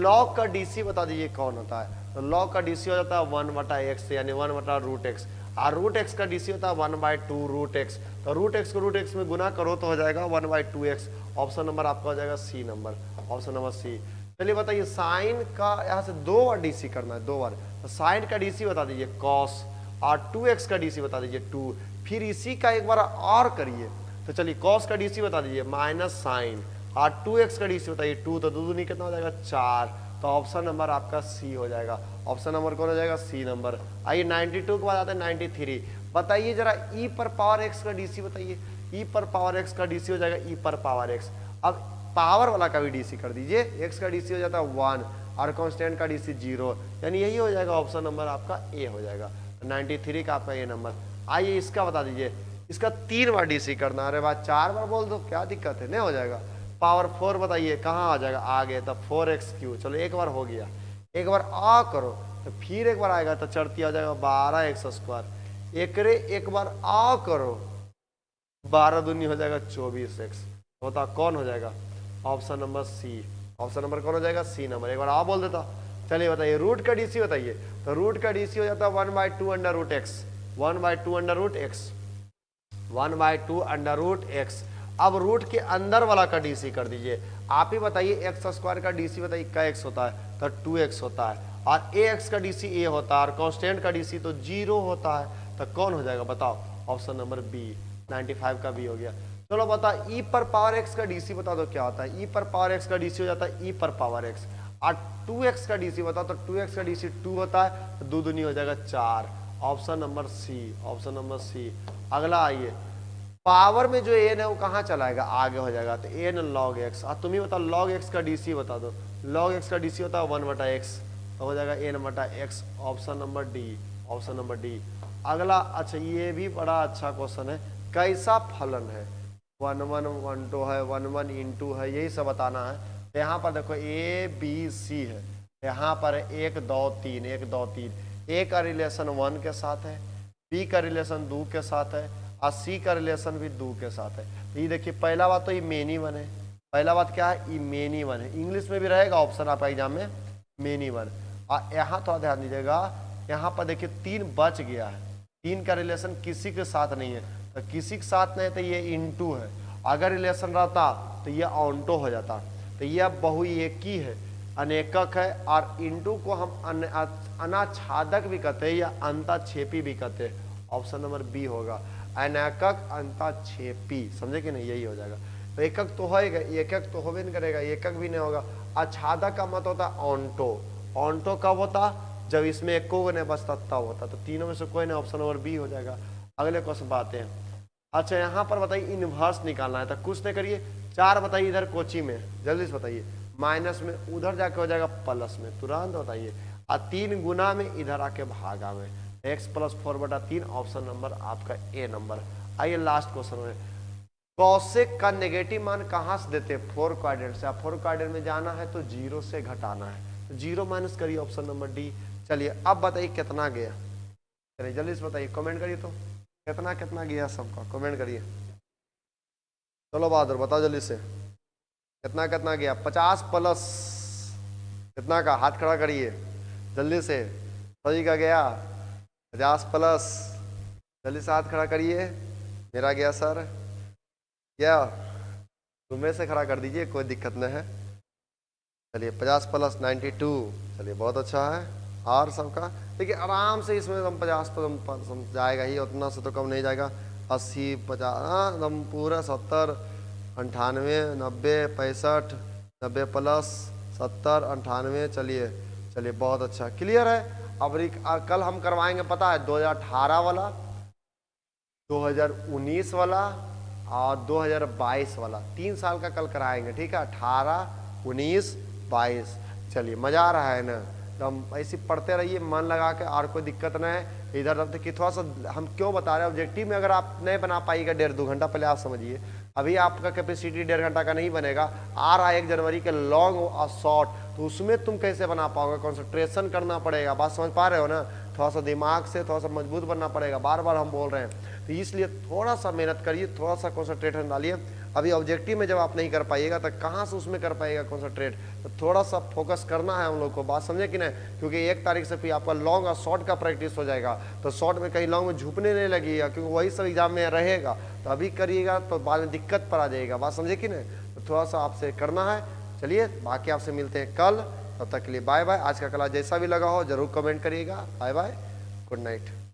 log का डीसी बता दीजिए कौन होता है? तो log का डीसी हो जाता है 1/x, यानी 1/√x, और रूट एक्स का डीसी होता है 1/2√x, तो रूट एक्स को रूट एक्स में गुना करो तो हो जाएगा 1/2x। ऑप्शन नंबर आपका हो जाएगा C number, option number C. चलिए बताइए साइन का यहाँ से 2 बार डीसी करना है, 2 बार, तो साइन का डीसी बता दीजिए कॉस, और 2x का डीसी बता दीजिए 2, फिर इसी का एक बार और करिए। तो चलिए कॉस का डीसी बता दीजिए माइनस साइन, और 2x का डीसी बताइए 2, तो 2 दूनी कितना हो जाएगा 4, तो ऑप्शन नंबर आपका सी हो जाएगा। ऑप्शन नंबर कौन हो जाएगा? C number. आइए 92 के बाद आता है 93। बताइए जरा ई पर पावर एक्स का डीसी बताइए। ई पर पावर एक्स का डीसी हो जाएगा ई पर पावर एक्स। अब पावर वाला का भी डीसी कर दीजिए, एक्स का डीसी हो जाता है 1, और कांस्टेंट का डीसी 0, यानी यही हो जाएगा, ऑप्शन नंबर आपका ए हो जाएगा। 93 का आपका ए नंबर। आइए इसका बता दीजिए, इसका 3 बार डीसी करना। अरे बात 4 बार बोल दो, क्या दिक्कत है? नहीं हो जाएगा। पावर 4 बताइए कहाँ आ जाएगा? आगे, तो 4x3। चलो एक बार हो गया, एक बार आ करो तो फिर एक बार आएगा, तो चढ़ती आ जाएगा 12x स्क्वायर। एक बार आ करो, 12 दूनी हो जाएगा 24x, होता कौन हो जाएगा? Option number C. Option number कौन हो जाएगा? C number. एक बार आ बोल देता। चलिए बताइए रूट का डीसी बताइए, तो रूट का डीसी हो जाता है 1/2√x, 1/2√x, 1/2√x, अब रूट के अंदर वाला का डीसी कर दीजिए। आप ही बताइए एक्स स्क्वायर का डीसी बताइए क्या एक्स होता है, तो 2x होता है, और ए एक्स का डीसी ए होता है, और कांस्टेंट का डीसी तो 0 होता है, तो कौन हो जाएगा बताओ, ऑप्शन नंबर बी, 95 का बी हो गया। चलो बता, ई पर पावर एक्स का डीसी बता दो क्या होता है, ई पर पावर एक्स का डीसी हो जाता है ई पर पावर एक्स, और 2x का डीसी बताओ, तो 2x का डीसी 2 होता है, तो 2 दूनी हो जाएगा 4, option number C, option number C. अगला आइए, पावर में जो एन है वो कहाँ चलाएगा, आगे हो जाएगा, तो एन लॉग एक्स। तुम ही बताओ लॉग एक्स का डीसी बता दो, लॉग एक्स का डीसी होता है 1/x, तो हो जाएगा n/x, option number D, option number D. अगला, अच्छा ये भी बड़ा अच्छा क्वेश्चन है, कैसा फलन है, 1 1 1 2 है, 1 1 इंटू है, यही सब बताना है। तो यहाँ पर देखो ए बी सी है, यहाँ पर 1 2 3 1 2 3, ए का रिलेशन 1 के साथ है, बी का रिलेशन 2 के साथ है, और सी का रिलेशन भी 2 के साथ है। तो ये देखिए पहला बात तो ये मेनी वन है, पहला बात क्या है, ये मेनी वन है, इंग्लिश में भी रहेगा ऑप्शन आपका एग्जाम में, मेनी वन। और यहाँ थोड़ा ध्यान दीजिएगा, यहाँ पर देखिए 3 बच गया है, 3 का रिलेशन किसी के साथ नहीं है, तो किसी के साथ नहीं, तो ये इंटू है, अगर रिलेशन रहता तो ये ऑन्टो हो जाता, तो यह बहुएकी है, अनेकक है, और इंटू को हम अनाच्छादक भी कहते हैं या अंताक्षेपी भी कहते हैं, ऑप्शन नंबर बी होगा, अनेकक अंताक्षेपी, समझे कि नहीं, यही हो जाएगा। तो एकक तो होएगा, एकक तो होवे नहीं करेगा, एकक भी नहीं होगा। आच्छादक का मत होता ऑन्टो, ऑन्टो कब होता, जब इसमें एको नहीं बचता तब होता, तो तीनों में से कोई नहीं, ऑप्शन नंबर बी हो जाएगा। अगले क्वेश्चन पाते हैं। अच्छा यहाँ पर बताइए इनवर्स निकालना है, तो कुछ नहीं करिए, 4 बताइए इधर कोची में, जल्दी से बताइए, माइनस में, उधर जाके हो जाएगा प्लस में, तुरंत बताइए, और 3 गुना में, इधर आके भागा में, x + 4/3, ऑप्शन नंबर आपका ए नंबर। आइए लास्ट क्वेश्चन में, कौशिक का नेगेटिव मान कहाँ से देते हैं, 4 क्वाड्रेंट से। आप 4 क्वाड्रेंट में जाना है तो 0 से घटाना है, तो 0 माइनस करिए, ऑप्शन नंबर डी। चलिए अब बताइए कितना गया, चलिए जल्दी से बताइए, कमेंट करिए, तो कितना कितना गया सबका, कमेंट करिए। चलो बहादुर बताओ जल्दी से, कितना कितना गया, 50 प्लस कितना का, हाथ खड़ा करिए जल्दी से, सही का गया 50 प्लस, जल्दी से हाथ खड़ा करिए, मेरा गया सर, क्या तुम्हें से खड़ा कर दीजिए, कोई दिक्कत नहीं है। चलिए 50 + 92, चलिए बहुत अच्छा है, और सबका देखिए आराम से, इसमें हम 50 तो हम जाएगा ही, उतना से तो कम नहीं जाएगा, 80 50 एकदम पूरा 70 98 90 65 90 प्लस 70 98, चलिए चलिए बहुत अच्छा, क्लियर है। अब कल हम करवाएंगे पता है 2018 वाला, 2019 वाला और 2022 वाला, 3 साल का कल कराएंगे, ठीक है, 18 19 22। चलिए मजा आ रहा है ना, तो हम ऐसे पढ़ते रहिए मन लगा के, और कोई दिक्कत नहीं है। इधर अब कि थोड़ा सा हम क्यों बता रहे हैं, ऑब्जेक्टिव में अगर आप नहीं बना पाइएगा 1.5-2 घंटा पहले आप समझिए, अभी आपका कैपेसिटी 1.5 घंटा का नहीं बनेगा, आ रहा है 1 जनवरी के लॉन्ग और शॉर्ट, तो उसमें तुम कैसे बना पाओगे, कंसंट्रेशन करना पड़ेगा, बात समझ पा रहे हो ना, थोड़ा सा दिमाग से थोड़ा सा मजबूत बनना पड़ेगा, बार बार हम बोल रहे हैं, तो इसलिए थोड़ा सा मेहनत करिए, थोड़ा सा कंसंट्रेशन डालिए। अभी ऑब्जेक्टिव में जब आप नहीं कर पाइएगा तो कहाँ से उसमें कर पाइएगा कंसंट्रेट, तो थोड़ा सा फोकस करना है हम लोग को, बात समझे कि नहीं, क्योंकि 1 तारीख से फिर आपका लॉन्ग और शॉर्ट का प्रैक्टिस हो जाएगा, तो शॉर्ट में कहीं लॉन्ग में झुकने नहीं लगेगा, क्योंकि वही सब एग्जाम में रहेगा, तो अभी करिएगा तो बाद में दिक्कत पर आ जाएगा, बात समझे कि नहीं, तो थोड़ा सा आपसे करना है। चलिए बाकी आपसे मिलते हैं कल, तब तक के लिए बाय बाय। आज का क्लास जैसा भी लगा हो जरूर कमेंट करिएगा। Bye bye, good night.